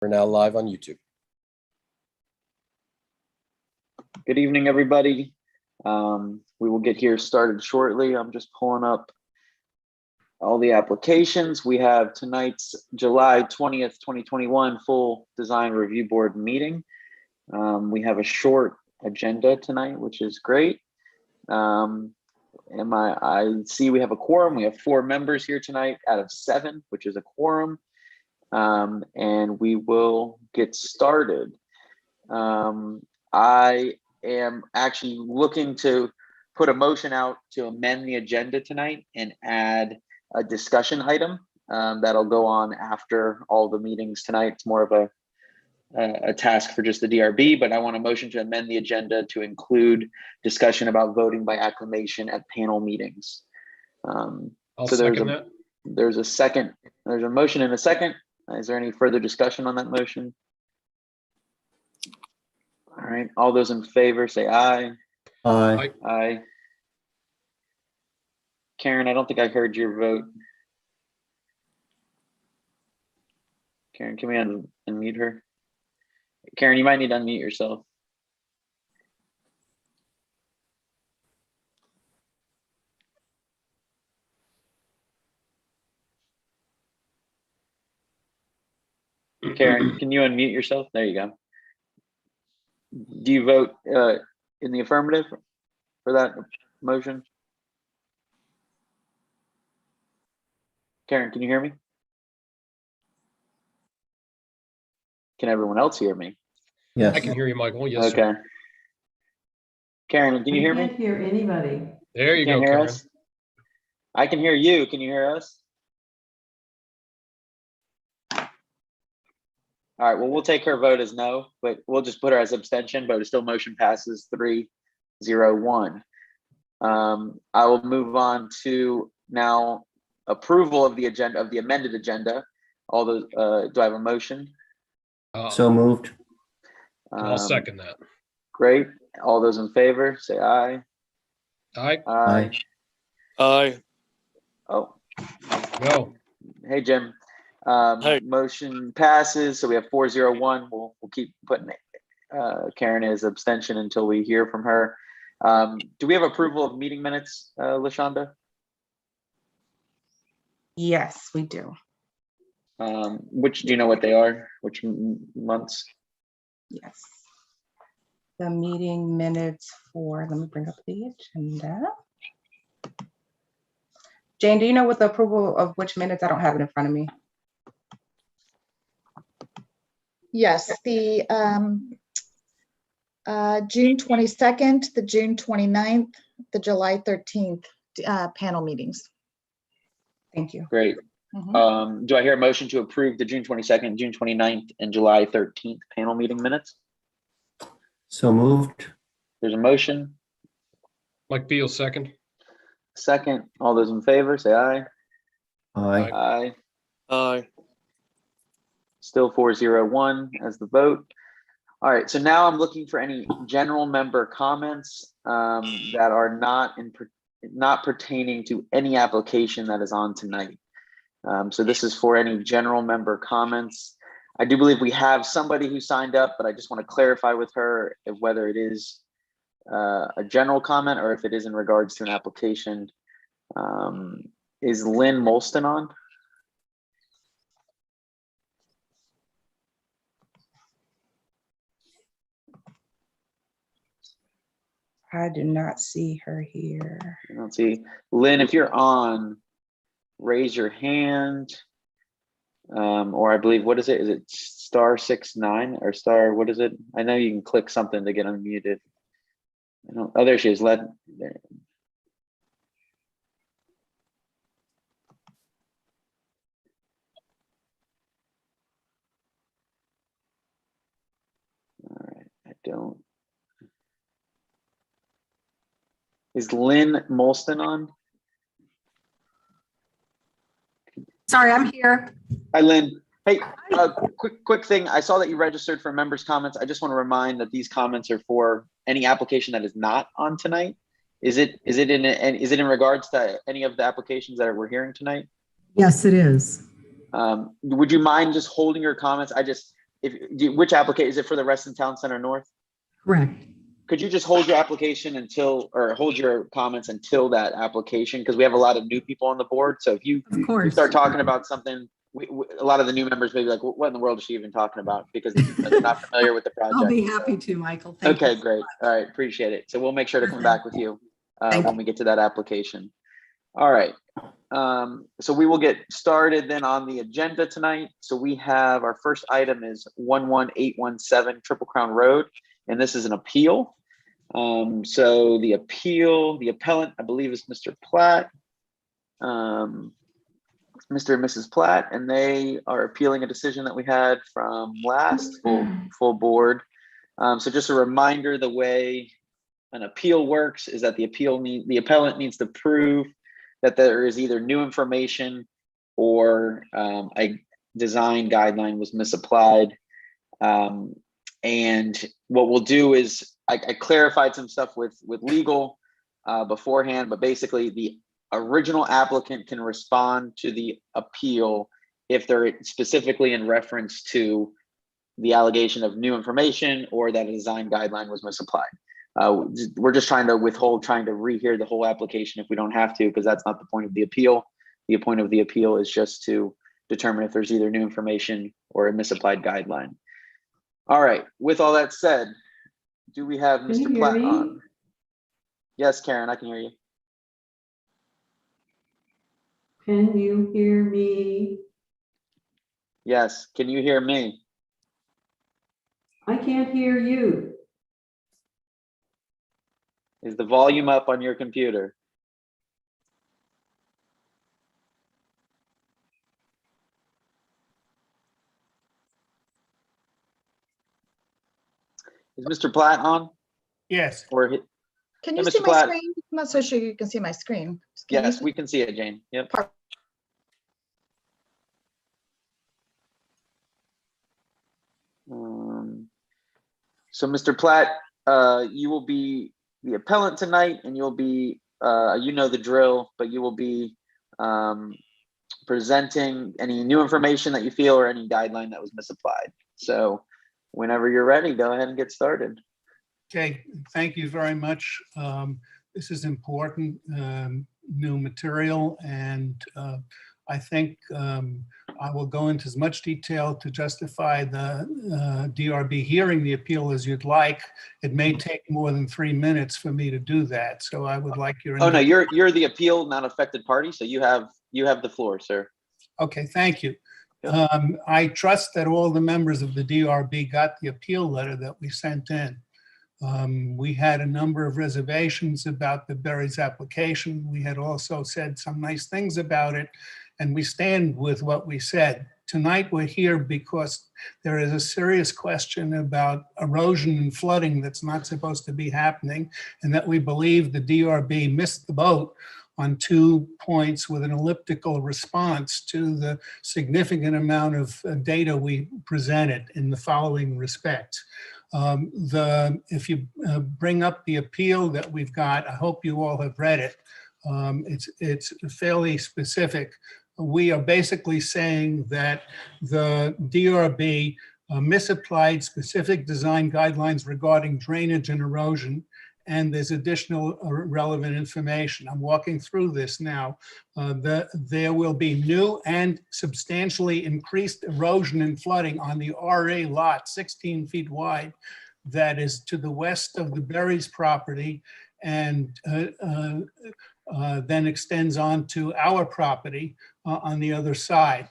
We're now live on YouTube. Good evening, everybody. We will get here started shortly. I'm just pulling up all the applications. We have tonight's July 20th, 2021 full design review board meeting. We have a short agenda tonight, which is great. I see we have a quorum. We have 4 members here tonight out of 7, which is a quorum. And we will get started. I am actually looking to put a motion out to amend the agenda tonight and add a discussion item that'll go on after all the meetings tonight. It's more of a task for just the DRB, but I want a motion to amend the agenda to include discussion about voting by acclamation at panel meetings. I'll second that. There's a motion and a second. Is there any further discussion on that motion? All right, all those in favor say aye. Aye. Aye. Karen, I don't think I heard your vote. Karen, can we unmute her? Karen, you might need to unmute yourself. Karen, can you unmute yourself? There you go. Do you vote in the affirmative for that motion? Karen, can you hear me? Can everyone else hear me? Yes. I can hear you, Michael. Yes, Okay. sir. Karen, can you hear I me? can't hear anybody. There you Can't go, hear Karen. us? I can hear you. Can you hear us? All right, well, we'll take her vote as no, but we'll just put her as abstention, but it still motion passes 3-0-1. I will move on to now approval of the agenda, of the amended agenda. All those, do I have a motion? So moved. I'll second that. Great. All those in favor, say aye. Aye. Aye. Aye. Oh, Go. hey, Jim. Hey. Motion passes, so we have 4-0-1. We'll keep putting Karen as abstention until we hear from her. Do we have approval of meeting minutes, LaShonda? Yes, we do. Which, do you know what they are? Which months? Yes. The meeting minutes for, let me bring up the agenda. Jane, do you know what the approval of which minutes? I don't have it in front of me. Yes, the June 22nd, the June 29th, the July 13th panel meetings. Thank you. Great. Mhm. Do I hear a motion to approve the June 22nd, June 29th, and July 13th panel meeting minutes? So moved. There's a motion. Mike Beal, second. Second. All those in favor, say aye. Aye. Aye. Aye. Still 4-0-1 as the vote. All right, so now I'm looking for any general member comments that are not pertaining to any application that is on tonight. So this is for any general member comments. I do believe we have somebody who signed up, but I just want to clarify with her whether it is a general comment or if it is in regards to an application. Is Lynn Molston on? I do not see her here. Let's see. Lynn, if you're on, raise your hand. Or I believe, what is it? Is it *69 or star? What is it? I know you can click something to get unmuted. Oh, there she is. There. All right, I don't. Is Lynn Molston on? Sorry, I'm here. Hi, Lynn. Hey, quick thing. I saw that you registered for members' comments. I just want to remind that these comments are for any application that is not on tonight. Is it in regards to any of the applications that we're hearing tonight? Yes, it is. Would you mind just holding your comments? which application, is it for the Reston Town Center North? Correct. Could you just hold your application or hold your comments until that application? Because we have a lot of new people on the board. So if you Of course. start talking about something, a lot of the new members may be like, what in the world is she even talking about? Because they're not familiar with the project. I'll be happy to, Michael. Thank you. Okay, great. All right, appreciate it. So we'll make sure to come back with you Thank when you. we get to that application. All right. So we will get started then on the agenda tonight. So we have our first item is 11817 Triple Crown Road, and this is an appeal. So the appellant, I believe, is Mr. Platt, Mr. and Mrs. Platt, and they are appealing a decision that we had from last full board. So just a reminder, the way an appeal works is that the appellant needs to prove that there is either new information or a design guideline was misapplied. And what we'll do is I clarified some stuff with legal beforehand, but basically the original applicant can respond to the appeal if they're specifically in reference to the allegation of new information or that a design guideline was misapplied. We're just trying to rehear the whole application if we don't have to, because that's not the point of the appeal. The point of the appeal is just to determine if there's either new information or a misapplied guideline. All right, with all that said, do we have Can you Mr. hear Platt me? on? Yes, Karen, I can hear you. Can you hear me? Yes, can you hear me? I can't hear you. Is the volume up on your computer? Is Mr. Platt on? Yes. Or Can Hey, you see Mr. my Platt. screen? I'm not so sure you can see my screen. Can you yes, see- we can see it, Jane. Yep. So Mr. Platt, you will be the appellant tonight, and you'll be, you know the drill, but you will be presenting any new information that you feel or any guideline that was misapplied. So whenever you're ready, go ahead and get started. Okay, thank you very much. This is important new material, and I think I will go into as much detail to justify the DRB hearing the appeal as you'd like. It may take more than 3 minutes for me to do that, so I would like your. Oh no, you're the appeal, not affected party, so you have the floor, sir. Okay, thank you. I trust that all the members of the DRB got the appeal letter that we sent in. We had a number of reservations about the Berry's application. We had also said some nice things about it, and we stand with what we said. Tonight we're here because there is a serious question about erosion and flooding that's not supposed to be happening, and that we believe the DRB missed the boat on 2 points with an elliptical response to the significant amount of data we presented in the following respects. If you bring up the appeal that we've got, I hope you all have read it. It's fairly specific. We are basically saying that the DRB misapplied specific design guidelines regarding drainage and erosion, and there's additional relevant information. I'm walking through this now. There will be new and substantially increased erosion and flooding on the RA lot, 16 feet wide, that is to the west of the Berry's property, and then extends on to our property on the other side.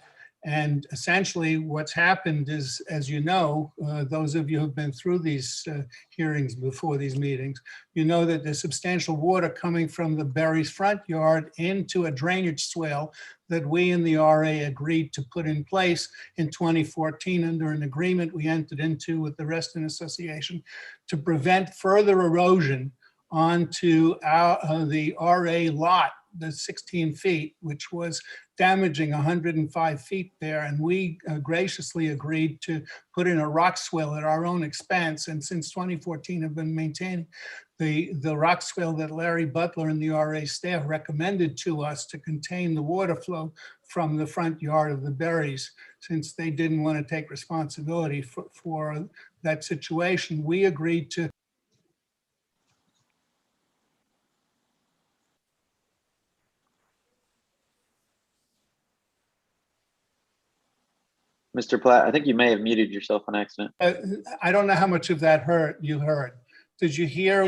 And essentially what's happened is, as you know, those of you who've been through these hearings before these meetings, you know that there's substantial water coming from the Berry's front yard into a drainage swale that we in the RA agreed to put in place in 2014 under an agreement we entered into with the Reston Association to prevent further erosion onto the RA lot, the 16 feet, which was damaging 105 feet there. And we graciously agreed to put in a rock swale at our own expense. And since 2014 have been maintaining the rock swale that Larry Butler and the RA staff recommended to us to contain the water flow from the front yard of the Berries, since they didn't want to take responsibility for that situation. We agreed to Mr. Platt, I think you may have muted yourself on accident. I don't know how much of that you heard. Did you hear?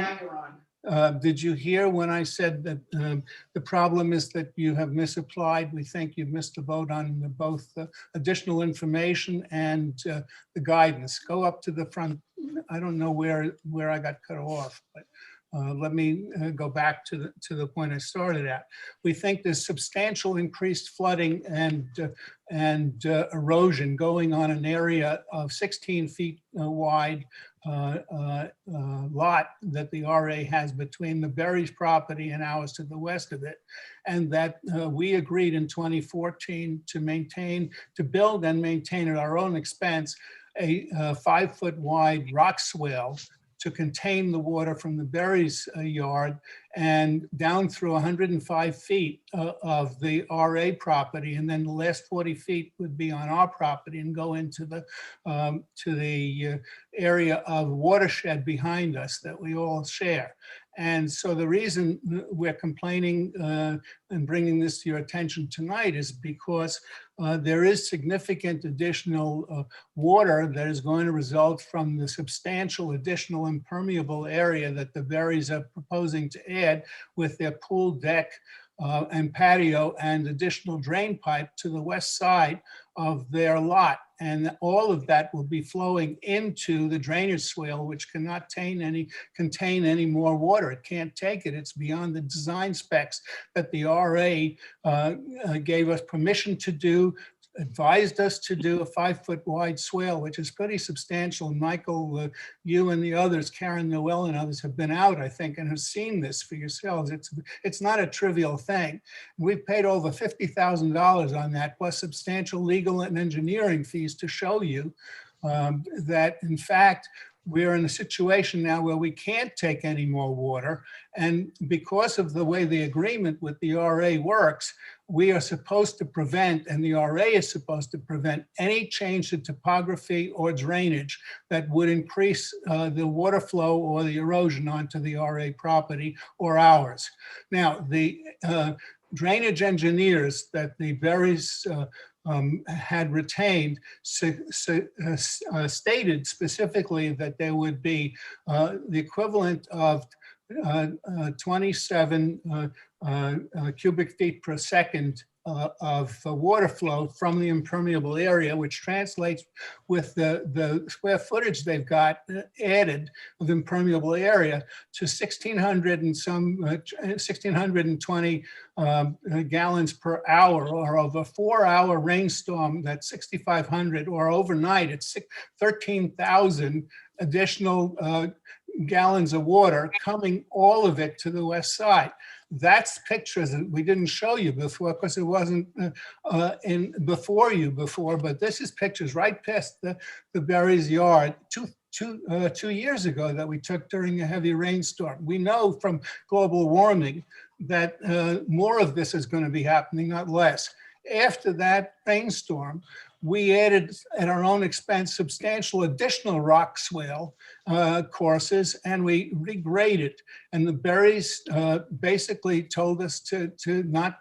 Did you hear when I said that the problem is that you have misapplied? We think you've missed the boat on both the additional information and the guidance. Go up to the front. I don't know where I got cut off, but let me go back to the point I started at. We think there's substantial increased flooding and erosion going on an area of 16 feet wide lot that the RA has between the Berries property and ours to the west of it. And that we agreed in 2014 to build and maintain at our own expense a 5-foot wide rock swale to contain the water from the Berries yard and down through 105 feet of the RA property. And then the last 40 feet would be on our property and go into the area of watershed behind us that we all share. And so the reason we're complaining and bringing this to your attention tonight is because there is significant additional water that is going to result from the substantial additional impermeable area that the Berries are proposing to add with their pool deck and patio and additional drain pipe to the west side of their lot. And all of that will be flowing into the drainage swale, which cannot contain any more water. It can't take it. It's beyond the design specs that the RA gave us permission to do, advised us to do a 5-foot wide swale, which is pretty substantial. Michael, you and the others, Karen Noel and others have been out, I think, and have seen this for yourselves. It's not a trivial thing. We've paid over $50,000 on that, plus substantial legal and engineering fees to show you that, in fact, we're in a situation now where we can't take any more water. And because of the way the agreement with the RA works, we are supposed to prevent, and the RA is supposed to prevent, any change to topography or drainage that would increase the water flow or the erosion onto the RA property or ours. Now, the drainage engineers that the Berries had retained stated specifically that there would be the equivalent of 27 cubic feet per second of water flow from the impermeable area, which translates with the square footage they've got added of impermeable area to 1,620 gallons per hour, or of a 4-hour rainstorm, that's 6,500, or overnight it's 13,000 additional gallons of water coming, all of it, to the west side. That's pictures that we didn't show you before because it wasn't before you before, but this is pictures right past the Berries yard two years ago that we took during a heavy rainstorm. We know from global warming that more of this is going to be happening, not less. After that rainstorm, we added at our own expense substantial additional rock swale courses, and we regraded. And the Berries basically told us to not,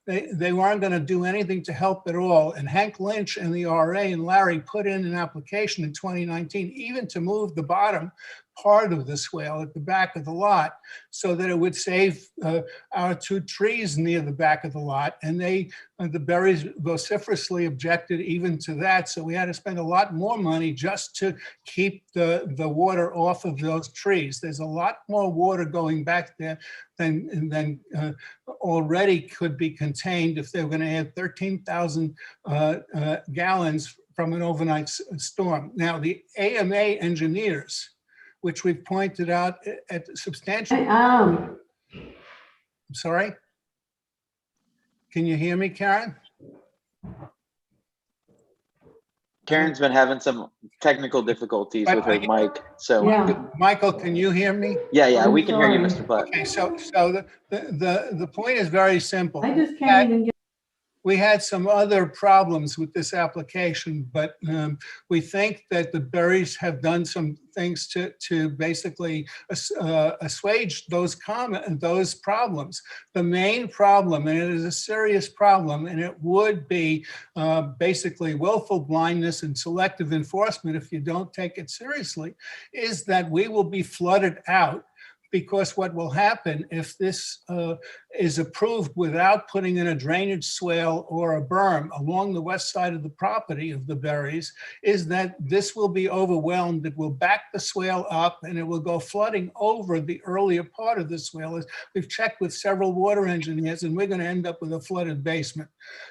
they weren't going to do anything to help at all. And Hank Lynch and the RA and Larry put in an application in 2019, even to move the bottom part of the swale at the back of the lot so that it would save our 2 trees near the back of the lot. And the Berries vociferously objected even to that. So we had to spend a lot more money just to keep the water off of those trees. There's a lot more water going back there than already could be contained if they were going to add 13,000 gallons from an overnight storm. Now, the AMA engineers, which we've pointed out at substantial. I'm sorry? Can you hear me, Karen? Karen's been having some technical difficulties with her mic, so. Yeah. Michael, can you hear me? Yeah, I'm we can hear you, sorry. Mr. Platt. Okay, so the point is very simple. I just can't even get, We had some other problems with this application, but we think that the Berries have done some things to basically assuage those problems. The main problem, and it is a serious problem, and it would be basically willful blindness and selective enforcement if you don't take it seriously, is that we will be flooded out. Because what will happen if this is approved without putting in a drainage swale or a berm along the west side of the property of the Berries, is that this will be overwhelmed. It will back the swale up and it will go flooding over the earlier part of the swale. We've checked with several water engineers and we're going to end up with a flooded basement.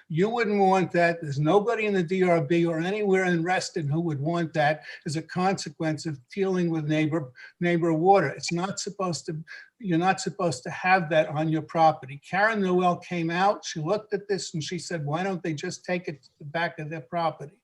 You wouldn't want that. There's nobody in the DRB or anywhere in Reston who would want that as a consequence of dealing with neighbor water. It's not supposed to, you're not supposed to have that on your property. Karen Noel came out, she looked at this and she said, why don't they just take it to the back of their property?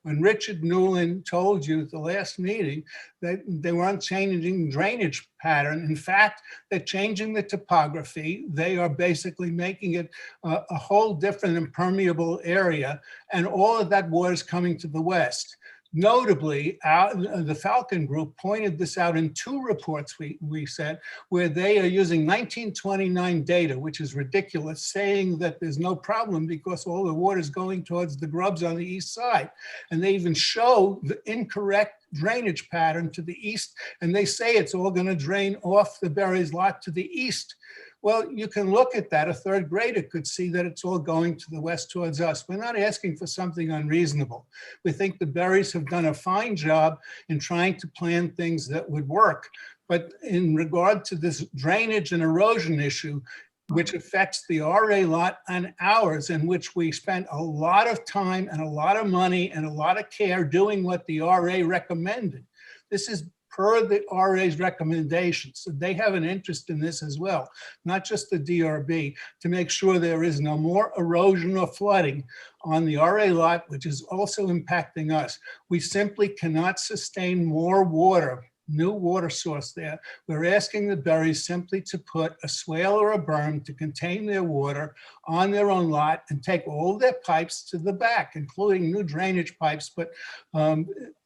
When Richard Newland told you at the last meeting that they weren't changing drainage pattern, in fact, they're changing the topography. They are basically making it a whole different impermeable area, and all of that water is coming to the west. Notably, the Falcon Group pointed this out in 2 reports we said, where they are using 1929 data, which is ridiculous, saying that there's no problem because all the water is going towards the grubs on the east side. And they even show the incorrect drainage pattern to the east, and they say it's all going to drain off the Berries lot to the east. Well, you can look at that. A 3rd grader could see that it's all going to the west towards us. We're not asking for something unreasonable. We think the Berries have done a fine job in trying to plan things that would work. But in regard to this drainage and erosion issue, which affects the RA lot and ours, in which we spent a lot of time and a lot of money and a lot of care doing what the RA recommended. This is per the RA's recommendations. So they have an interest in this as well, not just the DRB, to make sure there is no more erosion or flooding on the RA lot, which is also impacting us. We simply cannot sustain more water, new water source there. We're asking the Berries simply to put a swale or a berm to contain their water on their own lot and take all their pipes to the back, including new drainage pipes. But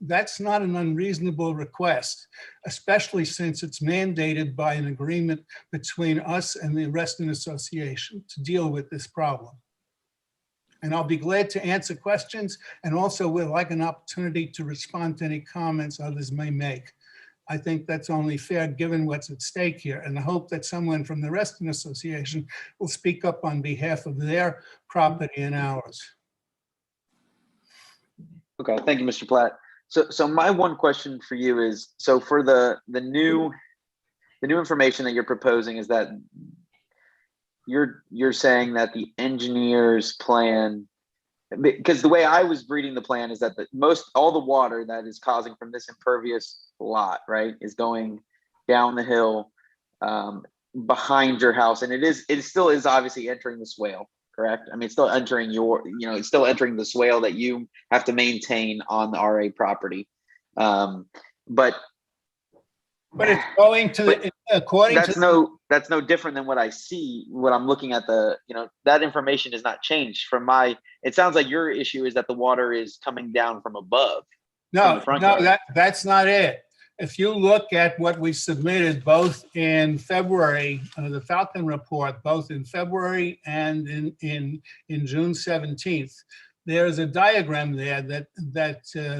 that's not an unreasonable request, especially since it's mandated by an agreement between us and the Reston Association to deal with this problem. And I'll be glad to answer questions, and also would like an opportunity to respond to any comments others may make. I think that's only fair given what's at stake here, and I hope that someone from the Reston Association will speak up on behalf of their property and ours. Okay, thank you, Mr. Platt. So my one question for you is, so for the new information that you're proposing is that you're saying that the engineer's plan, because the way I was reading the plan is that all the water that is causing from this impervious lot, right, is going down the hill behind your house, and it still is obviously entering the swale, correct? I mean, it's still entering it's still entering the swale that you have to maintain on the RA property, but it's going to the, according to that's no different than what I see when I'm looking at that information is not changed from it sounds like your issue is that the water is coming down from above. No, that's not it. If you look at what we submitted both in February, the Falcon report, both in February and in June 17th, there's a diagram there that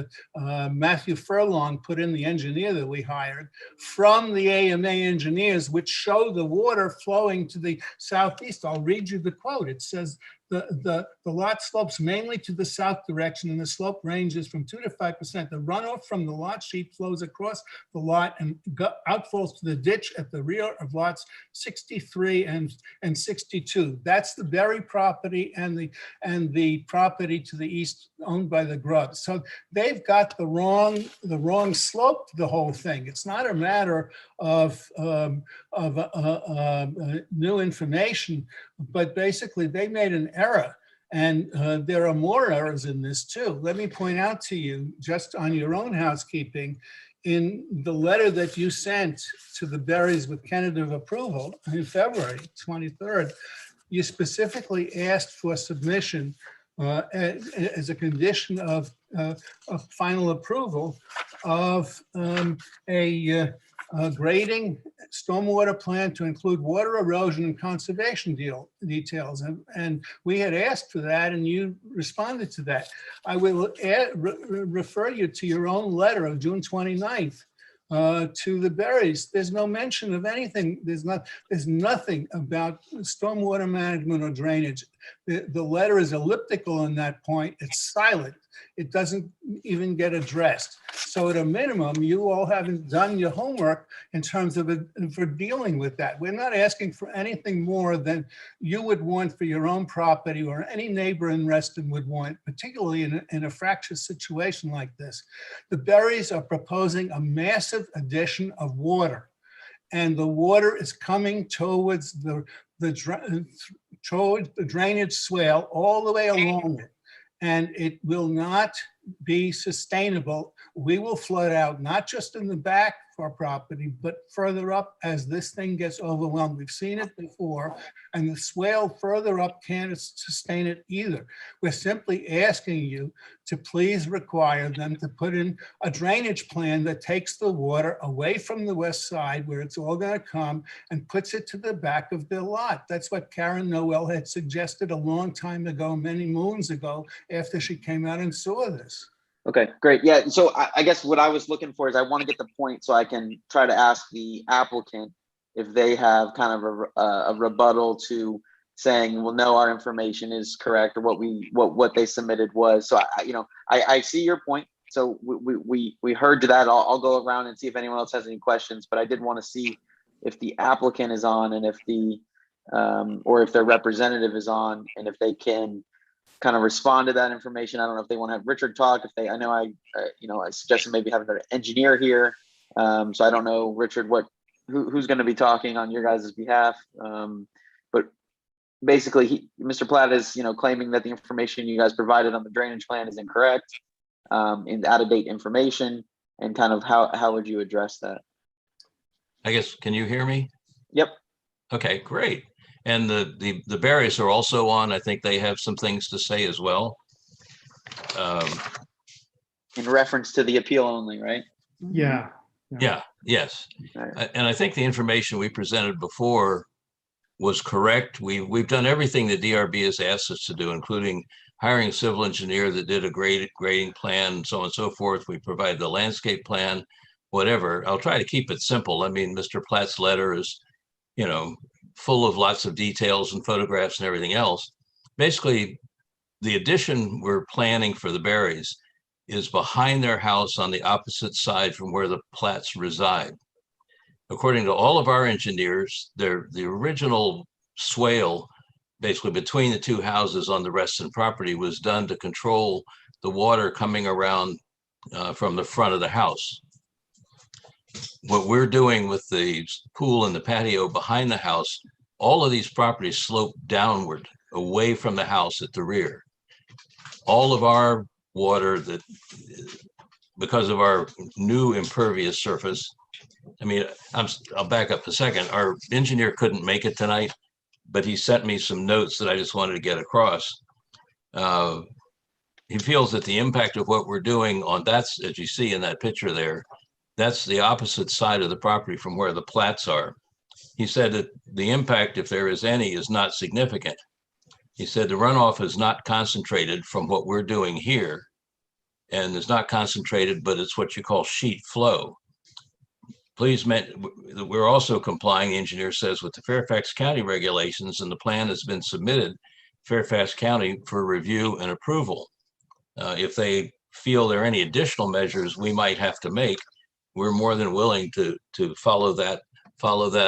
Matthew Furlong put in, the engineer that we hired, from the AMA engineers, which show the water flowing to the southeast. I'll read you the quote. It says, the lot slopes mainly to the south direction, and the slope ranges from 2 to 5%. The runoff from the lot sheet flows across the lot and outfalls to the ditch at the rear of lots 63 and 62. That's the Berry property and the property to the east owned by the Grubs. So they've got the wrong slope to the whole thing. It's not a matter of new information, but basically they made an error. And there are more errors in this too. Let me point out to you, just on your own housekeeping, in the letter that you sent to the Berries with tentative approval in February 23rd, you specifically asked for submission as a condition of final approval of a grading stormwater plan to include water erosion and conservation details. And we had asked for that, and you responded to that. I will refer you to your own letter of June 29th to the Berries. There's no mention of anything. There's nothing about stormwater management or drainage. The letter is elliptical on that point. It's silent. It doesn't even get addressed. So at a minimum, you all haven't done your homework in terms of for dealing with that. We're not asking for anything more than you would want for your own property or any neighbor in Reston would want, particularly in a fractious situation like this. The Berries are proposing a massive addition of water, and the water is coming towards the drainage swale all the way along it. And it will not be sustainable. We will flood out, not just in the back of our property, but further up as this thing gets overwhelmed. We've seen it before, and the swale further up can't sustain it either. We're simply asking you to please require them to put in a drainage plan that takes the water away from the west side where it's all going to come and puts it to the back of their lot. That's what Karen Noel had suggested a long time ago, many moons ago, after she came out and saw this. Okay, great. Yeah, so I guess what I was looking for is I want to get the point so I can try to ask the applicant if they have kind of a rebuttal to saying, well, no, our information is correct, or what they submitted was. So I see your point. So we heard that. I'll go around and see if anyone else has any questions, but I did want to see if the applicant is on, and if the or if their representative is on, and if they can kind of respond to that information. I don't know if they want to have Richard talk. I know I suggested maybe having an engineer here. So I don't know, Richard, who's going to be talking on your guys' behalf. But basically, Mr. Platt is, claiming that the information you guys provided on the drainage plan is incorrect, in out-of-date information, and kind of how would you address that? I guess, can you hear me? Yep. Okay, great. And the Berries are also on. I think they have some things to say as well. In reference to the appeal only, right? Yeah. Yeah, yes. Right. And I think the information we presented before was correct. We've done everything the DRB has asked us to do, including hiring a civil engineer that did a grading plan, so on and so forth. We provided the landscape plan, whatever. I'll try to keep it simple. I mean, Mr. Platt's letter is, full of lots of details and photographs and everything else. Basically, the addition we're planning for the Berries is behind their house on the opposite side from where the Platts reside. According to all of our engineers, the original swale, basically between the two houses on the Reston property, was done to control the water coming around from the front of the house. What we're doing with the pool and the patio behind the house, all of these properties slope downward away from the house at the rear. All of our water, that because of our new impervious surface, I'll back up a second. Our engineer couldn't make it tonight, but he sent me some notes that I just wanted to get across. He feels that the impact of what we're doing on that's, as you see in that picture there, that's the opposite side of the property from where the Platts are. He said that the impact, if there is any, is not significant. He said the runoff is not concentrated from what we're doing here, and it's not concentrated, but it's what you call sheet flow. Please, we're also complying, the engineer says, with the Fairfax County regulations, and the plan has been submitted to Fairfax County for review and approval. If they feel there are any additional measures we might have to make, we're more than willing to follow that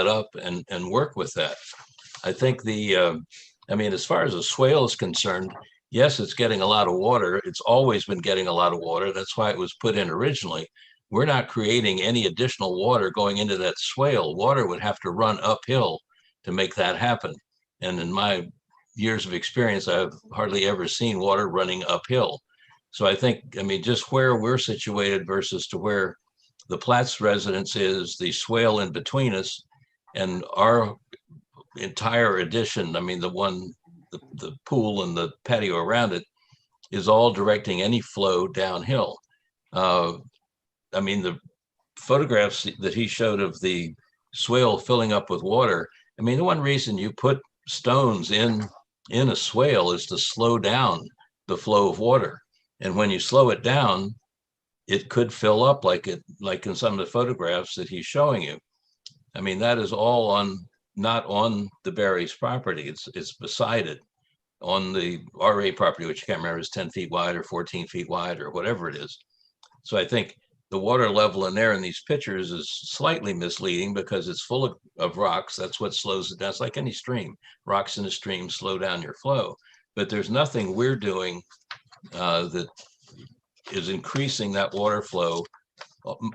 up and work with that. I think as far as the swale is concerned, yes, it's getting a lot of water. It's always been getting a lot of water. That's why it was put in originally. We're not creating any additional water going into that swale. Water would have to run uphill to make that happen. And in my years of experience, I've hardly ever seen water running uphill. So I think, I mean, just where we're situated versus to where the Platts residence is, the swale in between us, and our entire addition, I mean, the pool and the patio around it is all directing any flow downhill. I mean, the photographs that he showed of the swale filling up with water, I mean, the one reason you put stones in a swale is to slow down the flow of water. And when you slow it down, it could fill up like in some of the photographs that he's showing you. I mean, that is all not on the Berry's property. It's beside it on the RA property, which I can't remember is 10 feet wide or 14 feet wide or whatever it is. So I think the water level in there in these pictures is slightly misleading because it's full of rocks. That's what slows it down. It's like any stream. Rocks in a stream slow down your flow. But there's nothing we're doing that is increasing that water flow.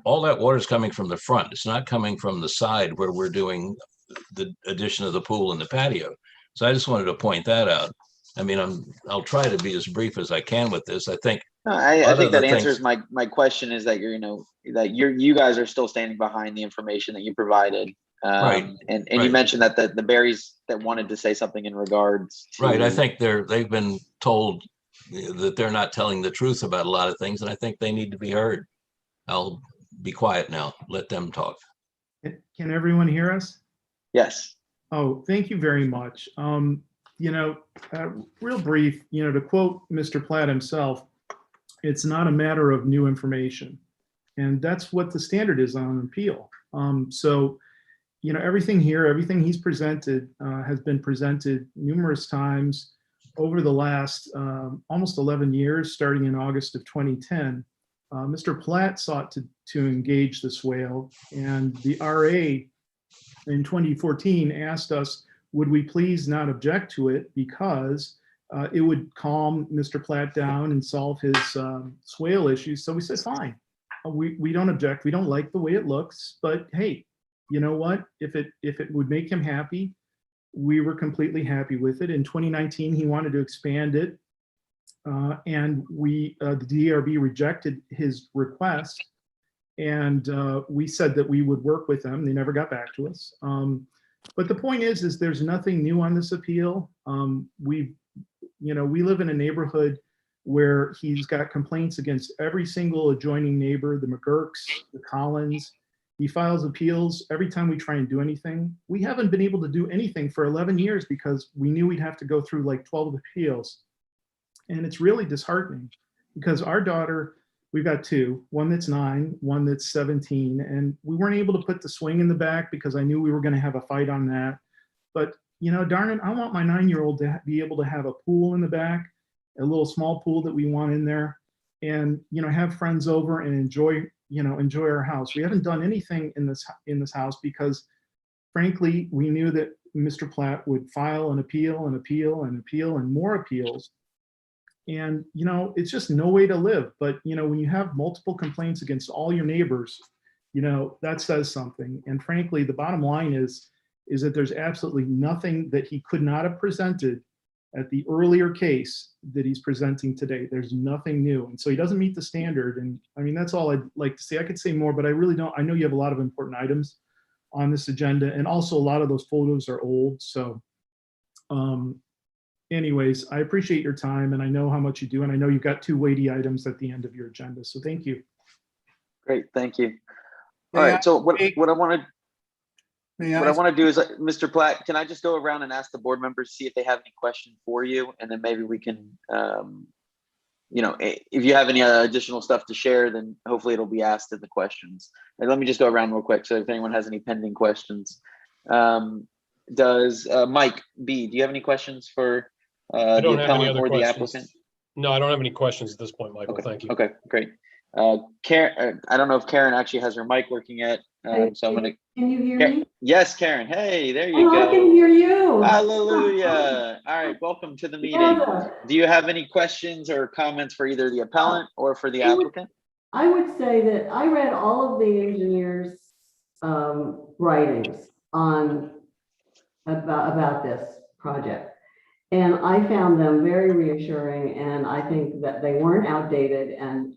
All that water is coming from the front. It's not coming from the side where we're doing the addition of the pool and the patio. So I just wanted to point that out. I mean, I'll try to be as brief as I can with this. I think I think that answers my question is that you guys are still standing behind the information that you provided. Right. And Right. you mentioned that the Berries that wanted to say something in regards to. Right. I think they've been told that they're not telling the truth about a lot of things, and I think they need to be heard. I'll be quiet now. Let them talk. Can everyone hear us? Yes. Oh, thank you very much. Real brief, to quote Mr. Platt himself, it's not a matter of new information. And that's what the standard is on appeal. So, everything here, everything he's presented has been presented numerous times over the last almost 11 years, starting in August of 2010. Mr. Platt sought to engage the swale, and the RA in 2014 asked us, would we please not object to it because it would calm Mr. Platt down and solve his swale issues. So we said, fine, we don't object. We don't like the way it looks, but hey, you know what? If it would make him happy, we were completely happy with it. In 2019, he wanted to expand it, and the DRB rejected his request, and we said that we would work with them. They never got back to us. But the point is there's nothing new on this appeal. We live in a neighborhood where he's got complaints against every single adjoining neighbor, the McGurks, the Collins. He files appeals every time we try and do anything. We haven't been able to do anything for 11 years because we knew we'd have to go through like 12 appeals. And it's really disheartening because our daughter, we've got two, one that's 9, one that's 17, and we weren't able to put the swing in the back because I knew we were going to have a fight on that. But, darn it, I want my 9-year-old to be able to have a pool in the back, a little small pool that we want in there, and, have friends over and enjoy our house. We haven't done anything in this house because, frankly, we knew that Mr. Platt would file an appeal and appeal and appeal and more appeals. And, it's just no way to live. But, when you have multiple complaints against all your neighbors, that says something. And frankly, the bottom line is that there's absolutely nothing that he could not have presented at the earlier case that he's presenting today. There's nothing new. And so he doesn't meet the standard. And I mean, that's all I'd like to say. I could say more, but I really don't. I know you have a lot of important items on this agenda. And also a lot of those photos are old. So, anyways, I appreciate your time and I know how much you do. And I know you've got 2 weighty items at the end of your agenda. So thank you. Great, thank you. All right, so what I want to do is, Mr. Platt, can I just go around and ask the board members, see if they have any questions for you? And then maybe we can, if you have any additional stuff to share, then hopefully it'll be asked in the questions. And let me just go around real quick. So if anyone has any pending questions, does Mike B, do you have any questions for I don't the have any appellant other or the questions. applicant? No, I don't have any questions at this point, Michael. Okay. Thank you. Okay, great. Karen, I don't know if Karen actually has her mic working yet. So I'm gonna. Can you hear me? Yes, Karen. Hey, there you go. I can hear you. Hallelujah. All right, welcome to the meeting. Yeah. Do you have any questions or comments for either the appellant or for the applicant? I would say that I read all of the engineers' writings about this project. And I found them very reassuring, and I think that they weren't outdated. And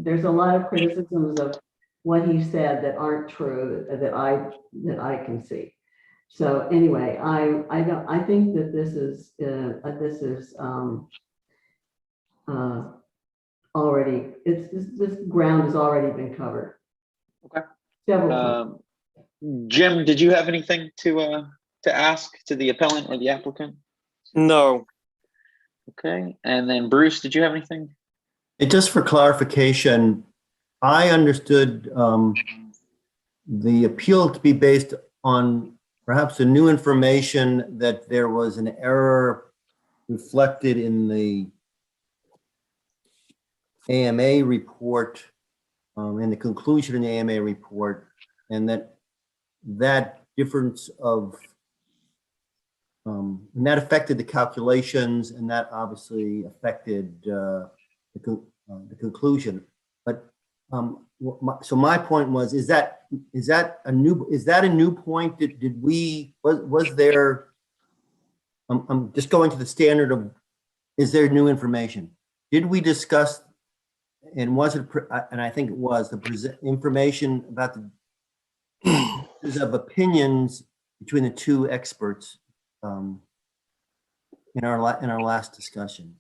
there's a lot of criticisms of what he said that aren't true that I can see. So anyway, I think that this is already, this ground has already been covered. Okay. Several times. Jim, did you have anything to ask to the appellant or the applicant? No. Okay, and then Bruce, did you have anything? Just for clarification, I understood the appeal to be based on perhaps the new information that there was an error reflected in the AMA report, in the conclusion in the AMA report, and that difference of and that affected the calculations, and that obviously affected the conclusion. But so my point was, is that a new point? Was there? I'm just going to the standard of, is there new information? Did we discuss, and was it? And I think it was the information about the of opinions between the two experts. In our last discussion.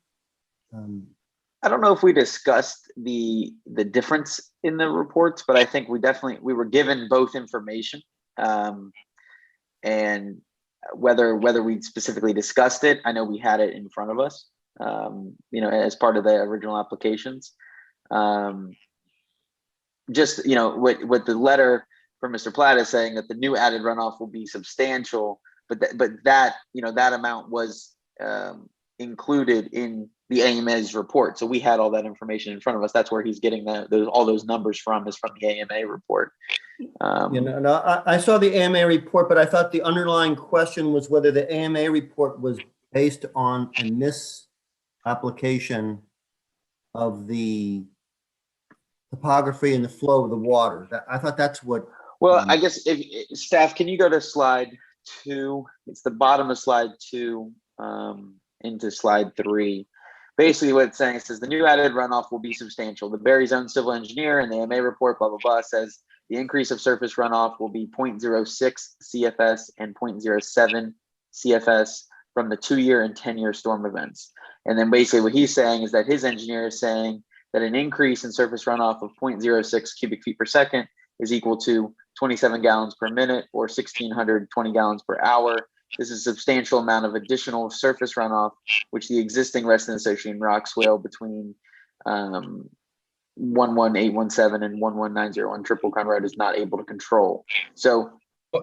I don't know if we discussed the difference in the reports, but I think we were given both information, and whether we specifically discussed it, I know we had it in front of us, as part of the original applications. Just what the letter from Mr. Platt is saying, that the new added runoff will be substantial. But that amount was included in the AMA's report. So we had all that information in front of us. That's where he's getting all those numbers from, is from the AMA report. I saw the AMA report, but I thought the underlying question was whether the AMA report was based on a misapplication of the topography and the flow of the water. I thought that's what. Well, I guess if staff, can you go to slide 2? It's the bottom of slide 2 into slide 3. Basically what it's saying, it says the new added runoff will be substantial. The Berry's own civil engineer and the AMA report, blah, blah, blah, says the increase of surface runoff will be 0.06 CFS and 0.07 CFS from the 2-year and 10-year storm events. And then basically what he's saying is that his engineer is saying that an increase in surface runoff of 0.06 cubic feet per second is equal to 27 gallons per minute or 1,620 gallons per hour. This is a substantial amount of additional surface runoff, which the existing Reston Association rock swale between 11817 and 11901 Triple Crown Road is not able to control. So,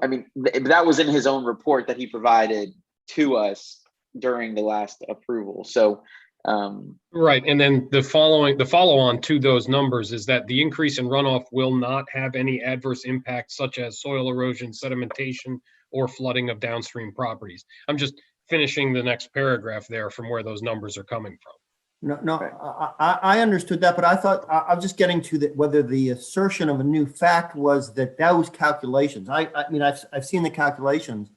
I mean, that was in his own report that he provided to us during the last approval. So, right. And then the follow-on to those numbers is that the increase in runoff will not have any adverse impacts such as soil erosion, sedimentation, or flooding of downstream properties. I'm just finishing the next paragraph there from where those numbers are coming from. No, I understood that, but I thought I was just getting to whether the assertion of a new fact was that those calculations. I mean, I've seen the calculations,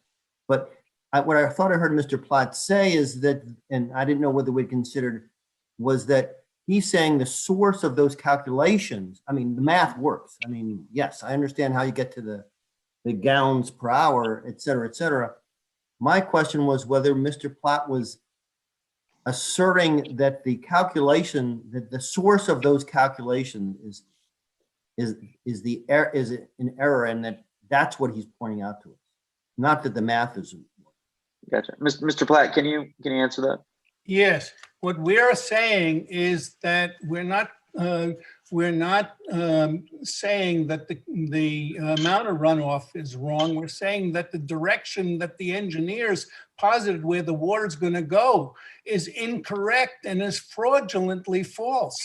but what I thought I heard Mr. Platt say is that, and I didn't know whether we considered, was that he's saying the source of those calculations. I mean, the math works. I mean, yes, I understand how you get to the gallons per hour, et cetera, et cetera. My question was whether Mr. Platt was asserting that the calculation, that the source of those calculations is an error, and that's what he's pointing out to us, not that the math is. Gotcha. Mr. Platt, can you answer that? Yes. What we're saying is that we're not saying that the amount of runoff is wrong. We're saying that the direction that the engineers posited where the water is going to go is incorrect and is fraudulently false.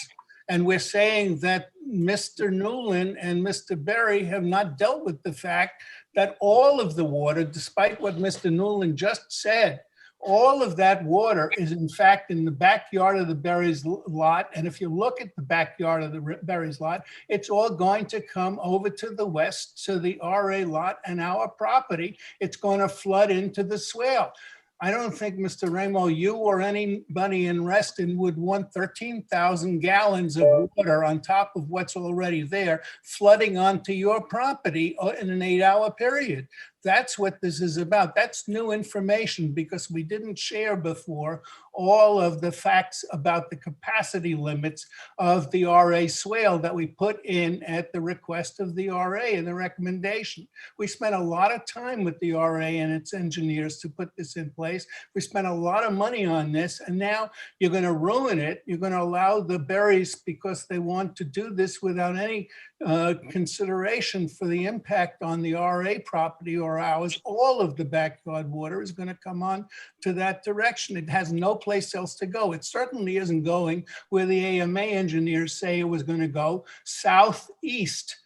And we're saying that Mr. Newland and Mr. Berry have not dealt with the fact that all of the water, despite what Mr. Newland just said, all of that water is in fact in the backyard of the Berry's lot. And if you look at the backyard of the Berry's lot, it's all going to come over to the west to the RA lot and our property. It's going to flood into the swale. I don't think, Mr. Ramo, you or anybody in Reston would want 13,000 gallons of water on top of what's already there flooding onto your property in an 8-hour period. That's what this is about. That's new information because we didn't share before all of the facts about the capacity limits of the RA swale that we put in at the request of the RA and the recommendation. We spent a lot of time with the RA and its engineers to put this in place. We spent a lot of money on this, and now you're going to ruin it. You're going to allow the berries, because they want to do this without any consideration for the impact on the RA property or ours. All of the backyard water is going to come on to that direction. It has no place else to go. It certainly isn't going where the AMA engineers say it was going to go, southeast.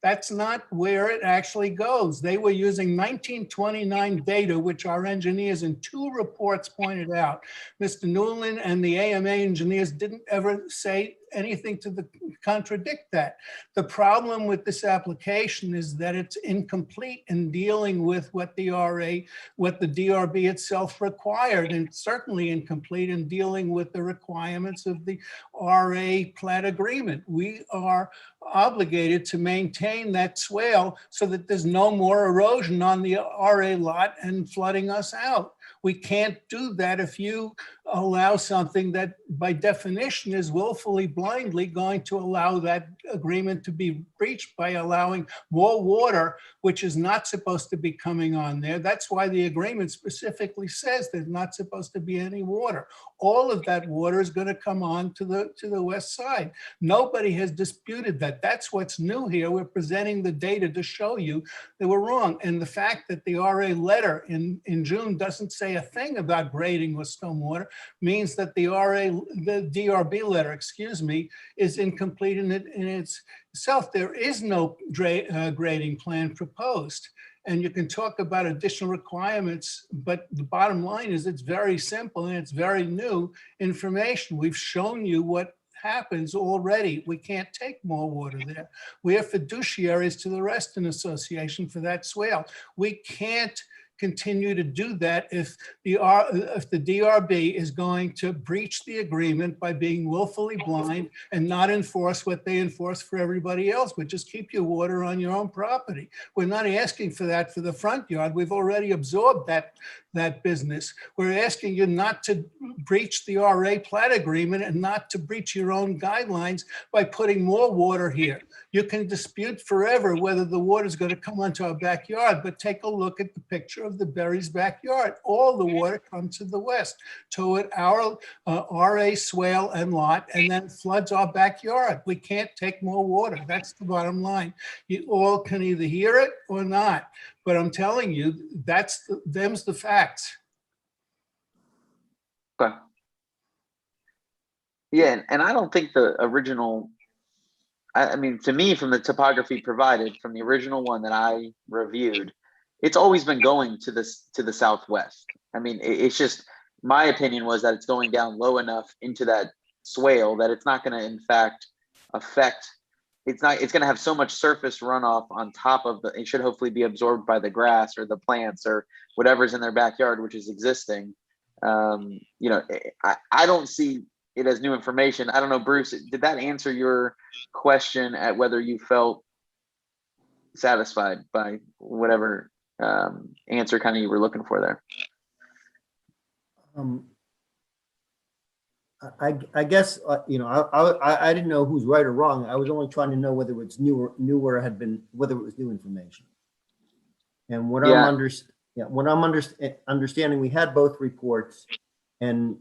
That's not where it actually goes. They were using 1929 data, which our engineers in 2 reports pointed out. Mr. Newland and the AMA engineers didn't ever say anything to contradict that. The problem with this application is that it's incomplete in dealing with what the DRB itself required, and certainly incomplete in dealing with the requirements of the RA plat agreement. We are obligated to maintain that swale so that there's no more erosion on the RA lot and flooding us out. We can't do that if you allow something that by definition is willfully blindly going to allow that agreement to be breached by allowing more water, which is not supposed to be coming on there. That's why the agreement specifically says there's not supposed to be any water. All of that water is going to come on to the west side. Nobody has disputed that. That's what's new here. We're presenting the data to show you that we're wrong. And the fact that the RA letter in June doesn't say a thing about grading with stormwater means that the DRB letter, excuse me, is incomplete in itself. There is no grading plan proposed. And you can talk about additional requirements, but the bottom line is it's very simple and it's very new information. We've shown you what happens already. We can't take more water there. We are fiduciaries to the Reston Association for that swale. We can't continue to do that if the DRB is going to breach the agreement by being willfully blind and not enforce what they enforce for everybody else, but just keep your water on your own property. We're not asking for that for the front yard. We've already absorbed that business. We're asking you not to breach the RA plat agreement and not to breach your own guidelines by putting more water here. You can dispute forever whether the water is going to come onto our backyard, but take a look at the picture of the Berry's backyard. All the water comes to the west toward our RA swale and lot, and then floods our backyard. We can't take more water. That's the bottom line. You all can either hear it or not, but I'm telling you, them's the facts. Okay. Yeah, and I don't think the original, I mean, to me, from the topography provided from the original one that I reviewed, it's always been going to the southwest. I mean, it's just, my opinion was that it's going down low enough into that swale that it's not going to, in fact, affect, it's going to have so much surface runoff on top of it should hopefully be absorbed by the grass or the plants or whatever's in their backyard, which is existing. You know, I don't see it as new information. I don't know, Bruce, did that answer your question at whether you felt satisfied by whatever answer kind of you were looking for there? I guess, you know, I didn't know who's right or wrong. I was only trying to know whether it's new or had been, whether it was new information. And what I'm understanding, we had both reports, and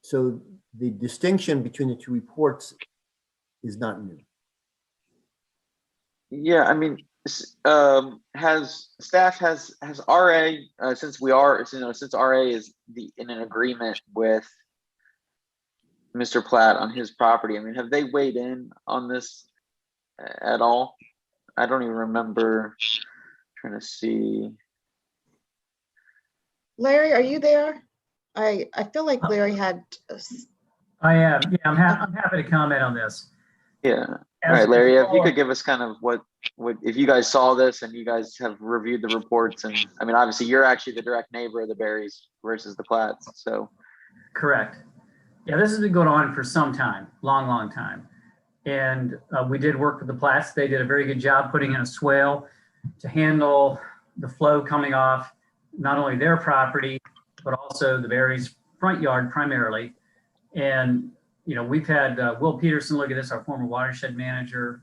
so the distinction between the two reports is not new. Yeah, I mean, has RA, since we are, you know, since RA is in an agreement with Mr. Platt on his property, I mean, have they weighed in on this at all? I don't even remember. Trying to see. Larry, are you there? I feel like Larry had. I am. Yeah, I'm happy to comment on this. Yeah. All right, Larry, if you could give us kind of what if you guys saw this and you guys have reviewed the reports, and I mean, obviously you're actually the direct neighbor of the Berries versus the Platts, so. Correct. Yeah, this has been going on for some time, long time. And we did work with the Platts. They did a very good job putting in a swale to handle the flow coming off not only their property, but also the Berries front yard primarily. And, you know, we've had Will Peterson look at this, our former watershed manager,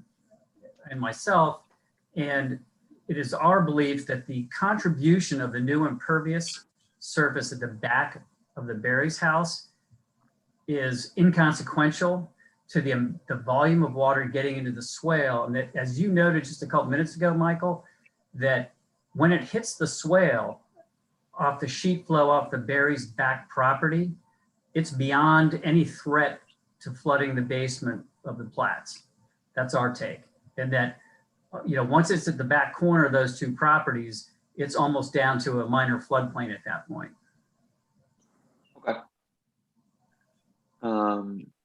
and myself. And it is our belief that the contribution of the new impervious surface at the back of the Berries house is inconsequential to the volume of water getting into the swale. And that, as you noted just a couple minutes ago, Michael, that when it hits the swale off the sheet flow off the Berries back property, it's beyond any threat to flooding the basement of the Platts. That's our take. And that, you know, once it's at the back corner of those two properties, it's almost down to a minor floodplain at that point. Okay.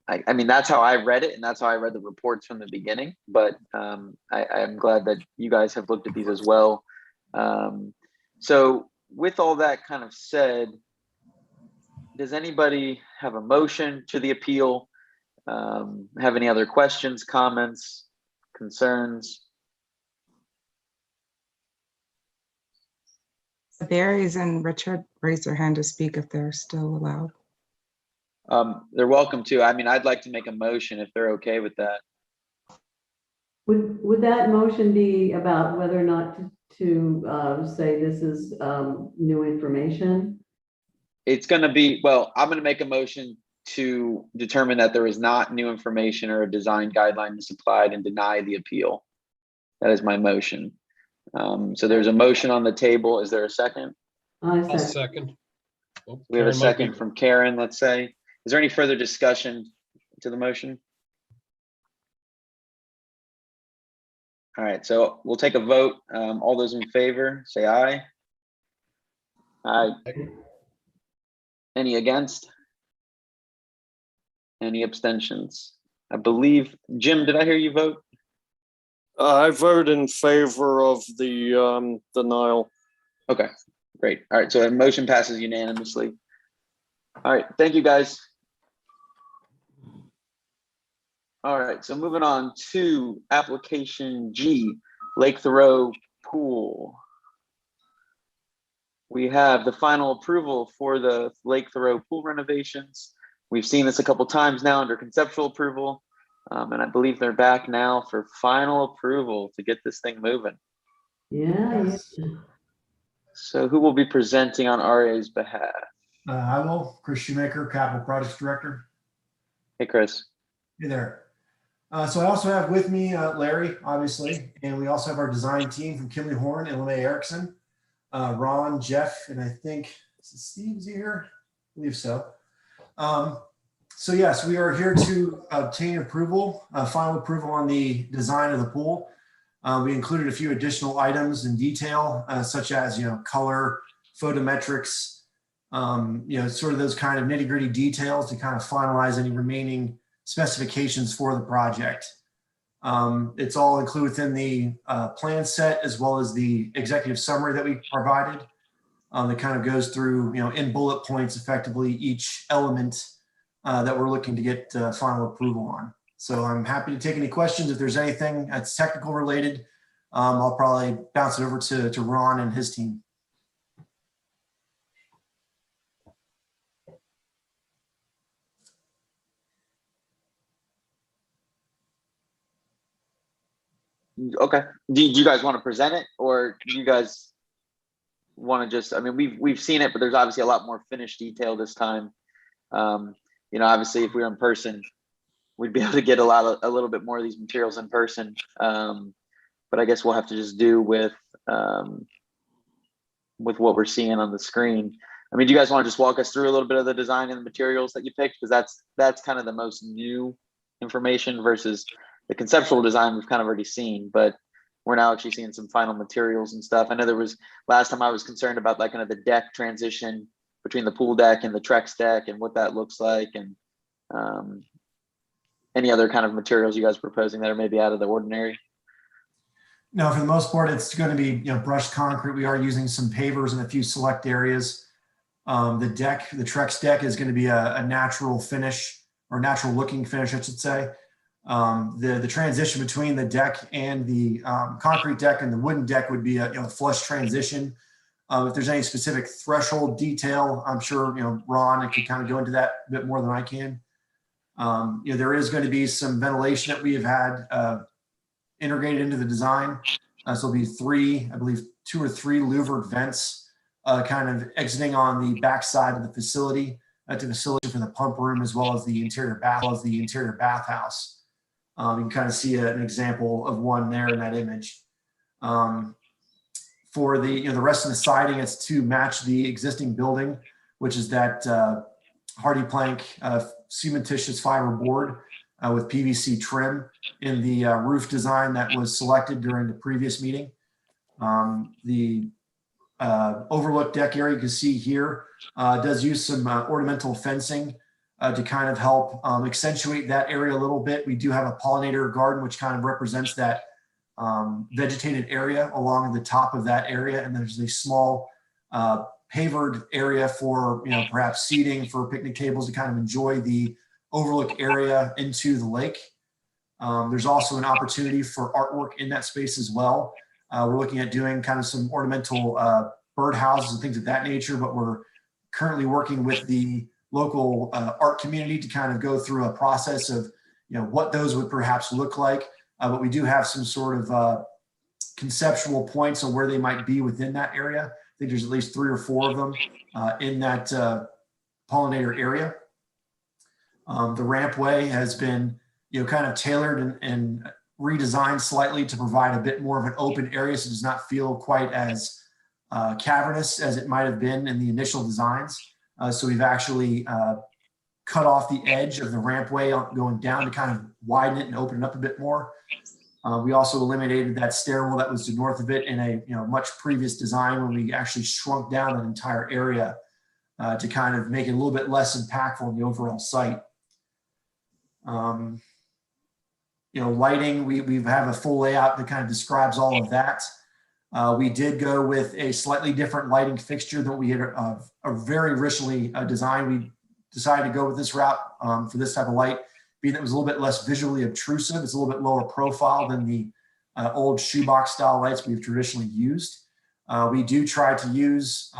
I mean, that's how I read it, and that's how I read the reports from the beginning, but I'm glad that you guys have looked at these as well. So with all that kind of said, does anybody have a motion to the appeal? Have any other questions, comments, concerns? Berries and Richard raise their hand to speak if they're still allowed. They're welcome to. I mean, I'd like to make a motion if they're okay with that. Would that motion be about whether or not to say this is new information? It's going to be, well, I'm going to make a motion to determine that there is not new information or a design guideline supplied and deny the appeal. That is my motion. So there's a motion on the table. Is there a second? I'll second. Oh, We have a Karen might second be- from Karen, let's say. Is there any further discussion to the motion? All right, so we'll take a vote. All those in favor, say aye. Aye. Any against? Any abstentions? I believe, Jim, did I hear you vote? I voted in favor of the denial. Okay, great. All right, so the motion passes unanimously. All right, thank you, guys. All right, so moving on to application G, Lake Thoreau Pool. We have the final approval for the Lake Thoreau pool renovations. We've seen this a couple times now under conceptual approval, and I believe they're back now for final approval to get this thing moving. Yeah. So who will be presenting on RA's behalf? I will, Chris Shoemaker, Capital Projects Director. Hey, Chris. Hey there. So I also have with me Larry, obviously, and we also have our design team from Kimley Horn and LeMay Erickson, Ron, Jeff, and I think Steve's here. I believe so. So yes, we are here to obtain approval, final approval on the design of the pool. We included a few additional items in detail, such as, you know, color, photometrics, you know, sort of those kind of nitty-gritty details to kind of finalize any remaining specifications for the project. It's all included within the plan set, as well as the executive summary that we provided. That kind of goes through, you know, in bullet points, effectively each element that we're looking to get final approval on. So I'm happy to take any questions. If there's anything that's technical related, I'll probably bounce it over to Ron and his team. Okay. Do you guys want to present it, or do you guys want to just, I mean, we've seen it, but there's obviously a lot more finished detail this time. You know, obviously if we were in person, we'd be able to get a little bit more of these materials in person. But I guess we'll have to just do with what we're seeing on the screen. I mean, do you guys want to just walk us through a little bit of the design and the materials that you picked? Because that's kind of the most new information versus the conceptual design we've kind of already seen, but we're now actually seeing some final materials and stuff. I know there was, last time I was concerned about like kind of the deck transition between the pool deck and the Trex deck and what that looks like. And any other kind of materials you guys are proposing that are maybe out of the ordinary? No, for the most part, it's going to be, brushed concrete. We are using some pavers in a few select areas. The deck, the Trex deck, is going to be a natural finish, or natural looking finish, I should say. The transition between the deck and the concrete deck and the wooden deck would be a flush transition. If there's any specific threshold detail, I'm sure Ron could kind of go into that a bit more than I can. There is going to be some ventilation that we have had integrated into the design. So there'll be three, I believe 2 or 3 louvered vents kind of exiting on the back side of the facility to facilitate for the pump room as well as the interior bathhouse. You can kind of see an example of one there in that image. For the rest of the siding, it's to match the existing building, which is that hardy plank cementitious fiber board with PVC trim in the roof design that was selected during the previous meeting. The overlook deck area you can see here does use some ornamental fencing to kind of help accentuate that area a little bit. We do have a pollinator garden, which kind of represents that vegetated area along the top of that area. And there's a small pavered area for, perhaps seating for picnic tables to kind of enjoy the overlook area into the lake. There's also an opportunity for artwork in that space as well. We're looking at doing kind of some ornamental birdhouses and things of that nature, but we're currently working with the local art community to kind of go through a process of, what those would perhaps look like. But we do have some sort of conceptual points on where they might be within that area. I think there's at least 3 or 4 of them in that pollinator area. The rampway has been, kind of tailored and redesigned slightly to provide a bit more of an open area, so it does not feel quite as cavernous as it might have been in the initial designs. So we've actually cut off the edge of the rampway going down to kind of widen it and open it up a bit more. We also eliminated that stairwell that was to north of it in a much previous design when we actually shrunk down that entire area to kind of make it a little bit less impactful in the overall site. Lighting, we have a full layout that kind of describes all of that. We did go with a slightly different lighting fixture than we had very originally designed. We decided to go with this route for this type of light, being that it was a little bit less visually obtrusive. It's a little bit lower profile than the old shoebox style lights we've traditionally used. We do try to use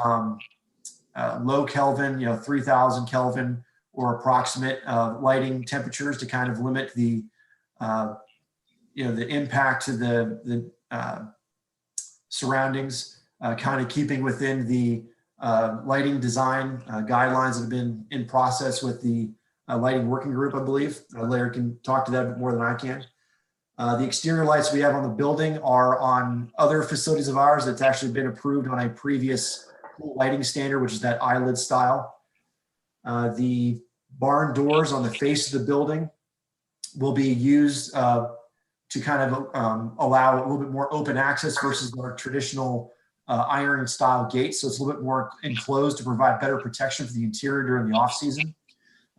low Kelvin, 3000 Kelvin or approximate lighting temperatures to kind of limit the the impact to the surroundings, kind of keeping within the lighting design guidelines that have been in process with the lighting working group, I believe. Larry can talk to that a bit more than I can. The exterior lights we have on the building are on other facilities of ours that's actually been approved on a previous lighting standard, which is that eyelid style. The barn doors on the face of the building will be used to kind of allow a little bit more open access versus our traditional iron style gates. So it's a little bit more enclosed to provide better protection for the interior during the off season.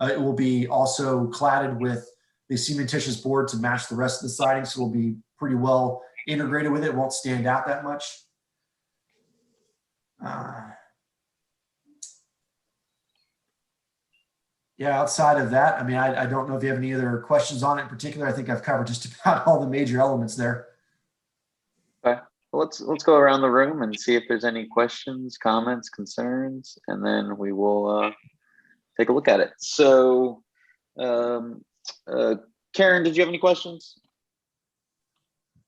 It will be also cladded with the cementitious board to match the rest of the siding. So it'll be pretty well integrated with it. It won't stand out that much. Yeah, outside of that, I mean, I don't know if you have any other questions on it in particular. I think I've covered just about all the major elements there. Okay, well, let's go around the room and see if there's any questions, comments, concerns, and then we will take a look at it. So, Karen, did you have any questions?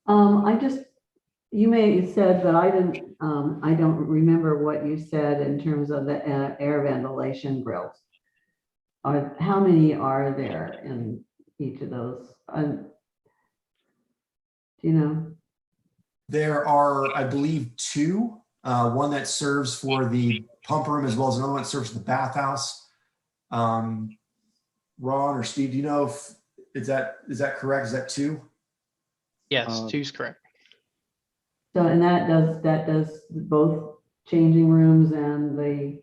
You may have said, but I didn't. I don't remember what you said in terms of the air ventilation grills. How many are there in each of those? Do you know? There are, I believe, 2. One that serves for the pump room as well as another one that serves for the bathhouse. Ron or Steve, do you know if is that correct? Is that 2? Yes, 2's correct. So, and that does both changing rooms and the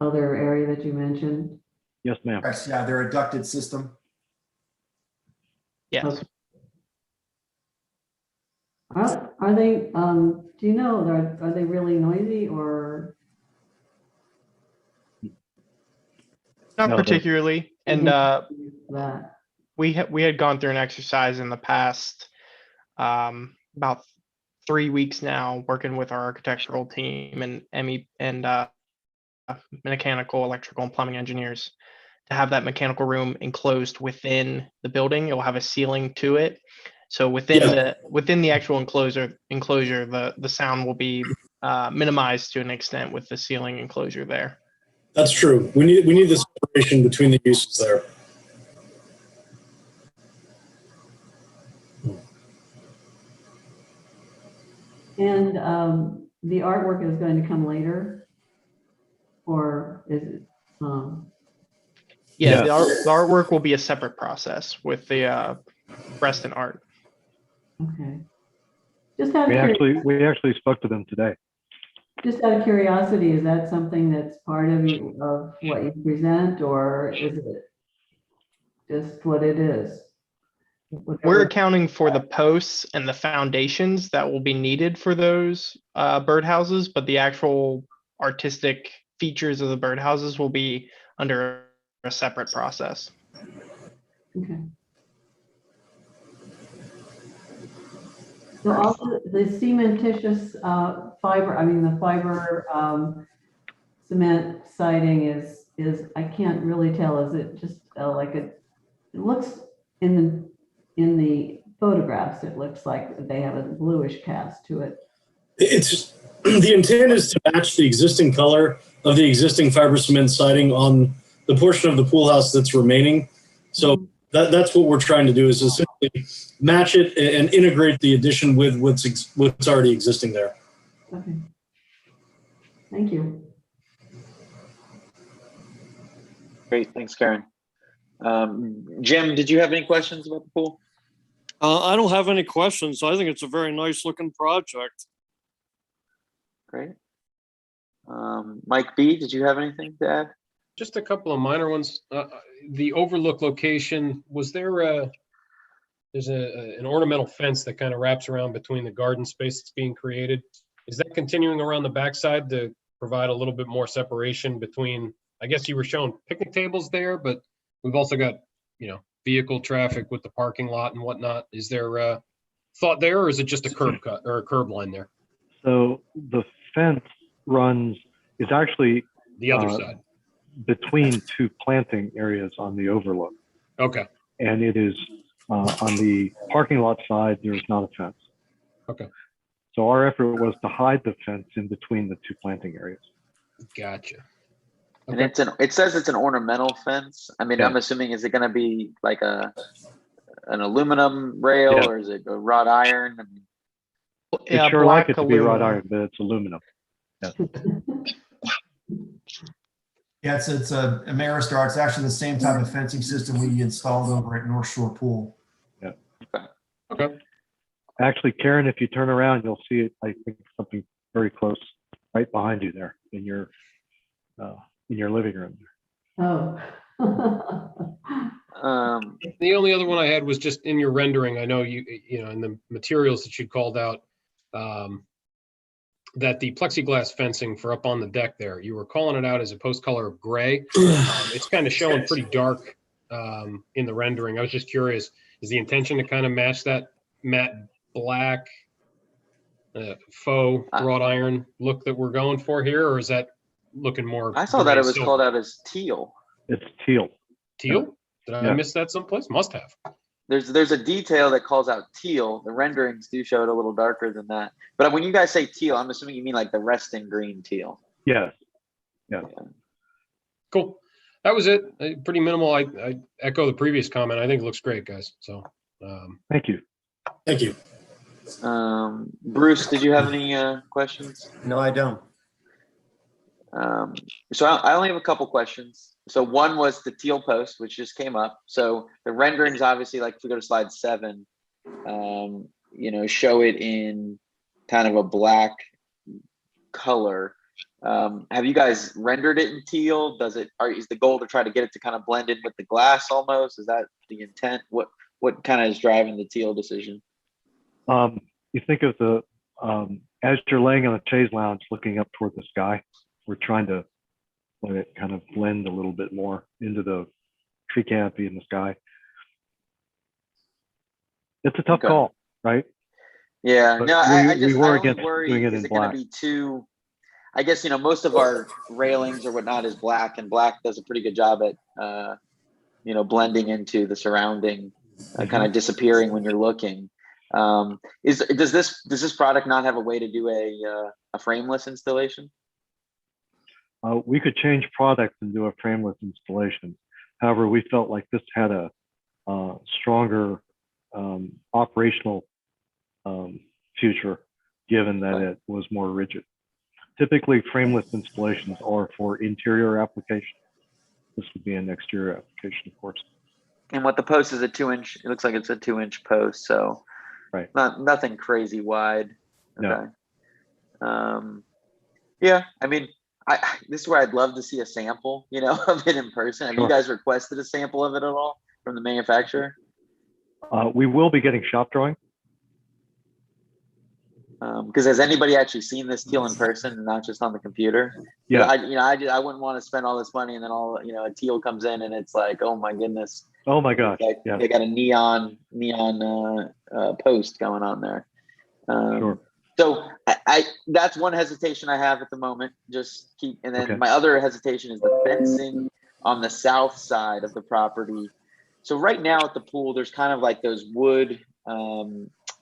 other area that you mentioned? Yes, ma'am. Yeah, they're a ducted system. Yes. Okay. Are they, do you know, are they really noisy or? Not No, particularly. And That, we had gone through an exercise in the past, about 3 weeks now, working with our architectural team and ME and mechanical, electrical, and plumbing engineers to have that mechanical room enclosed within the building. It will have a ceiling to it. So within the actual enclosure, the sound will be minimized to an extent with the ceiling enclosure there. That's true. We need the separation between the uses there. and the artwork is going to come later? Or is it, Yeah, Yes. the artwork will be a separate process with the Reston art. okay. Just out of We actually spoke to them today. Just out of curiosity, is that something that's part of what you present, or is it just what it is? We're accounting for the posts and the foundations that will be needed for those birdhouses, but the actual artistic features of the birdhouses will be under a separate process. Okay. So also the cementitious fiber, the fiber cement siding is I can't really tell. Is it just it looks in the photographs, it looks like they have a bluish cast to it. It's the intent is to match the existing color of the existing fiber cement siding on the portion of the pool house that's remaining. So that's what we're trying to do, is essentially match it and integrate the addition with what's already existing there. Okay. Thank you. Great, thanks, Karen. Jim, did you have any questions about the pool? I don't have any questions. I think it's a very nice looking project. Great. Mike B, did you have anything to add? Just a couple of minor ones. The Overlook location, was there there's an ornamental fence that kind of wraps around between the garden space that's being created. Is that continuing around the backside to provide a little bit more separation between, I guess you were showing picnic tables there, but we've also got, vehicle traffic with the parking lot and whatnot. Is there thought there, or is it just a curb cut or a curb line there? So the fence is actually the other side between two planting areas on the Overlook. Okay. And it is on the parking lot side, there's not a fence. Okay. So our effort was to hide the fence in between the two planting areas. Gotcha. And it says it's an ornamental fence. I mean, Yeah. I'm assuming, is it going to be like an aluminum rail, Yeah. or is it a wrought iron? It's sure like it to be wrought iron, but it's aluminum. Yeah. Yeah, it's a Ameristar. It's actually the same type of fencing system we installed over at North Shore Pool. Yeah. Okay. Actually, Karen, if you turn around, you'll see it. I think something very close, right behind you there in your living room. Oh. The only other one I had was just in your rendering. I know you in the materials that you called out, that the plexiglass fencing for up on the deck there, you were calling it out as a post color of gray. It's kind of showing pretty dark in the rendering. I was just curious, is the intention to kind of match that matte black faux wrought iron look that we're going for here, or is that looking more? I saw that it was called out as teal. It's teal. Teal? Did I miss that someplace? Must have. There's a detail that calls out teal. The renderings do show it a little darker than that. But when you guys say teal, I'm assuming you mean like the Reston green teal. Yes. Yeah. Cool. That was it. Pretty minimal. I echo the previous comment. I think it looks great, guys. So thank you. Thank you. Bruce, did you have any questions? No, I don't. So I only have a couple questions. So one was the teal post, which just came up. So the renderings, obviously, like if we go to slide 7, show it in kind of a black color. Have you guys rendered it in teal? Is the goal to try to get it to kind of blend in with the glass almost? Is that the intent? What what kind of is driving the teal decision? You think of the, as you're laying on a chaise lounge looking up toward the sky, we're trying to let it kind of blend a little bit more into the tree canopy in the sky. It's a tough Okay. call, right? Yeah, But no, I we just, were I only against worry, doing it is in it gonna black. be too, I guess, most of our railings or whatnot is black, and black does a pretty good job at, blending into the surrounding, kind of disappearing when you're looking. Does this product not have a way to do a frameless installation? We could change products and do a frameless installation. However, we felt like this had a stronger operational future, given that it was more rigid. Typically, frameless installations are for interior application. This would be an exterior application, of course. And what the post is a 2-inch, it looks like it's a 2-inch post, so right, nothing crazy wide. Okay. No. Yeah, I mean, this is where I'd love to see a sample, of it in person. Have you guys requested a sample of it at all from the manufacturer? We will be getting shop drawing. Because has anybody actually seen this teal in person and not just on the computer? Yeah. I wouldn't want to spend all this money and then a teal comes in and it's like, oh my goodness. Oh my gosh. Like, yeah. They got a neon post going on there. Sure. So that's one hesitation I have at the moment. And then my other hesitation is the fencing on the south side of the property. So right now at the pool, there's kind of like those wood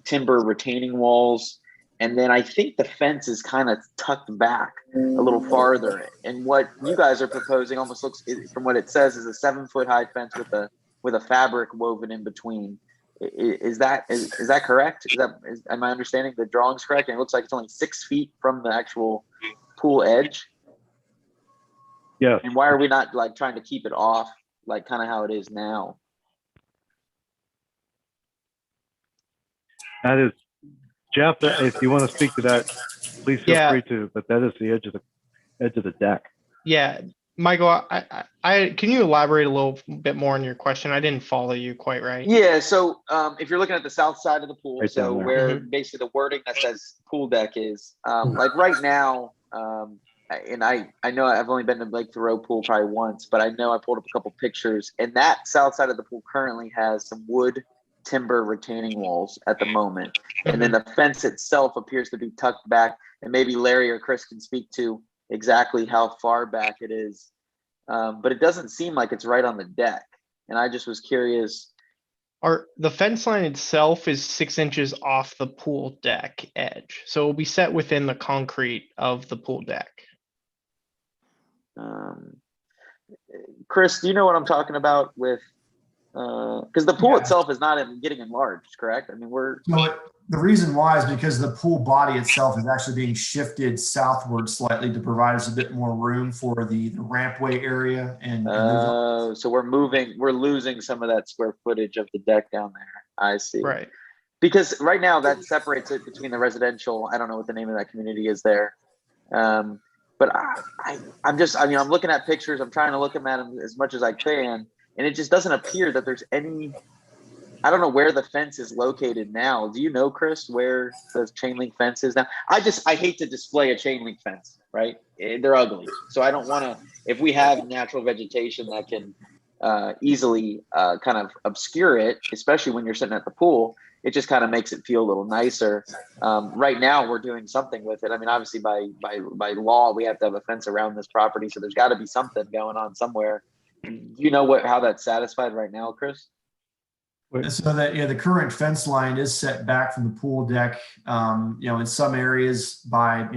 timber retaining walls. And then I think the fence is kind of tucked back a little farther. And what you guys are proposing almost looks, from what it says, is a 7-foot high fence with a fabric woven in between. Is that correct? Am I understanding the drawings correct? And it looks like it's only 6 feet from the actual pool edge. Yes. And why are we not like trying to keep it off, like kind of how it is now? That is, Jeff, if you want to speak to that, please feel free to, but that is the edge of the deck. Yeah, Michael, I can you elaborate a little bit more on your question? I didn't follow you quite right. Yeah, so if you're looking at the south side of the pool, Right so where basically the wording that says pool deck is, like right now, and I know I've only been to Lake Thoreau pool probably once, but I know I pulled up a couple pictures, and that south side of the pool currently has some wood timber retaining walls at the moment, and then the fence itself appears to be tucked back, and maybe Larry or Chris can speak to exactly how far back it is, but it doesn't seem like it's right on the deck, and I just was curious. The fence line itself is 6 inches off the pool deck edge, so it will be set within the concrete of the pool deck. Chris, do you know what I'm talking about with? Because the pool itself is not getting enlarged, correct? I mean, the reason why is because the pool body itself is actually being shifted southward slightly to provide us a bit more room for the rampway area. So we're losing some of that square footage of the deck down there. I see. Right. Because right now that separates it between the residential. I don't know what the name of that community is there. But I'm looking at pictures. I'm trying to look at them as much as I can. And it just doesn't appear that there's any, I don't know where the fence is located now. Do you know, Chris, where the chain link fence is now? I hate to display a chain link fence, right? They're ugly. So I don't want to, if we have natural vegetation that can easily kind of obscure it, especially when you're sitting at the pool, it just kind of makes it feel a little nicer. Right now we're doing something with it. I mean, obviously by law, we have to have a fence around this property. So there's got to be something going on somewhere. Do you know how that's satisfied right now, Chris? So that the current fence line is set back from the pool deck, in some areas by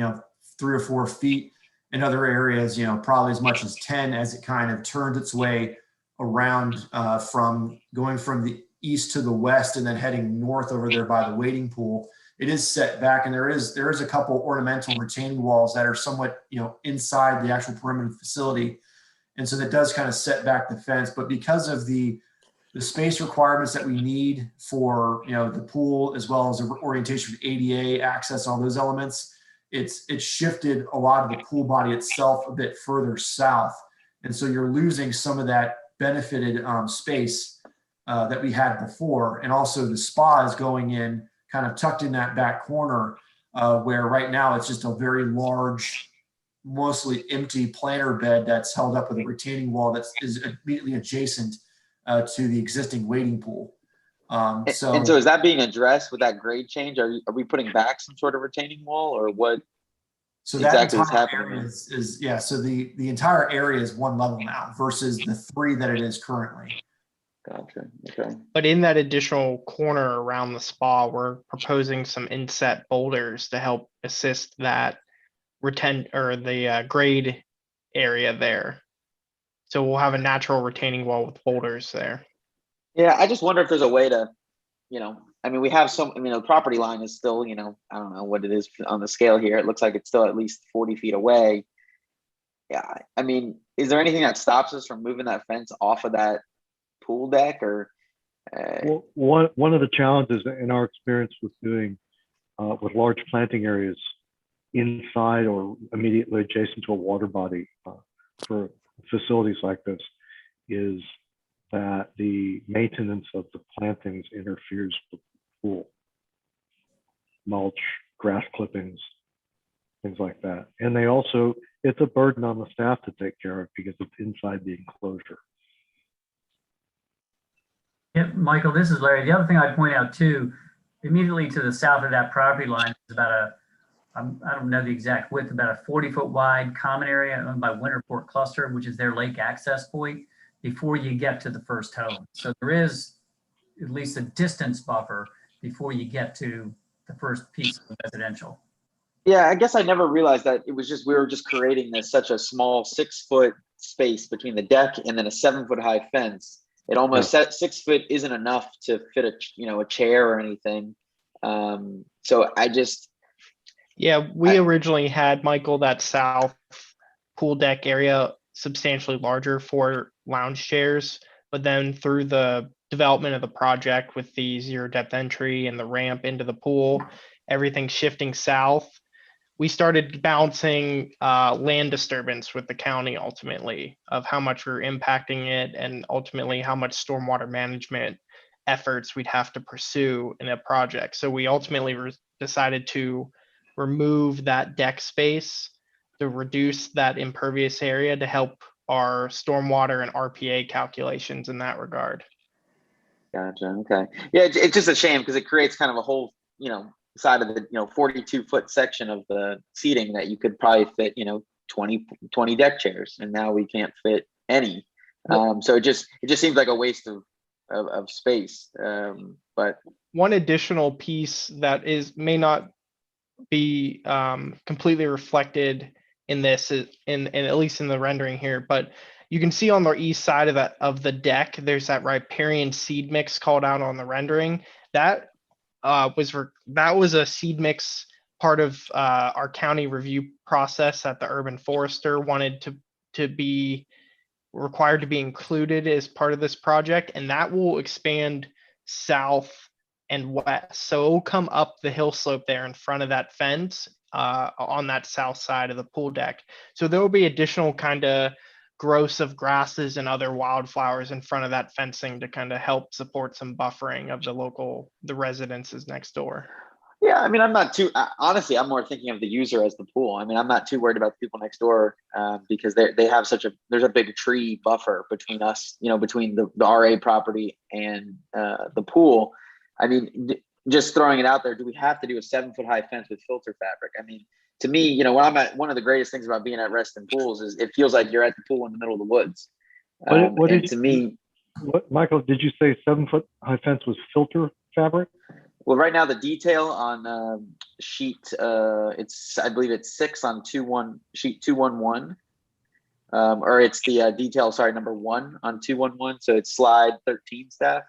3 or 4 feet. In other areas, probably as much as 10, as it kind of turns its way around from going from the east to the west and then heading north over there by the wading pool. It is set back, and there is a couple ornamental retaining walls that are somewhat inside the actual perimeter of the facility. And so that does kind of set back the fence, but because of the space requirements that we need for the pool, as well as the orientation of ADA access, all those elements, it's shifted a lot of the pool body itself a bit further south, and so you're losing some of that benefited space that we had before. And also the spa is going in kind of tucked in that back corner where right now it's just a very large, mostly empty planter bed that's held up with a retaining wall that is immediately adjacent to the existing wading pool. And so is that being addressed with that grade change? Are we putting back some sort of retaining wall, or what? So that exactly is entire happening area there? is yeah. So the entire area is one level now versus the 3 that it is currently. Gotcha. Okay. But in that additional corner around the spa, we're proposing some inset boulders to help assist that the grade area there. So we'll have a natural retaining wall with boulders there. Yeah, I just wonder if there's a way to, I mean, we have the property line is still, I don't know what it is on the scale here. It looks like it's still at least 40 feet away. Yeah, I mean, is there anything that stops us from moving that fence off of that pool deck or? Well, one of the challenges in our experience with doing with large planting areas inside or immediately adjacent to a water body for facilities like this is that the maintenance of the plantings interferes with the pool. Mulch, grass clippings, things like that. And it's a burden on the staff to take care of because it's inside the enclosure. Yeah, Michael, this is Larry. The other thing I'd point out too, immediately to the south of that property line is about I don't know the exact width, about a 40-foot wide common area owned by Winterport Cluster, which is their lake access point before you get to the first home. So there is at least a distance buffer before you get to the first piece of residential. Yeah, I guess I never realized that it was we were just creating such a small 6-foot space between the deck and then a 7-foot high fence. It almost 6 foot isn't enough to fit a chair or anything. So we originally had, Michael, that south pool deck area substantially larger for lounge chairs, but then through the development of the project with the zero depth entry and the ramp into the pool, everything shifting south, we started balancing land disturbance with the county ultimately of how much we're impacting it and ultimately how much stormwater management efforts we'd have to pursue in a project. So we ultimately decided to remove that deck space to reduce that impervious area to help our stormwater and RPA calculations in that regard. Gotcha. Okay. Yeah, it's just a shame because it creates kind of a whole, side of the 42-foot section of the seating that you could probably fit 20 deck chairs, and now we can't fit any. So it just seems like a waste of space. But one additional piece that may not be completely reflected in this in at least in the rendering here, but you can see on the east side of the deck there's that riparian seed mix called out on the rendering. That was a seed mix part of our county review process that the urban forester wanted to be required to be included as part of this project, and that will expand south and west. So it will come up the hill slope there in front of that fence on that south side of the pool deck. So there will be additional kind of growths of grasses and other wildflowers in front of that fencing to kind of help support some buffering of the residences next door. Yeah, I mean, I'm not too, honestly, I'm more thinking of the user as the pool. I mean, I'm not too worried about the people next door because they have there's a big tree buffer between us, between the RA property and the pool. I mean, just throwing it out there, do we have to do a 7-foot high fence with filter fabric? I mean, to me, when I'm at, one of the greatest things about being at Reston Pools is it feels like you're at the pool in the middle of the woods. Michael, did you say 7-foot high fence was filter fabric? Well, right now the detail on sheet, I believe it's 6 on sheet 211, or it's the detail, sorry, number 1 on 211. So it's slide 13, staff.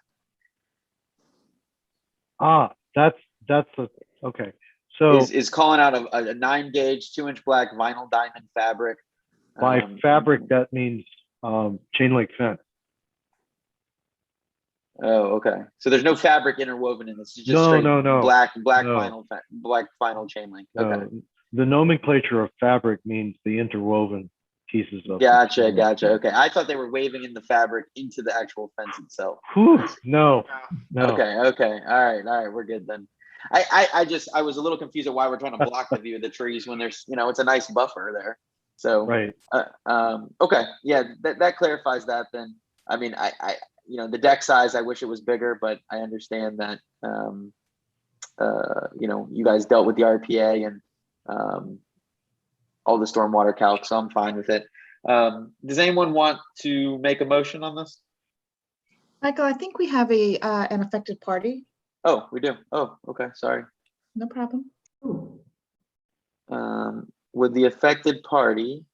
Okay. So is calling out a 9-gauge 2-inch black vinyl diamond fabric. By fabric, that means chain link fence. Oh, okay. So there's no fabric interwoven in this. It's just no. black vinyl chain link. Okay. The nomenclature of fabric means the interwoven pieces of. Gotcha. Okay. I thought they were waving in the fabric into the actual fence itself. Whew, no. Okay. All right. We're good then. I was a little confused at why we're trying to block the view of the trees when there's, it's a nice buffer there. So, right. Okay. Yeah, that clarifies that then. I mean, the deck size, I wish it was bigger, but I understand that, you guys dealt with the RPA and, all the stormwater calc, so I'm fine with it. Does anyone want to make a motion on this? Michael, I think we have an affected party. Oh, we do. Oh, okay. Sorry. No problem. Would the affected party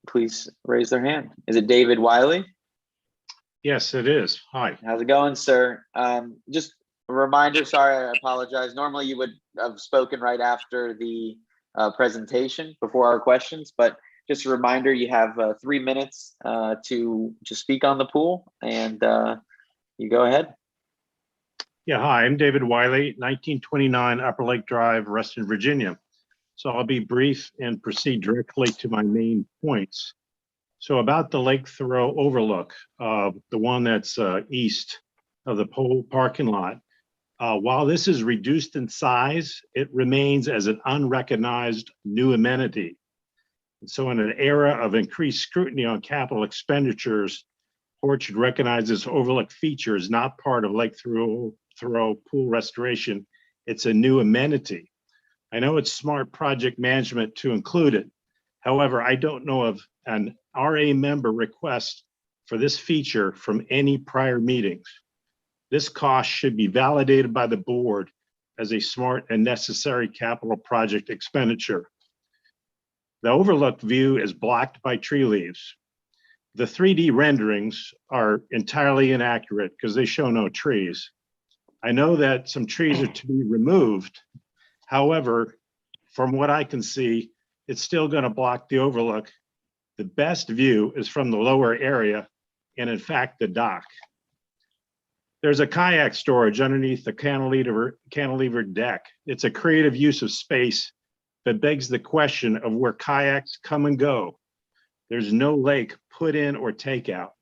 please raise their hand? Is it David Wiley? Yes, it is. Hi. How's it going, sir? Just a reminder, sorry, I apologize. Normally you would have spoken right after the presentation before our questions, but just a reminder, you have 3 minutes to speak on the pool, and you go ahead. Yeah, hi, I'm David Wiley, 1929 Upper Lake Drive, Reston, Virginia. So I'll be brief and proceed directly to my main points. So about the Lake Thoreau Overlook, the one that's east of the pole parking lot, while this is reduced in size, it remains as an unrecognized new amenity. And so in an era of increased scrutiny on capital expenditures, Port should recognize this overlook feature is not part of Lake Thoreau pool restoration. It's a new amenity. I know it's smart project management to include it. However, I don't know of an RA member request for this feature from any prior meetings. This cost should be validated by the board as a smart and necessary capital project expenditure. The overlook view is blocked by tree leaves. The 3D renderings are entirely inaccurate because they show no trees. I know that some trees are to be removed. However, from what I can see, it's still going to block the overlook. The best view is from the lower area and in fact, the dock. There's a kayak storage underneath the cantilever deck. It's a creative use of space that begs the question of where kayaks come and go. There's no lake put in or take out.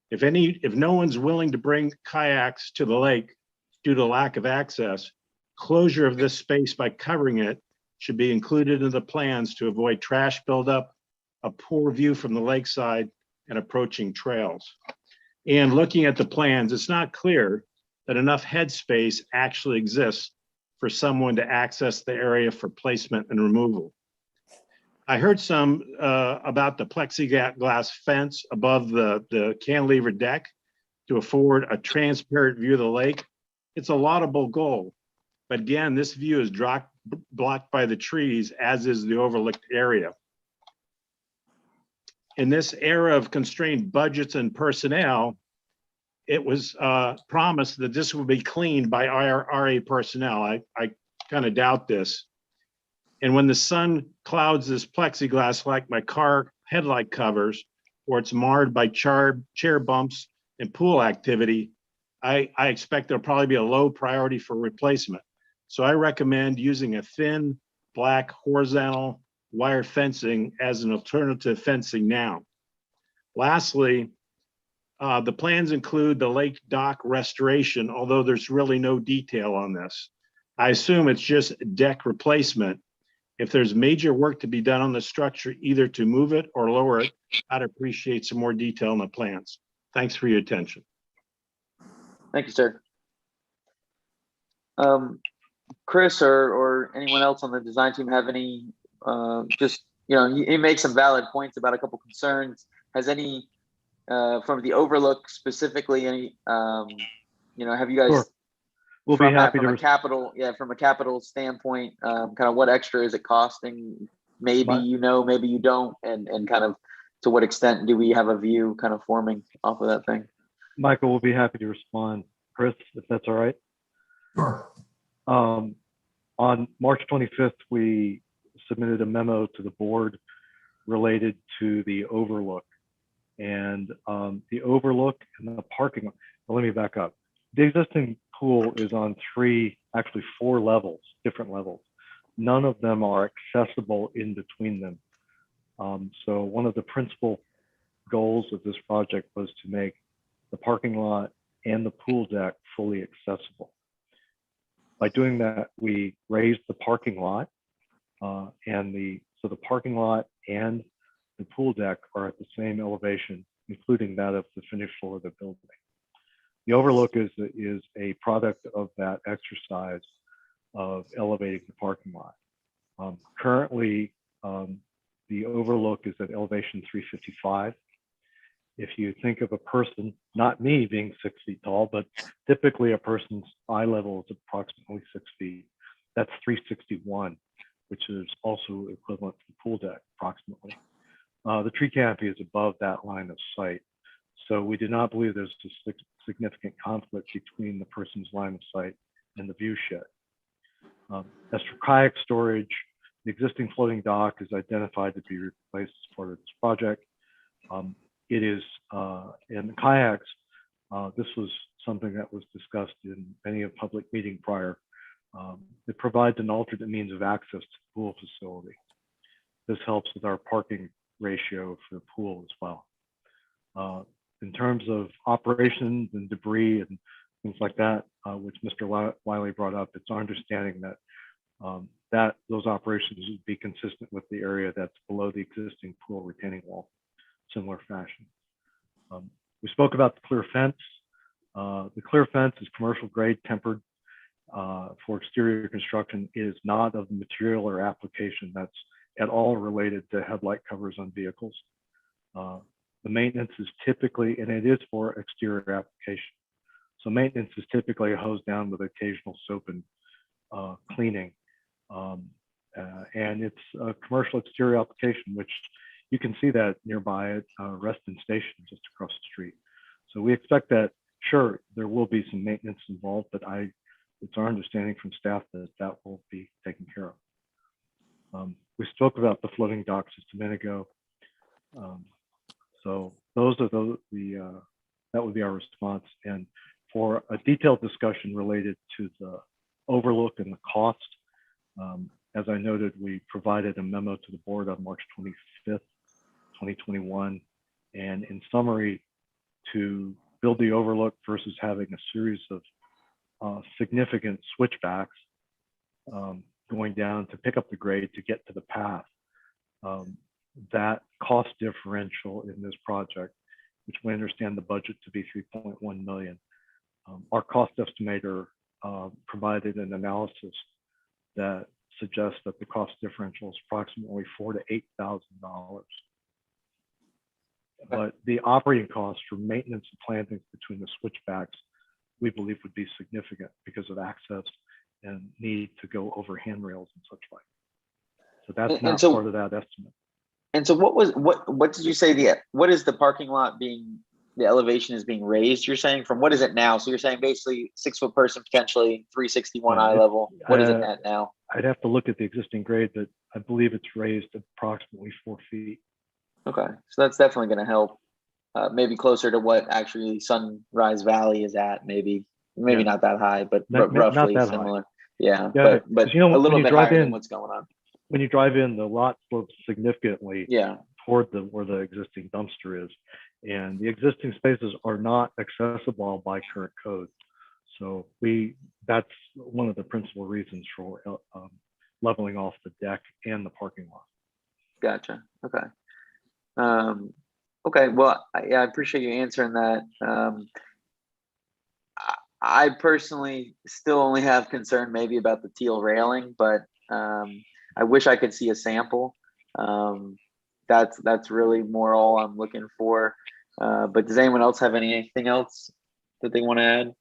If no one's willing to bring kayaks to the lake due to lack of access, closure of this space by covering it should be included in the plans to avoid trash buildup, a poor view from the lakeside, and approaching trails. And looking at the plans, it's not clear that enough headspace actually exists for someone to access the area for placement and removal. I heard some about the plexiglass fence above the cantilever deck to afford a transparent view of the lake. It's a laudable goal, but again, this view is blocked by the trees, as is the overlooked area. In this era of constrained budgets and personnel, it was promised that this would be cleaned by RA personnel. I kind of doubt this. And when the sun clouds this plexiglass like my car headlight covers, or it's marred by chair bumps and pool activity, I expect there'll probably be a low priority for replacement. So I recommend using a thin black horizontal wire fencing as an alternative fencing now. Lastly, the plans include the lake dock restoration, although there's really no detail on this. I assume it's just deck replacement. If there's major work to be done on the structure, either to move it or lower it, I'd appreciate some more detail on the plans. Thanks for your attention. Thank you, sir. Chris or anyone else on the design team have any, he makes some valid points about a couple concerns. Has any, from the overlook specifically, any, have you guys, sure. We'll be happy from a capital standpoint, kind of what extra is it costing? Maybe maybe you don't, and kind of to what extent do we have a view kind of forming off of that thing? Michael will be happy to respond. Chris, if that's all right. Sure. On March 25th, we submitted a memo to the board related to the overlook. And the overlook and the parking lot. Well, let me back up. The existing pool is on 4 levels, different levels. none of them are accessible in between them. So one of the principal goals of this project was to make the parking lot and the pool deck fully accessible. By doing that, we raised the parking lot so the parking lot and the pool deck are at the same elevation, including that of the finished floor of the building. The overlook is a product of that exercise of elevating the parking lot. Currently, the overlook is at elevation 355. If you think of a person, not me being 6 feet tall, but typically a person's eye level is approximately 6 feet. That's 361, which is also equivalent to the pool deck approximately. The tree canopy is above that line of sight. So we do not believe there's a significant conflict between the person's line of sight and the view shed. As for kayak storage, the existing floating dock is identified to be replaced as part of this project. It is in the kayaks, this was something that was discussed in many a public meeting prior. It provides an alternate means of access to the pool facility. This helps with our parking ratio for the pool as well. In terms of operations and debris and things like that, which Mr. Wiley brought up, it's our understanding that those operations would be consistent with the area that's below the existing pool retaining wall, similar fashion. We spoke about the clear fence. The clear fence is commercial grade, tempered for exterior construction. It is not of the material or application that's at all related to headlight covers on vehicles. The maintenance is typically, and it is for exterior application. So maintenance is typically a hose down with occasional soap and cleaning. And it's a commercial exterior application, which you can see that nearby at Reston Station just across the street. So we expect that, sure, there will be some maintenance involved, but it's our understanding from staff that that will be taken care of. We spoke about the floating docks just a minute ago. So those are that would be our response. And for a detailed discussion related to the overlook and the cost, as I noted, we provided a memo to the board on March 25th, 2021. And in summary, to build the overlook versus having a series of significant switchbacks going down to pick up the grade to get to the path, that cost differential in this project, which we understand the budget to be 3.1 million. Our cost estimator provided an analysis that suggests that the cost differential is approximately $4,000 to $8,000. But the operating costs for maintenance and plantings between the switchbacks, we believe would be significant because of access and need to go over handrails and such like. So that's not part of that estimate. And so what did you say what is the parking lot being, the elevation is being raised, you're saying, from what is it now? So you're saying basically 6 foot person, potentially 361 eye level. What is it at now? I'd have to look at the existing grade, but I believe it's raised approximately 4 feet. Okay, so that's definitely going to help. Maybe closer to what actually Sunrise Valley is at, maybe not that high, but roughly similar. High. Yeah, but you know, a little bit higher than what's going on. When you drive in, the lot slopes significantly toward where the existing dumpster is, and the existing spaces are not accessible by current code. So that's one of the principal reasons for leveling off the deck and the parking lot. Gotcha. Okay. Okay. Well, I appreciate you answering that. I personally still only have concern maybe about the teal railing, but I wish I could see a sample. That's really more all I'm looking for. But does anyone else have anything else that they want to add?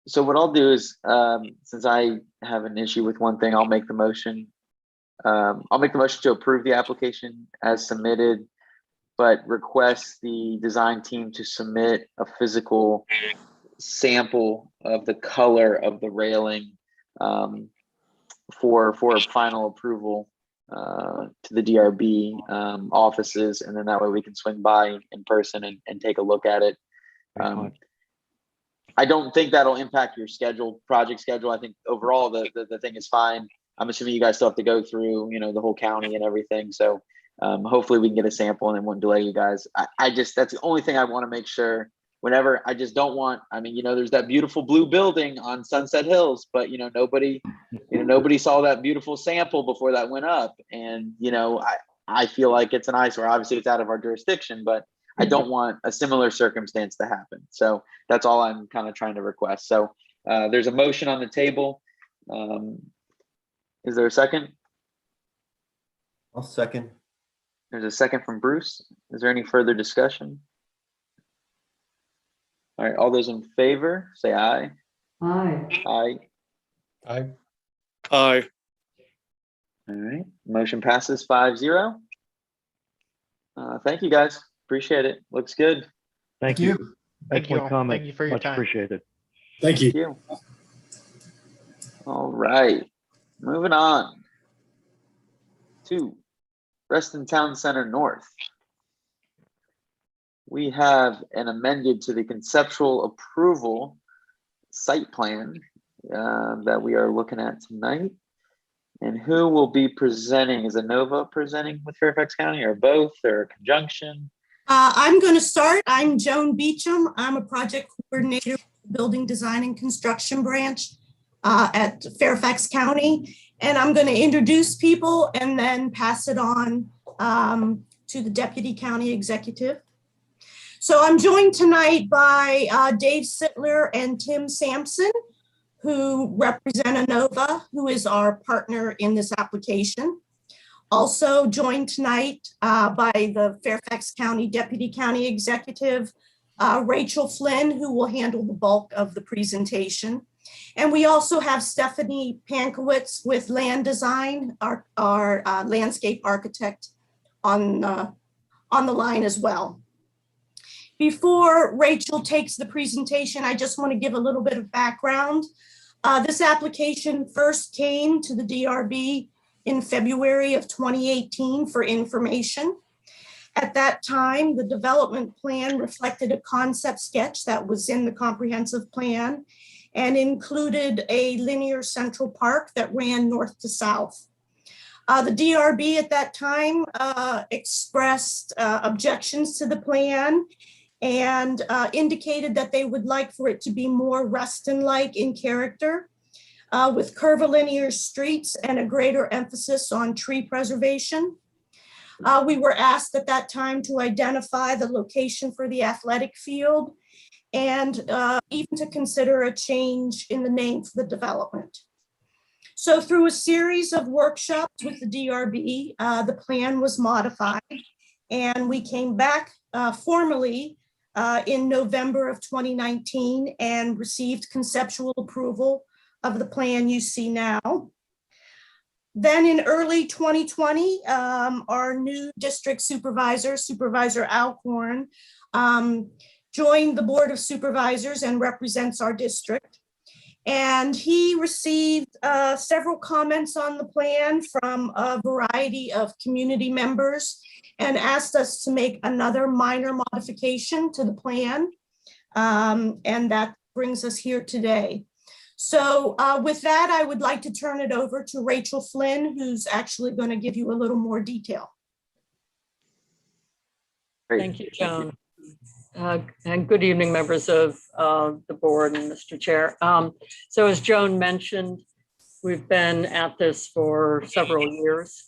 So what I'll do is, since I have an issue with one thing, I'll make the motion. I'll make the motion to approve the application as submitted, but request the design team to submit a physical sample of the color of the railing for final approval to the DRB offices, and then that way we can swing by in person and take a look at it. I don't think that'll impact your project schedule. I think overall the thing is fine. I'm assuming you guys still have to go through, the whole county and everything. So hopefully we can get a sample and it won't delay you guys. That's the only thing I want to make sure. Whenever I just don't want, there's that beautiful blue building on Sunset Hills, but nobody saw that beautiful sample before that went up. And, I feel like it's an eyesore. Obviously it's out of our jurisdiction, but I don't want a similar circumstance to happen. So that's all I'm kind of trying to request. So there's a motion on the table. Is there a second? I'll second. There's a second from Bruce. Is there any further discussion? All right, all those in favor, say aye. Aye. Aye. Aye. Aye. All right, motion passes 5-0. Thank you guys, appreciate it, looks good. Thank you. Thank you Excellent all. comment. Thank you for your Much time. appreciated. Thank you. Thank you. All right, moving on to Reston Town Center North. We have an amended to the conceptual approval site plan that we are looking at tonight. And who will be presenting? Is Inova presenting with Fairfax County, or both, or conjunction? I'm going to start. I'm Joan Beecham. I'm a project coordinator, building design and construction branch at Fairfax County. And I'm going to introduce people and then pass it on to the Deputy County Executive. So I'm joined tonight by Dave Sittler and Tim Sampson, who represent Inova, who is our partner in this application. Also joined tonight by the Fairfax County Deputy County Executive, Rachel Flynn, who will handle the bulk of the presentation. And we also have Stephanie Pankowitz with Land Design, our landscape architect, on the line as well. Before Rachel takes the presentation, I just want to give a little bit of background. This application first came to the DRB in February of 2018 for information. At that time, the development plan reflected a concept sketch that was in the comprehensive plan and included a linear central park that ran north to south. The DRB at that time expressed objections to the plan and indicated that they would like for it to be more Reston-like in character, with curvilinear streets and a greater emphasis on tree preservation. We were asked at that time to identify the location for the athletic field and even to consider a change in the name for the development. So through a series of workshops with the DRB, the plan was modified, and we came back formally in November of 2019 and received conceptual approval of the plan you see now. Then in early 2020, our new district supervisor, Supervisor Alcorn, joined the Board of Supervisors and represents our district. And he received several comments on the plan from a variety of community members and asked us to make another minor modification to the plan. And that brings us here today. So with that, I would like to turn it over to Rachel Flynn, who's actually going to give you a little more detail. Thank you, Joan. And good evening, members of the board and Mr. Chair. So as Joan mentioned, we've been at this for several years,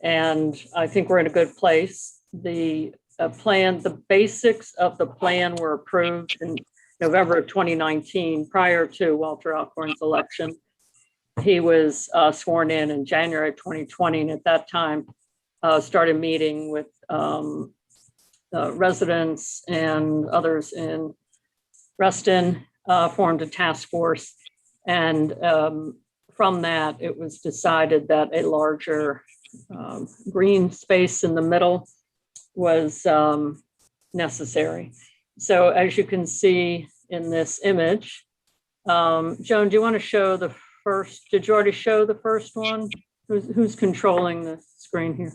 and I think we're in a good place. The plan, the basics of the plan were approved in November of 2019, prior to Walter Alcorn's election. He was sworn in January of 2020, and at that time started meeting with residents and others in Reston, formed a task force. And from that, it was decided that a larger green space in the middle was necessary. So as you can see in this image, Joan, do you want to show the first? Did you already show the first one? Who's controlling the screen here?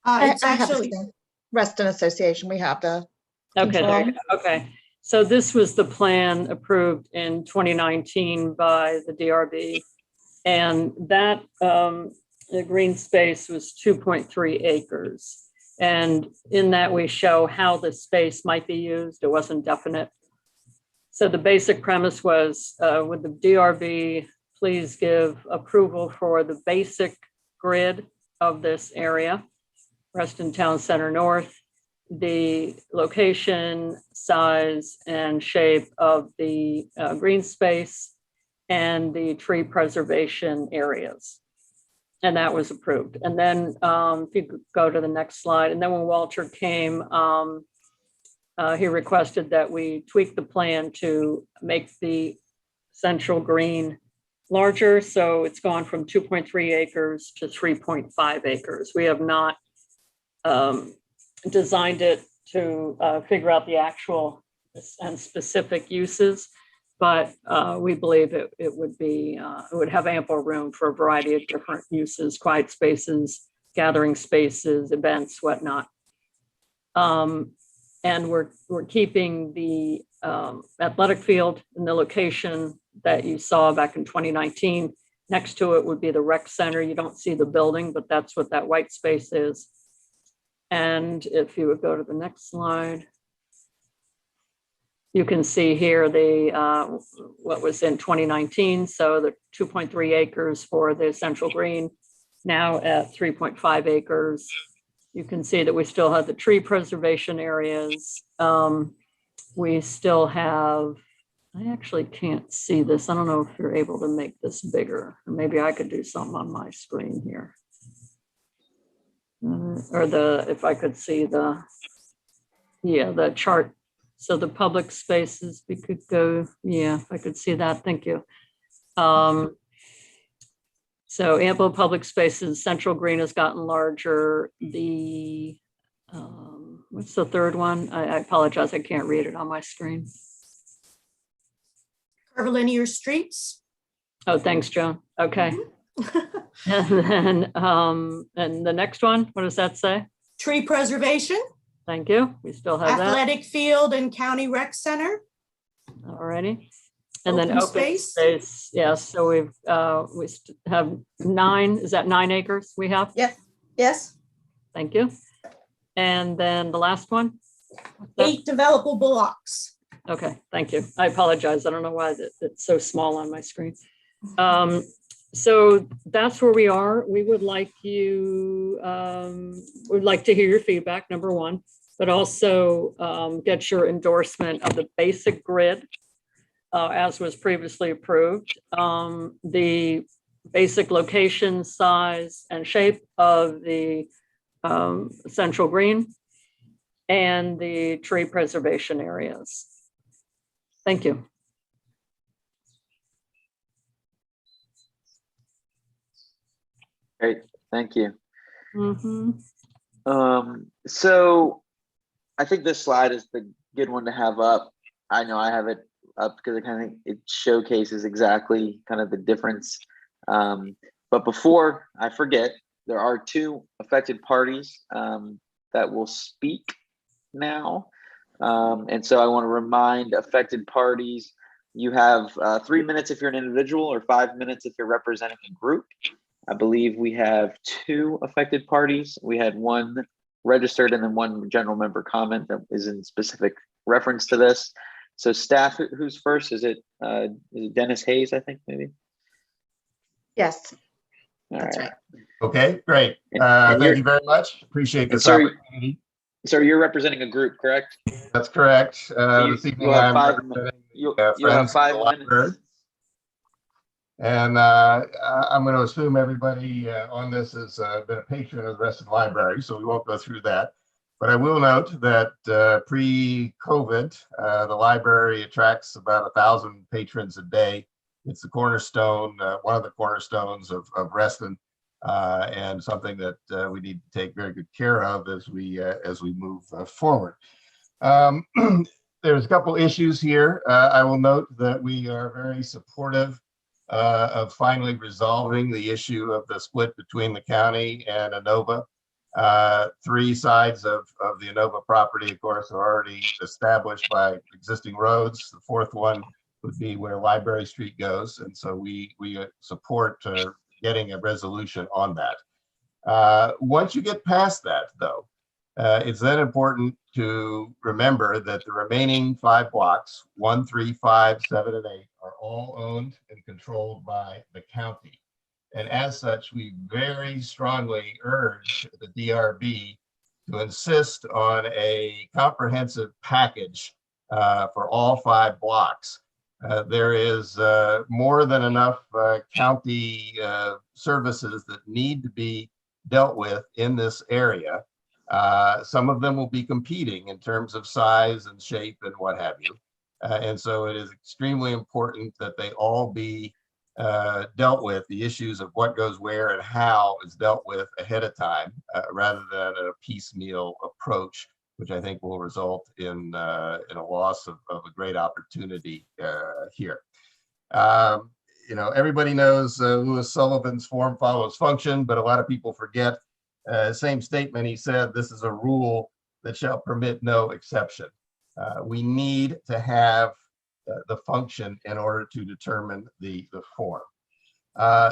It's actually Reston Association. We have the Okay, there you go. Okay. So this was the plan approved in 2019 by the DRB. And that the green space was 2.3 acres. And in that we show how the space might be used. It wasn't definite. So the basic premise was, would the DRB please give approval for the basic grid of this area, Reston Town Center North, the location, size, and shape of the green space, and the tree preservation areas. And that was approved. And then if you could go to the next slide. And then when Walter came, he requested that we tweak the plan to make the central green larger. So it's gone from 2.3 acres to 3.5 acres. We have not designed it to figure out the actual and specific uses, but we believe it would have ample room for a variety of different uses, quiet spaces, gathering spaces, events, whatnot. And we're keeping the athletic field in the location that you saw back in 2019. Next to it would be the rec center. You don't see the building, but that's what that white space is. And if you would go to the next slide, you can see here the what was in 2019. So the 2.3 acres for the central green, now at 3.5 acres. You can see that we still have the tree preservation areas. We still have, I actually can't see this. I don't know if you're able to make this bigger, or maybe I could do something on my screen here. If I could see the chart. So the public spaces, we could go, if I could see that, thank you. So ample public spaces, central green has gotten larger. The, what's the third one? I apologize, I can't read it on my screen. Curvilinear streets. Oh, thanks, Joan. Okay. And then, and the next one, what does that say? Tree preservation. Thank you. We still have Athletic field and county rec center. All righty. And then open space. Yes. So we have 9. Is that 9 acres we have? Yes. Yes. Thank you. And then the last one? 8 developable blocks. Okay. Thank you. I apologize. I don't know why it's so small on my screen. So that's where we are. We would like you, would like to hear your feedback, number one, but also get your endorsement of the basic grid as was previously approved, the basic location, size, and shape of the central green, and the tree preservation areas. Thank you. Great, thank you. Mm-hmm. So I think this slide is the good one to have up. I know I have it up because it showcases exactly kind of the difference. But before I forget, there are 2 affected parties that will speak now. And so I want to remind affected parties, you have 3 minutes if you're an individual or 5 minutes if you're representing a group. I believe we have 2 affected parties. We had 1 registered and then 1 general member comment that is in specific reference to this. So staff, who's first? Is it Dennis Hayes, I think, maybe? Yes. That's right. Okay, great. Thank you very much. Appreciate this opportunity. So you're representing a group, correct? That's correct. This evening you'll have 5 minutes. And I'm going to assume everybody on this has been a patron of the Reston Library, so we won't go through that. But I will note that pre-COVID, the library attracts about 1,000 patrons a day. It's the cornerstone, one of the cornerstones of Reston, and something that we need to take very good care of as we move forward. There's a couple issues here. I will note that we are very supportive of finally resolving the issue of the split between the county and ANOVA. Three sides of the Inova property, of course, are already established by existing roads. The fourth one would be where Library Street goes. And so we support getting a resolution on that. Once you get past that, though, it's then important to remember that the remaining 5 blocks, 1, 3, 5, 7, and 8, are all owned and controlled by the county. And as such, we very strongly urge the DRB to insist on a comprehensive package for all 5 blocks. There is more than enough county services that need to be dealt with in this area. Some of them will be competing in terms of size and shape and what have you. And so it is extremely important that they all be dealt with. The issues of what goes where and how is dealt with ahead of time, rather than a piecemeal approach, which I think will result in a loss of a great opportunity here. Everybody knows Louis Sullivan's form follows function, but a lot of people forget. Same statement, he said, this is a rule that shall permit no exception. We need to have the function in order to determine the form.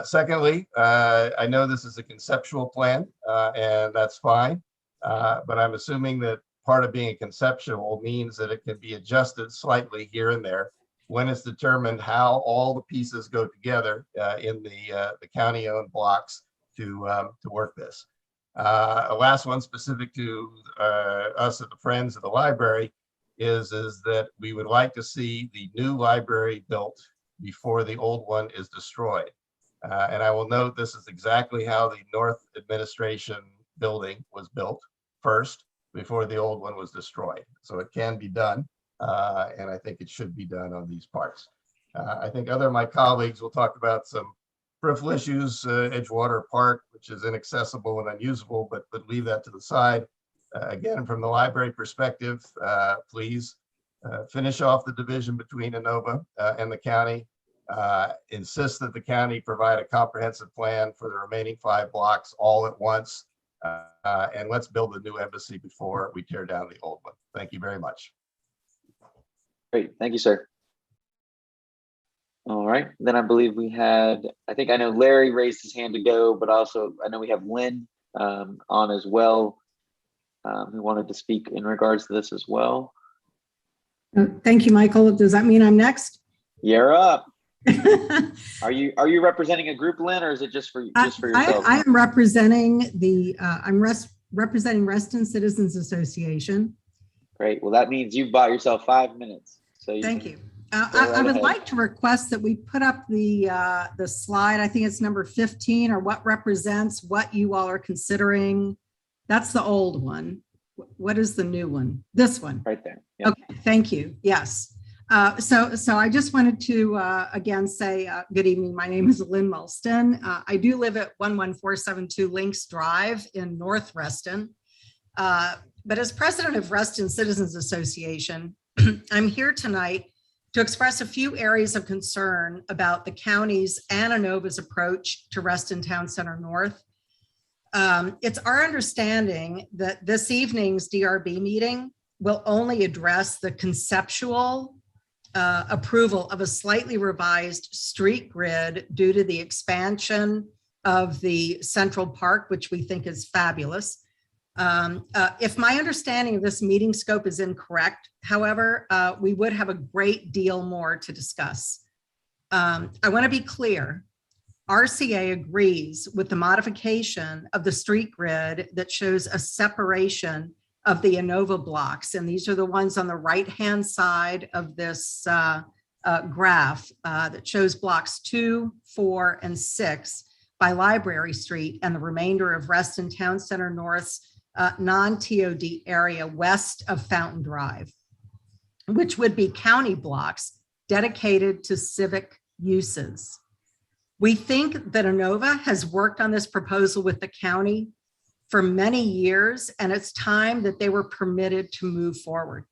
Secondly, I know this is a conceptual plan, and that's fine, but I'm assuming that part of being conceptual means that it can be adjusted slightly here and there when it's determined how all the pieces go together in the county-owned blocks to work this. A last one specific to us at the Friends of the Library is that we would like to see the new library built before the old one is destroyed. And I will note this is exactly how the North Administration building was built first before the old one was destroyed. So it can be done, and I think it should be done on these parts. I think other of my colleagues will talk about some peripheral issues, Edgewater Park, which is inaccessible and unusable, but leave that to the side. Again, from the library perspective, please finish off the division between Inova and the county. Insist that the county provide a comprehensive plan for the remaining 5 blocks all at once. And let's build a new embassy before we tear down the old one. Thank you very much. Great, thank you, sir. All right, then I believe we had, I know Larry raised his hand to go, but also I know we have Lynn on as well, who wanted to speak in regards to this as well. Thank you, Michael. Does that mean I'm next? You're up. Are you representing a group, Lynn, or is it just for yourself? I am representing representing Reston Citizens Association. Great. Well, that means you've bought yourself 5 minutes. So thank you. I would like to request that we put up the slide. I think it's number 15, or what represents what you all are considering. That's the old one. What is the new one? This one. Right there. Yep. Okay. Thank you. Yes. So I just wanted to again say good evening. My name is Lynn Mulston. I do live at 11472 Links Drive in North Reston. But as president of Reston Citizens Association, I'm here tonight to express a few areas of concern about the county's and Inova's approach to Reston Town Center North. It's our understanding that this evening's DRB meeting will only address the conceptual approval of a slightly revised street grid due to the expansion of the Central Park, which we think is fabulous. If my understanding of this meeting scope is incorrect, however, we would have a great deal more to discuss. I want to be clear. RCA agrees with the modification of the street grid that shows a separation of the Inova blocks. And these are the ones on the right-hand side of this graph that shows blocks 2, 4, and 6 by Library Street and the remainder of Reston Town Center North's non-TOD area west of Fountain Drive, which would be county blocks dedicated to civic uses. We think that Inova has worked on this proposal with the county for many years, and it's time that they were permitted to move forward.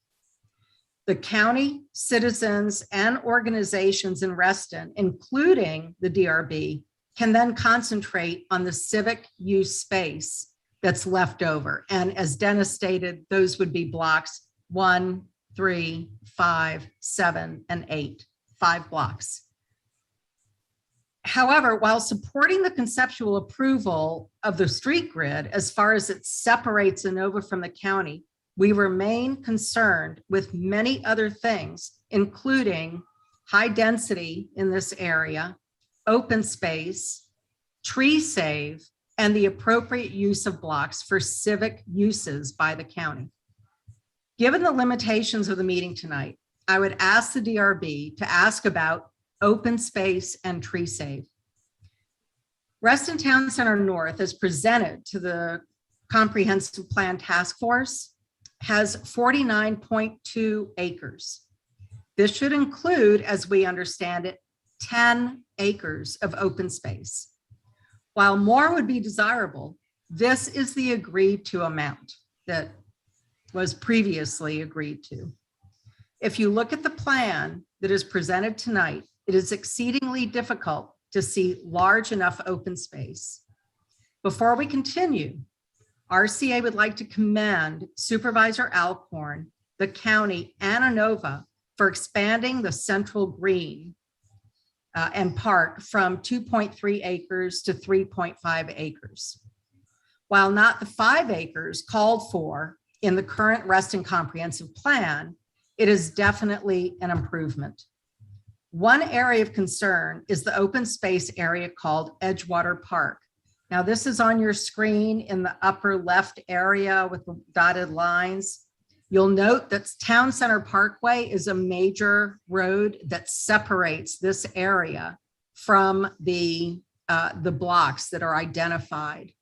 The county, citizens, and organizations in Reston, including the DRB, can then concentrate on the civic use space that's left over. And as Dennis stated, those would be blocks 1, 3, 5, 7, and 8, 5 blocks. However, while supporting the conceptual approval of the street grid as far as it separates Inova from the county, we remain concerned with many other things, including high density in this area, open space, tree save, and the appropriate use of blocks for civic uses by the county. Given the limitations of the meeting tonight, I would ask the DRB to ask about open space and tree save. Reston Town Center North, as presented to the Comprehensive Plan Task Force, has 49.2 acres. This should include, as we understand it, 10 acres of open space. While more would be desirable, this is the agreed to amount that was previously agreed to. If you look at the plan that is presented tonight, it is exceedingly difficult to see large enough open space. Before we continue, RCA would like to commend Supervisor Alcorn, the county, and Inova for expanding the central green and park from 2.3 acres to 3.5 acres. While not the 5 acres called for in the current Reston Comprehensive Plan, it is definitely an improvement. One area of concern is the open space area called Edgewater Park. Now, this is on your screen in the upper left area with the dotted lines. You'll note that Town Center Parkway is a major road that separates this area from the blocks that are identified.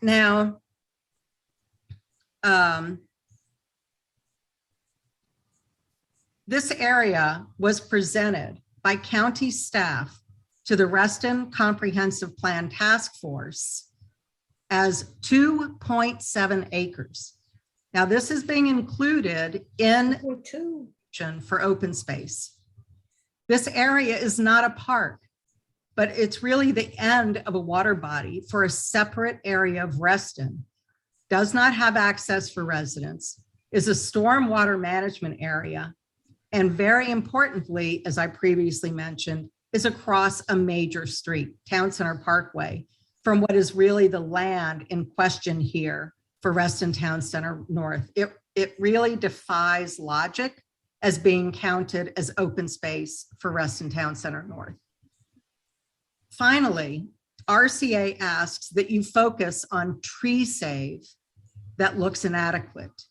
Now, this area was presented by county staff to the Reston Comprehensive Plan Task Force as 2.7 acres. Now, this is being included in for open space. This area is not a park, but it's really the end of a water body for a separate area of Reston. Does not have access for residents, is a stormwater management area, and very importantly, as I previously mentioned, is across a major street, Town Center Parkway, from what is really the land in question here for Reston Town Center North. It really defies logic as being counted as open space for Reston Town Center North. Finally, RCA asks that you focus on tree save that looks inadequate.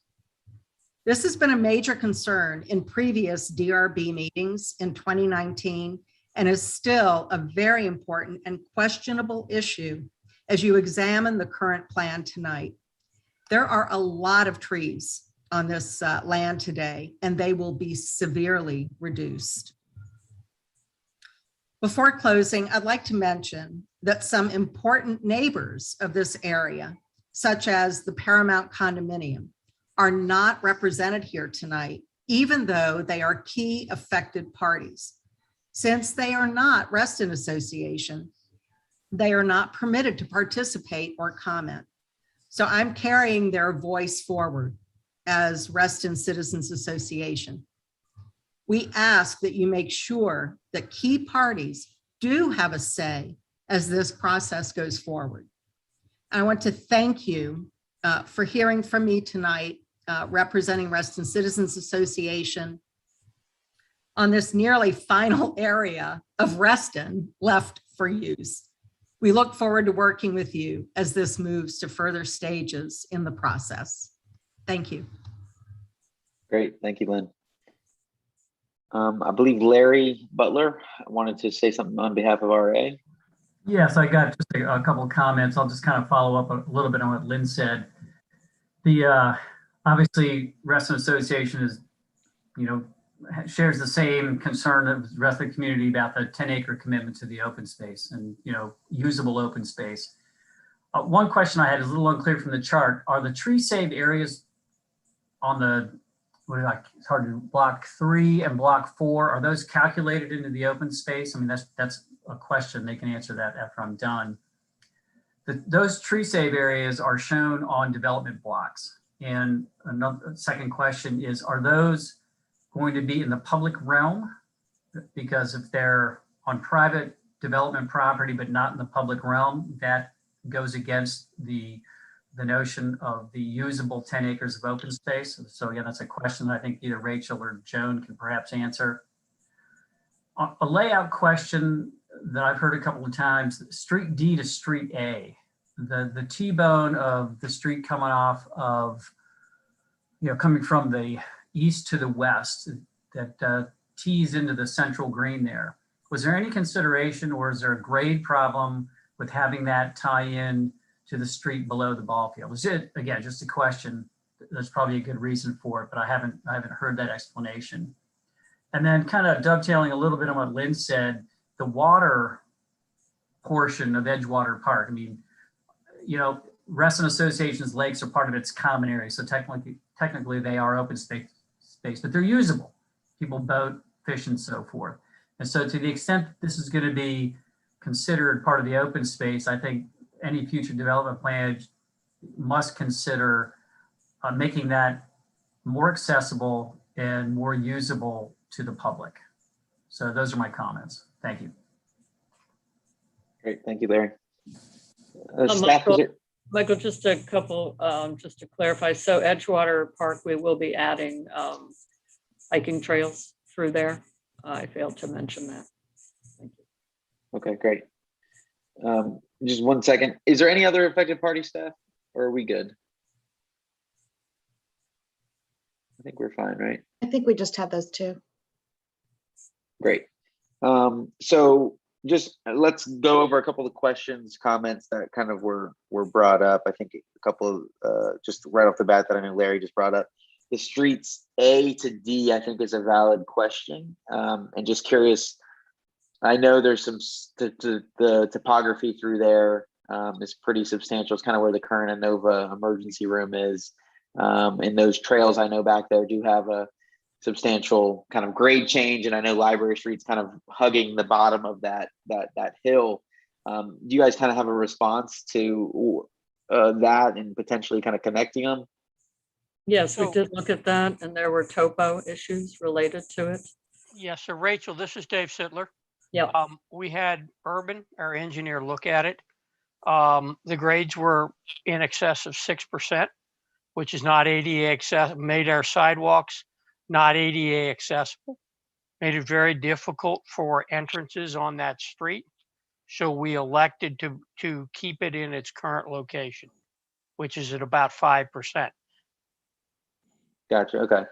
This has been a major concern in previous DRB meetings in 2019 and is still a very important and questionable issue as you examine the current plan tonight. There are a lot of trees on this land today, and they will be severely reduced. Before closing, I'd like to mention that some important neighbors of this area, such as the Paramount Condominium, are not represented here tonight, even though they are key affected parties. Since they are not Reston Association, they are not permitted to participate or comment. So I'm carrying their voice forward as Reston Citizens Association. We ask that you make sure that key parties do have a say as this process goes forward. I want to thank you for hearing from me tonight, representing Reston Citizens Association on this nearly final area of Reston left for use. We look forward to working with you as this moves to further stages in the process. Thank you. Great, thank you, Lynn. I believe Larry Butler wanted to say something on behalf of RA. Yes, I got just a couple of comments. I'll just kind of follow up a little bit on what Lynn said. The obviously Reston Association is, shares the same concern of the rest of the community about the 10-acre commitment to the open space and, usable open space. One question I had is a little unclear from the chart. Are the tree saved areas on the, it's hard to, block 3 and block 4, are those calculated into the open space? I mean, that's a question. They can answer that after I'm done. those tree save areas are shown on development blocks. And another second question is, are those going to be in the public realm? Because if they're on private development property, but not in the public realm, that goes against the notion of the usable 10 acres of open space. So again, that's a question that I think either Rachel or Joan can perhaps answer. A layout question that I've heard a couple of times, street D to street A, the T-bone of the street coming off of, coming from the east to the west that tees into the central green there. Was there any consideration, or is there a grade problem with having that tie in to the street below the ball field? Was it, again, just a question? There's probably a good reason for it, but I haven't heard that explanation. And then kind of dovetailing a little bit on what Lynn said, the water portion of Edgewater Park. I mean, Reston Association's lakes are part of its common area, so technically they are open space, but they're usable. People boat, fish, and so forth. And so to the extent that this is going to be considered part of the open space, I think any future development plan must consider making that more accessible and more usable to the public. So those are my comments. Thank you. Great, thank you, Larry. Michael, just a couple, just to clarify. So Edgewater Park, we will be adding hiking trails through there. I failed to mention that. Thank you. Okay, great. Just 1 second. Is there any other affected party staff, or are we good? I think we're fine, right? I think we just had those two. Great. So just let's go over a couple of questions, comments that kind of were brought up. I think a couple of just right off the bat that I know Larry just brought up. The streets A to D, I think, is a valid question. And just curious, I know there's some the topography through there is pretty substantial. It's kind of where the current Inova emergency room is. And those trails I know back there do have a substantial kind of grade change, and I know Library Street's kind of hugging the bottom of that hill. Do you guys kind of have a response to that and potentially kind of connecting them? Yes, we did look at that, and there were topo issues related to it. Yes, so Rachel, this is Dave Sittler. Yeah. We had Urban, our engineer, look at it. The grades were in excess of 6%, which is not ADA accessible, made our sidewalks not ADA accessible, made it very difficult for entrances on that street. So we elected to keep it in its current location, which is at about 5%. Gotcha. Okay.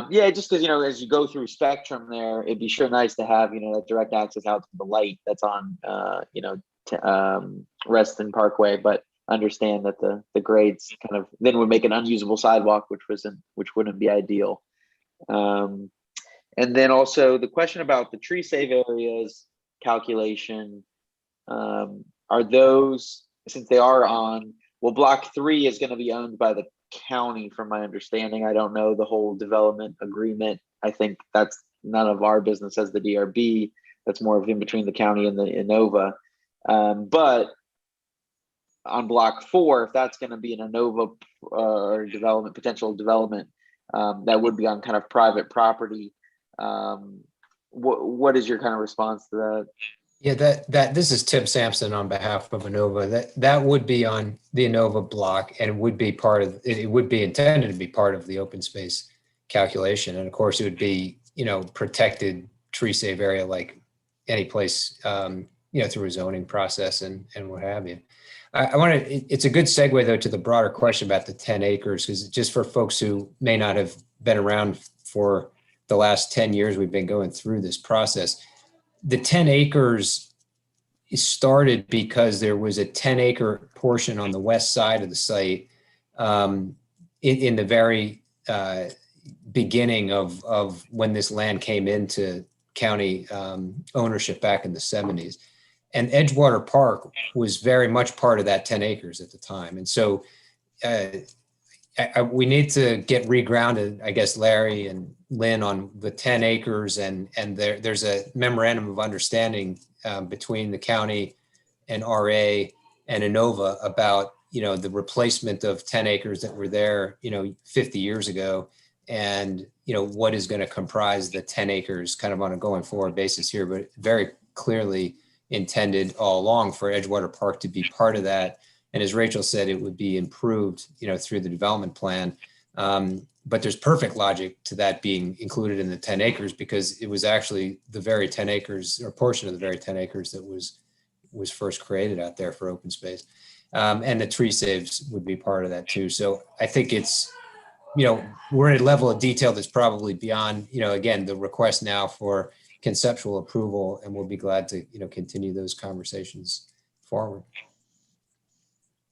Yeah, just because, as you go through Spectrum there, it'd be sure nice to have, that direct access out to the light that's on, Reston Parkway, but understand that the grades kind of then would make an unusable sidewalk, which wouldn't be ideal. And then also the question about the tree save areas calculation, are those, since they are on, well, block 3 is going to be owned by the county from my understanding. I don't know the whole development agreement. I think that's none of our business as the DRB. That's more of in between the county and the Inova. But on block 4, if that's going to be an Inova or development, potential development, that would be on kind of private property. What is your kind of response to that? Yeah, this is Tim Sampson on behalf of Inova. That would be on the Inova block, and it would be it would be intended to be part of the open space calculation. And of course, it would be, protected tree save area like any place, through a zoning process and what have you. It's a good segue though to the broader question about the 10 acres, because just for folks who may not have been around for the last 10 years, we've been going through this process. The 10 acres started because there was a 10-acre portion on the west side of the site in the very beginning of when this land came into county ownership back in the 70s. And Edgewater Park was very much part of that 10 acres at the time. And so we need to get regrounded, I guess, Larry and Lynn, on the 10 acres. And there's a memorandum of understanding between the county and RA and Inova about, the replacement of 10 acres that were there, 50 years ago, and, what is going to comprise the 10 acres kind of on a going forward basis here, but very clearly intended all along for Edgewater Park to be part of that. And as Rachel said, it would be improved, through the development plan. But there's perfect logic to that being included in the 10 acres because it was actually the very 10 acres or portion of the very 10 acres that was first created out there for open space. And the tree saves would be part of that too. So I think it's, we're at a level of detail that's probably beyond, again, the request now for conceptual approval, and we'll be glad to, continue those conversations forward.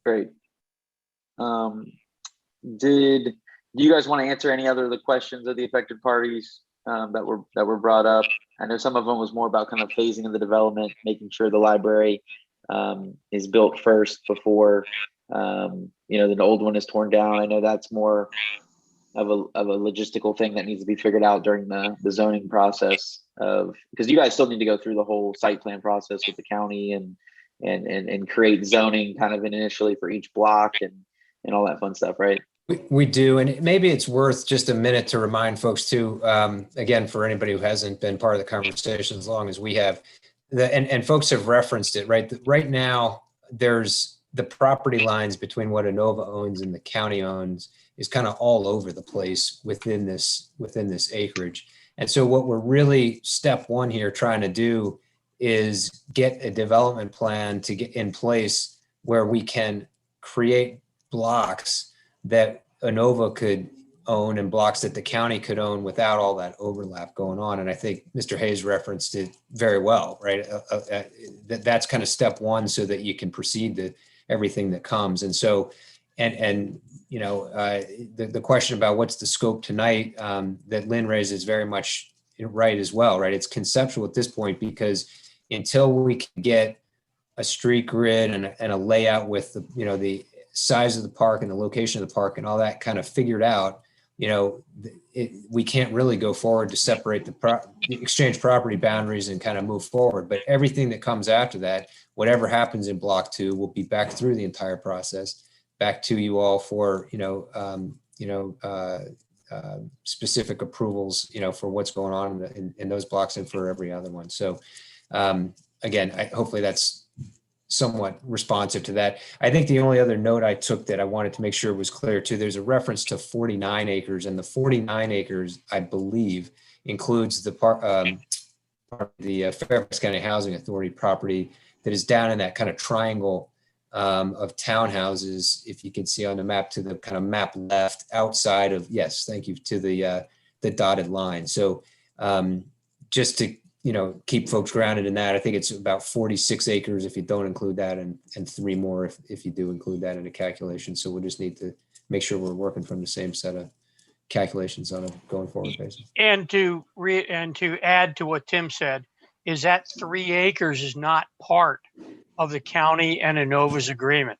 Great. Do you guys want to answer any other of the questions of the affected parties that were brought up? I know some of them was more about kind of phasing of the development, making sure the library is built first before the old one is torn down. I know that's more of a logistical thing that needs to be figured out during the zoning process because you guys still need to go through the whole site plan process with the county and create zoning kind of initially for each block and all that fun stuff, right? We do, and maybe it's worth just a minute to remind folks too, again, for anybody who hasn't been part of the conversation as long as we have, and folks have referenced it, right? Right now, there's the property lines between what Inova owns and the county owns is kind of all over the place within this acreage. And so what we're really step one here trying to do is get a development plan to get in place where we can create blocks that Inova could own and blocks that the county could own without all that overlap going on. And I think Mr. Hayes referenced it very well, right? That's kind of step one so that you can proceed to everything that comes. And so, the question about what's the scope tonight that Lynn raised is very much right as well, right? It's conceptual at this point because until we can get a street grid and a layout with the size of the park and the location of the park and all that kind of figured out, we can't really go forward to separate the exchange property boundaries and kind of move forward. But everything that comes after that, whatever happens in block 2 will be back through the entire process, back to you all for, specific approvals, for what's going on in those blocks and for every other one. So again, hopefully that's somewhat responsive to that. I think the only other note I took that I wanted to make sure was clear too, there's a reference to 49 acres and the 49 acres, I believe, includes the Fairfax County Housing Authority property that is down in that kind of triangle of townhouses, if you can see on the map to the kind of map left outside of, yes, thank you, to the dotted line. So just to keep folks grounded in that. I think it's about 46 acres if you don't include that and 3 more if you do include that in a calculation. So we just need to make sure we're working from the same set of calculations on a going forward basis. And to add to what Tim said, is that 3 acres is not part of the county and Innova's agreement.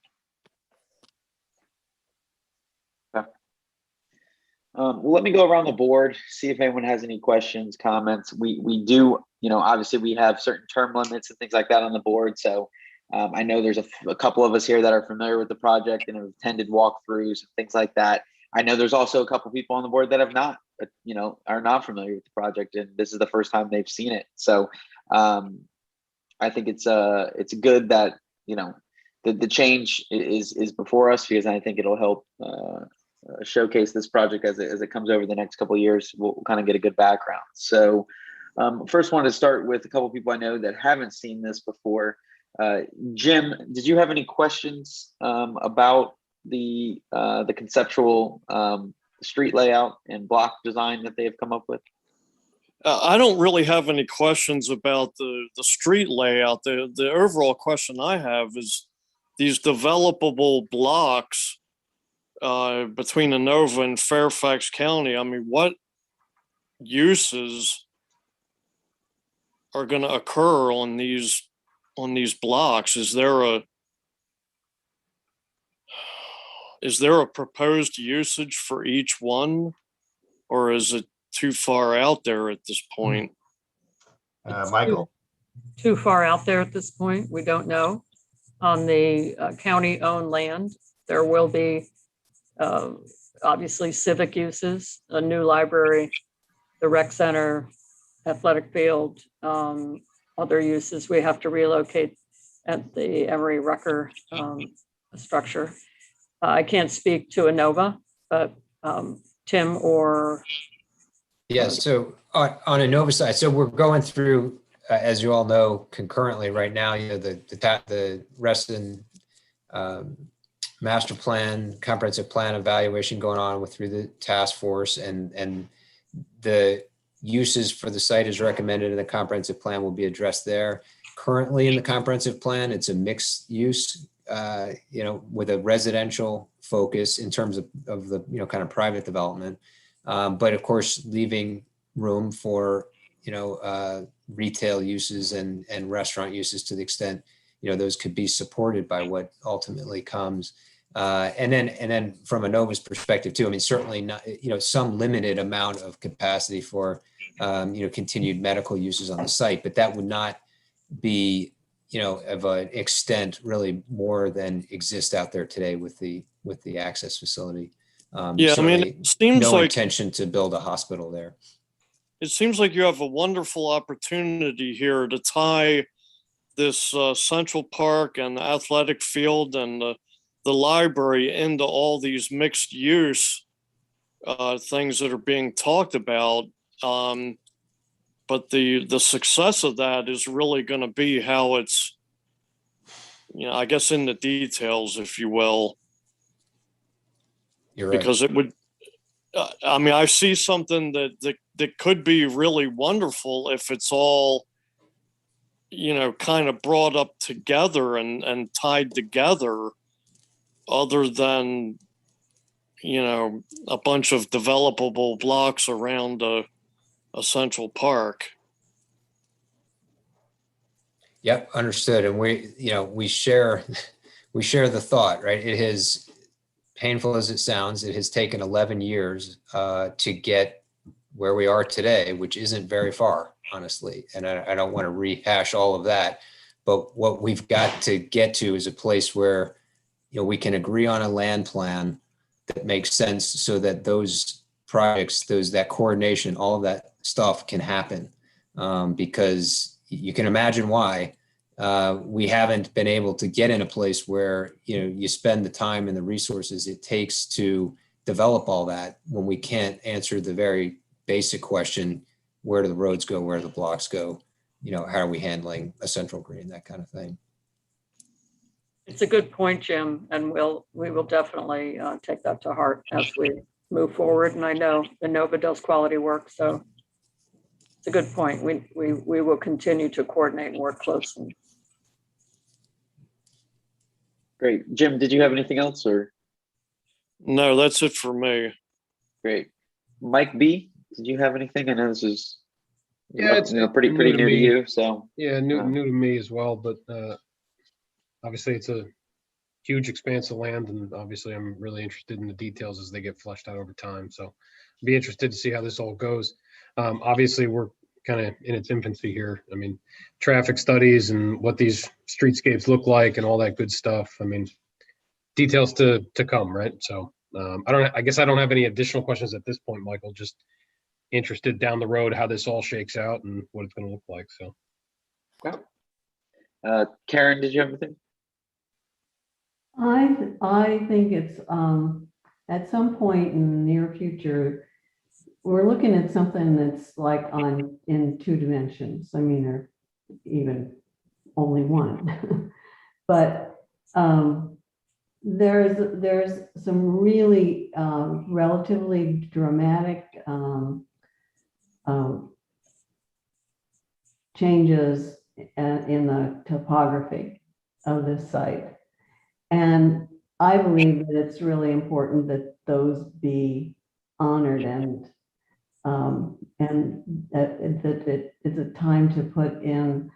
Well, let me go around the board, see if anyone has any questions, comments. We do, obviously we have certain term limits and things like that on the board. So I know there's a couple of us here that are familiar with the project and have attended walkthroughs and things like that. I know there's also a couple people on the board that have not, are not familiar with the project, and this is the first time they've seen it. So I think it's good that, the change is before us, because I think it'll help showcase this project as it comes over the next couple of years. We'll kind of get a good background. So first want to start with a couple of people I know that haven't seen this before. Jim, did you have any questions about the conceptual street layout and block design that they have come up with? I don't really have any questions about the street layout. The overall question I have is these developable blocks between Inova and Fairfax County. I mean, what uses are going to occur on these blocks? Is there a proposed usage for each one, or is it too far out there at this point? Michael? Too far out there at this point. We don't know. on the county-owned land. There will be obviously civic uses, a new library, the rec center, athletic field, other uses. We have to relocate at the Emory Rucker structure. I can't speak to Inova, but Tim or Yeah, so on Inova side, so we're going through, as you all know, concurrently right now, you know, the Reston master plan, comprehensive plan evaluation going on through the task force, and the uses for the site as recommended in the comprehensive plan will be addressed there. Currently in the comprehensive plan, it's a mixed use, you know, with a residential focus in terms of the, you know, kind of private development. But of course, leaving room for, you know, retail uses and restaurant uses to the extent, you know, those could be supported by what ultimately comes. And then from Inova's perspective too, I mean, certainly not, you know, some limited amount of capacity for, you know, continued medical uses on the site, but that would not be, you know, of an extent really more than exists out there today with the access facility. Yeah, I mean, it seems no like intention to build a hospital there. it seems like you have a wonderful opportunity here to tie this Central Park and the athletic field and the library into all these mixed use things that are being talked about. But the success of that is really going to be how it's, you know, I guess in the details, if you will. You're right. Because it would, I mean, I see something that could be really wonderful if it's all, you know, kind of brought up together and tied together, other than, you know, a bunch of developable blocks around a central park. Yep, understood. And we, you know, we share the thought, right? It has, painful as it sounds, it has taken 11 years to get where we are today, which isn't very far, honestly. And I don't want to rehash all of that, but what we've got to get to is a place where, you know, we can agree on a land plan that makes sense so that those projects, that coordination, all of that stuff can happen. Because you can imagine why we haven't been able to get in a place where, you know, you spend the time and the resources it takes to develop all that when we can't answer the very basic question, where do the roads go, where do the blocks go, you know, how are we handling a central green, that kind of thing. it's a good point, Jim, and we will definitely take that to heart as we move forward. And I know Inova does quality work, so it's a good point. We will continue to coordinate and work closely. Great. Jim, did you have anything else or? No, that's it for me. Great. Mike B, did you have anything? I know this is, Yeah, it's pretty new to me. you. So yeah, new to me as well. But obviously, it's a huge expanse of land, and obviously, I'm really interested in the details as they get fleshed out over time. So, I'd be interested to see how this all goes. Obviously, we're kind of in its infancy here. I mean, traffic studies and what these streetscapes look like and all that good stuff. I mean, details to come, right? So I guess I don't have any additional questions at this point, Michael. Just interested down the road how this all shakes out and what it's going to look like. So, okay. Karen, did you have anything? I think it's at some point in the near future, we're looking at something that's like in 2 dimensions. I mean, or even only one, but there's some really relatively dramatic changes in the topography of this site. And I believe that it's really important that those be honored and that it's a time to put in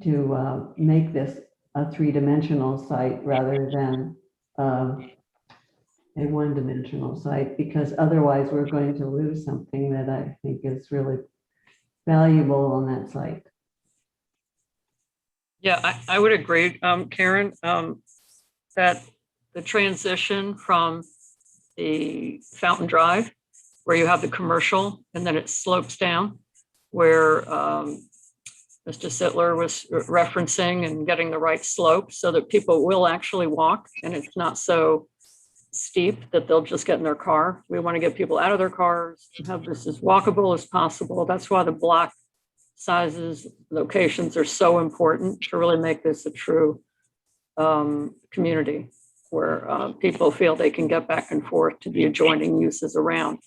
to make this a 3-dimensional site rather than a 1-dimensional site, because otherwise we're going to lose something that I think is really valuable on that site. Yeah, I would agree, Karen, that the transition from the Fountain Drive, where you have the commercial and then it slopes down, where Mr. Sittler was referencing, and getting the right slope so that people will actually walk and it's not so steep that they'll just get in their car. We want to get people out of their cars, have this as walkable as possible. That's why the block sizes, locations are so important to really make this a true community where people feel they can get back and forth to the adjoining uses around.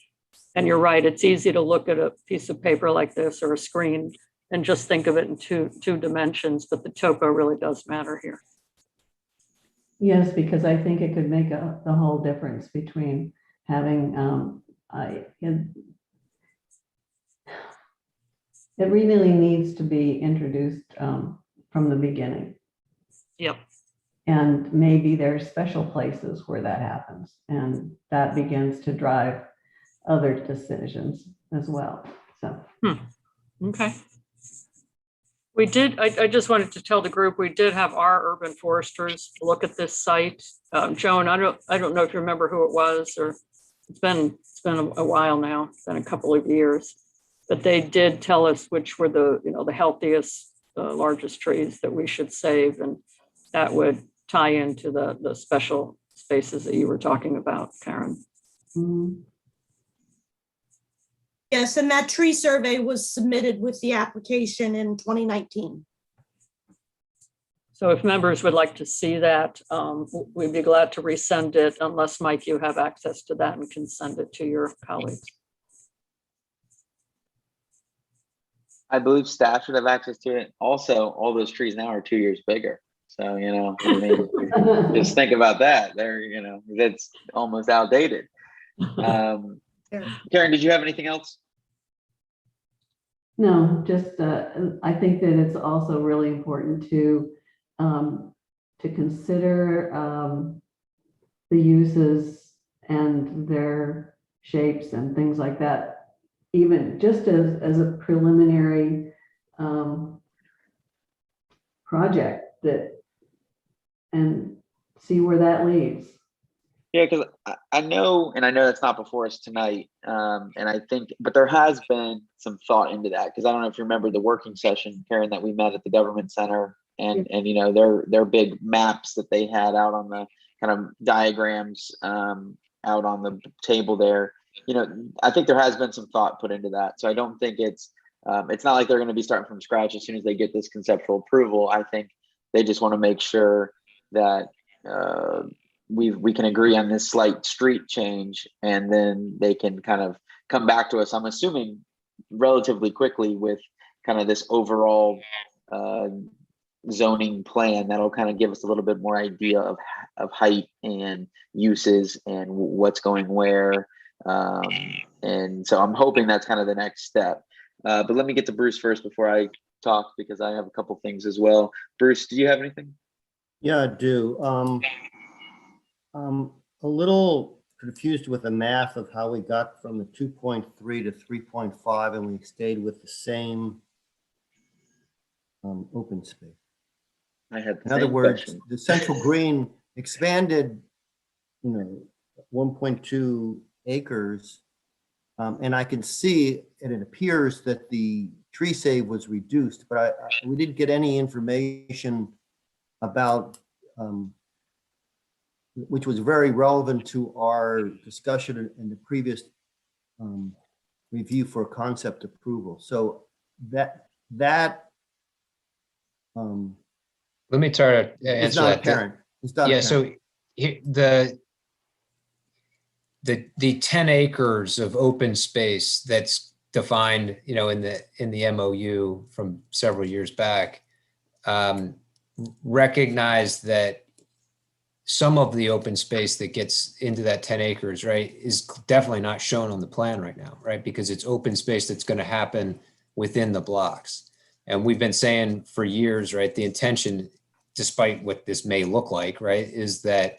And you're right, it's easy to look at a piece of paper like this or a screen and just think of it in two dimensions, but the topo really does matter here. Yes, because I think it could make the whole difference between having, it really needs to be introduced from the beginning. Yep. And maybe there's special places where that happens, and that begins to drive other decisions as well. So. Okay. We did, I just wanted to tell the group, we did have our urban foresters look at this site. Joan, I don't know if you remember who it was, or it's been a while now, it's been a couple of years, but they did tell us which were the healthiest, largest trees that we should save. And that would tie into the special spaces that you were talking about, Karen. Mm-hmm. Yes, and that tree survey was submitted with the application in 2019. So if members would like to see that, we'd be glad to resend it, unless, Mike, you have access to that and can send it to your colleagues. I believe staff should have access to it. Also, all those trees now are 2 years bigger. So, I mean, just think about that. That's almost outdated. Karen, did you have anything else? No, just I think that it's also really important to consider the uses and their shapes and things like that, even just as a preliminary project, and see where that leads. Yeah, because I know that's not before us tonight, and I think, but there has been some thought into that, because I don't know if you remember the working session, Karen, that we met at the government center, and their big maps that they had out on the kind of diagrams out on the table there. I think there has been some thought put into that, so I don't think it's not like they're going to be starting from scratch as soon as they get this conceptual approval. I think they just want to make sure that we can agree on this slight street change, and then they can kind of come back to us, I'm assuming relatively quickly, with kind of this overall zoning plan that'll kind of give us a little bit more idea of height and uses and what's going where. And so I'm hoping that's kind of the next step. But let me get to Bruce first before I talk, because I have a couple things as well. Bruce, do you have anything? Yeah, I do. A little confused with the math of how we got from the 2.3 to 3.5, and we stayed with the same open space. I had in other words, the central green expanded, 1.2 acres, and I can see, and it appears that the tree save was reduced, but we didn't get any information about which was very relevant to our discussion in the previous review for concept approval. So that let me try to answer that. Apparent. It's not yeah. apparent. So the 10 acres of open space that's defined, in the MOU from several years back, recognize that some of the open space that gets into that 10 acres, right, is definitely not shown on the plan right now, right? Because it's open space that's going to happen within the blocks. And we've been saying for years, right, the intention, despite what this may look like, right, is that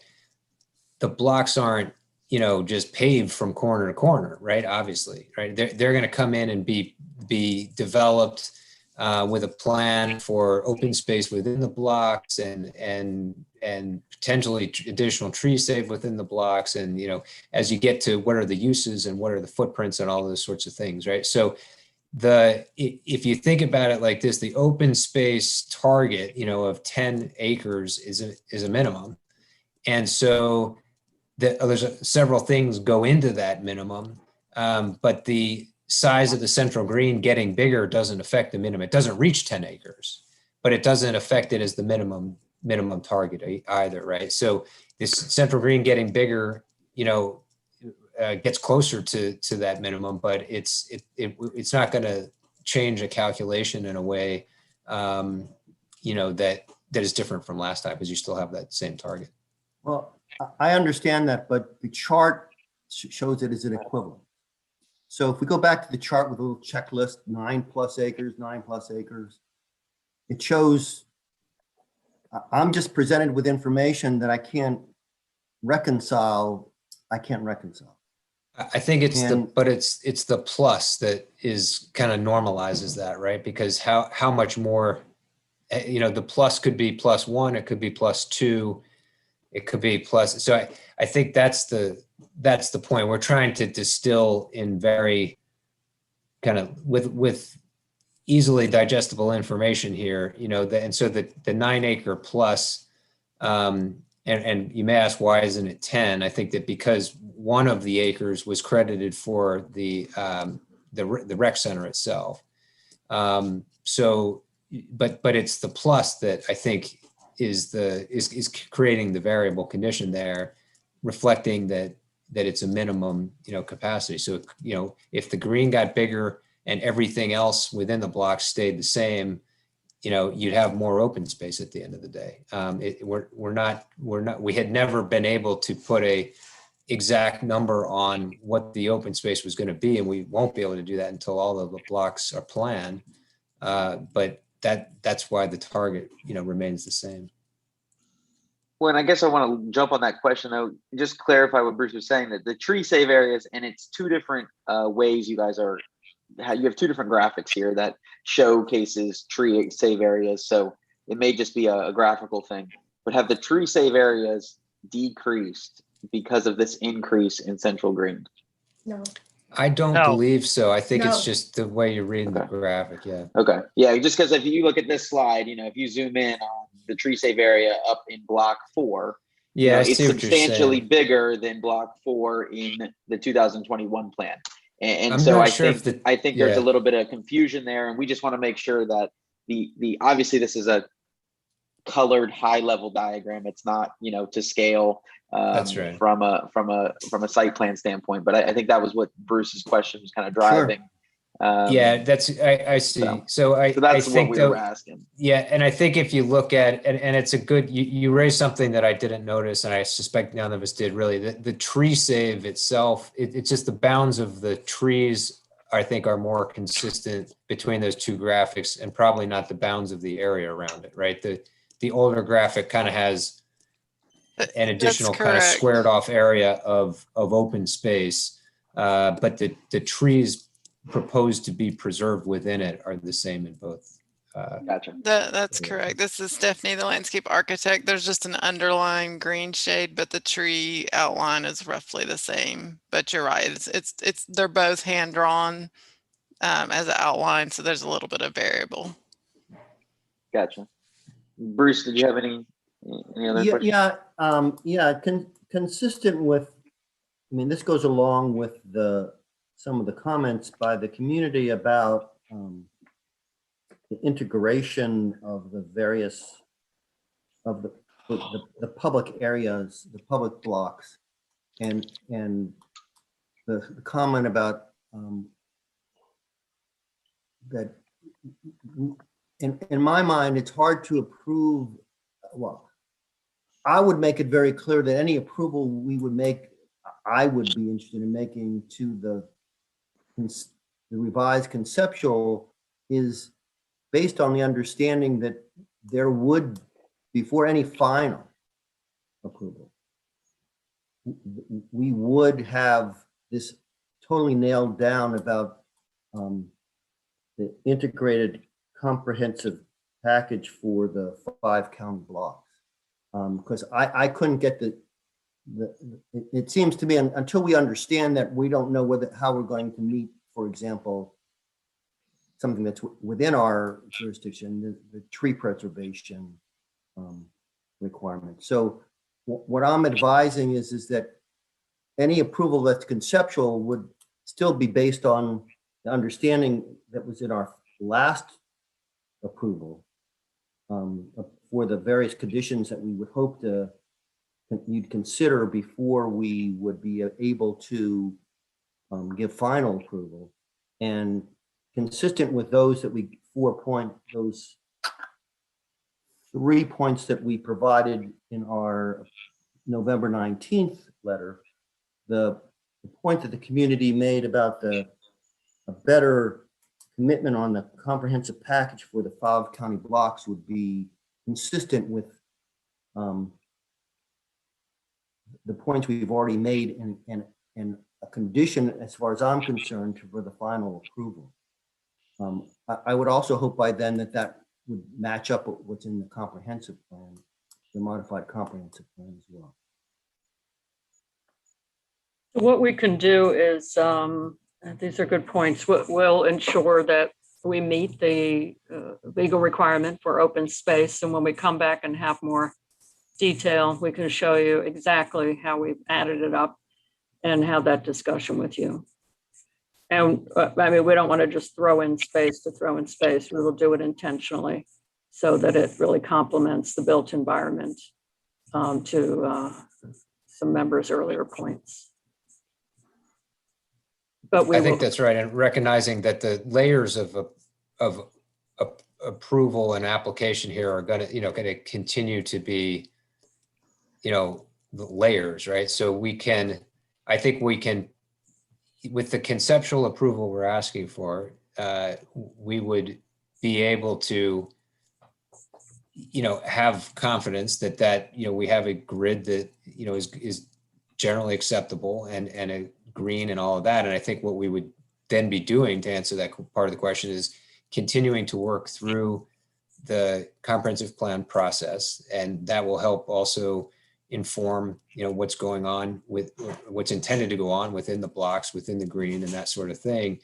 the blocks aren't, just paved from corner to corner, right? Obviously, right? They're going to come in and be developed with a plan for open space within the blocks and potentially additional tree save within the blocks. And, you know, as you get to what are the uses and what are the footprints and all those sorts of things, right? So if you think about it like this, the open space target, you know, of 10 acres is a minimum. And so there's several things go into that minimum, but the size of the central green getting bigger doesn't affect the minimum. It doesn't reach 10 acres, but it doesn't affect it as the minimum target either, right? So this central green getting bigger, you know, gets closer to that minimum, but it's not going to change a calculation in a way, you know, that is different from last time, because you still have that same target. Well, I understand that, but the chart shows it as an equivalent. So if we go back to the chart with a little checklist, 9+ acres, 9+ acres, it shows, I'm just presented with information that I can't reconcile. I think it's it's the plus that is kind of normalizes that, right? Because how much more, you know, the plus could be +1, it could be +2, it could be plus. So I think that's the point. We're trying to distill in very kind of with easily digestible information here, you know, and so the 9 acre plus, and you may ask, why isn't it 10? I think that because one of the acres was credited for the rec center itself. So, but it's the plus that I think is creating the variable condition there, reflecting that it's a minimum, you know, capacity. So, you know, if the green got bigger and everything else within the block stayed the same, you know, you'd have more open space at the end of the day. We had never been able to put a exact number on what the open space was going to be, and we won't be able to do that until all of the blocks are planned. But that's why the target, you know, remains the same. Well, and I guess I want to jump on that question though, just clarify what Bruce was saying, that the tree save areas, and it's two different ways you guys are, you have two different graphics here that showcases tree save areas. So it may just be a graphical thing, but have the tree save areas decreased because of this increase in central green? No. I don't believe so. I think it's No. just the way you're reading the graphic. Yeah. Okay. Yeah. Just because if you look at this slide, you know, if you zoom in on the tree save area up in block 4, yeah, you know, I it's see what you're substantially saying. bigger than block 4 in the 2021 plan. And I'm so not I sure think if I think there's a little bit of confusion there, and we just want to make sure that the obviously this is a colored high level diagram. It's not, you know, to scale That's right. from a site plan standpoint. But I think that was what Bruce's question was kind of driving. Yeah, I see. So that's I think what we were asking. Yeah, and I think if you look at, and it's a good, you raised something that I didn't notice, and I suspect none of us did really. The tree save itself, it's just the bounds of the trees, I think, are more consistent between those two graphics, and probably not the bounds of the area around it, right? The older graphic kind of has an additional kind of squared off area of open space, but the trees proposed to be preserved within it are the same in both. Gotcha. That's correct. This is Stephanie, the landscape architect. There's just an underlying green shade, but the tree outline is roughly the same. But you're right. It's they're both hand drawn as an outline, so there's a little bit of variable. Gotcha. Bruce, did you have any other questions? Consistent with, I mean, this goes along with some of the comments by the community about the integration of the various of the public areas, the public blocks, and the comment about that. In my mind, it's hard to approve. Well, I would make it very clear that any approval we would make, I would be interested in making to the revised conceptual is based on the understanding that there would, before any final approval, we would have this totally nailed down about the integrated comprehensive package for the 5 county blocks. Because I couldn't get it seems to me until we understand that, we don't know how we're going to meet, for example, something that's within our jurisdiction, the tree preservation requirement. So what I'm advising is that any approval that's conceptual would still be based on the understanding that was in our last approval for the various conditions that we would hope you'd consider before we would be able to give final approval. And consistent with those those 3 points that we provided in our November 19th letter, the point that the community made about a better commitment on the comprehensive package for the 5 county blocks would be consistent with the points we've already made and a condition, as far as I'm concerned, for the final approval. I would also hope by then that would match up with what's in the comprehensive plan, the modified comprehensive plan as well. What we can do is, these are good points. We'll ensure that we meet the legal requirement for open space. And when we come back and have more detail, we can show you exactly how we've added it up and have that discussion with you. And I mean, we don't want to just throw in space to throw in space. We will do it intentionally so that it really complements the built environment, to some members' earlier points. But I think that's right. And recognizing that the layers of approval and application here are going to continue to be, the layers, right? So I think we can, with the conceptual approval we're asking for, we would be able to, have confidence that we have a grid that, is generally acceptable and a green and all of that. And I think what we would then be doing to answer that part of the question is continuing to work through the comprehensive plan process. And that will help also inform, what's going on with what's intended to go on within the blocks, within the green and that sort of thing.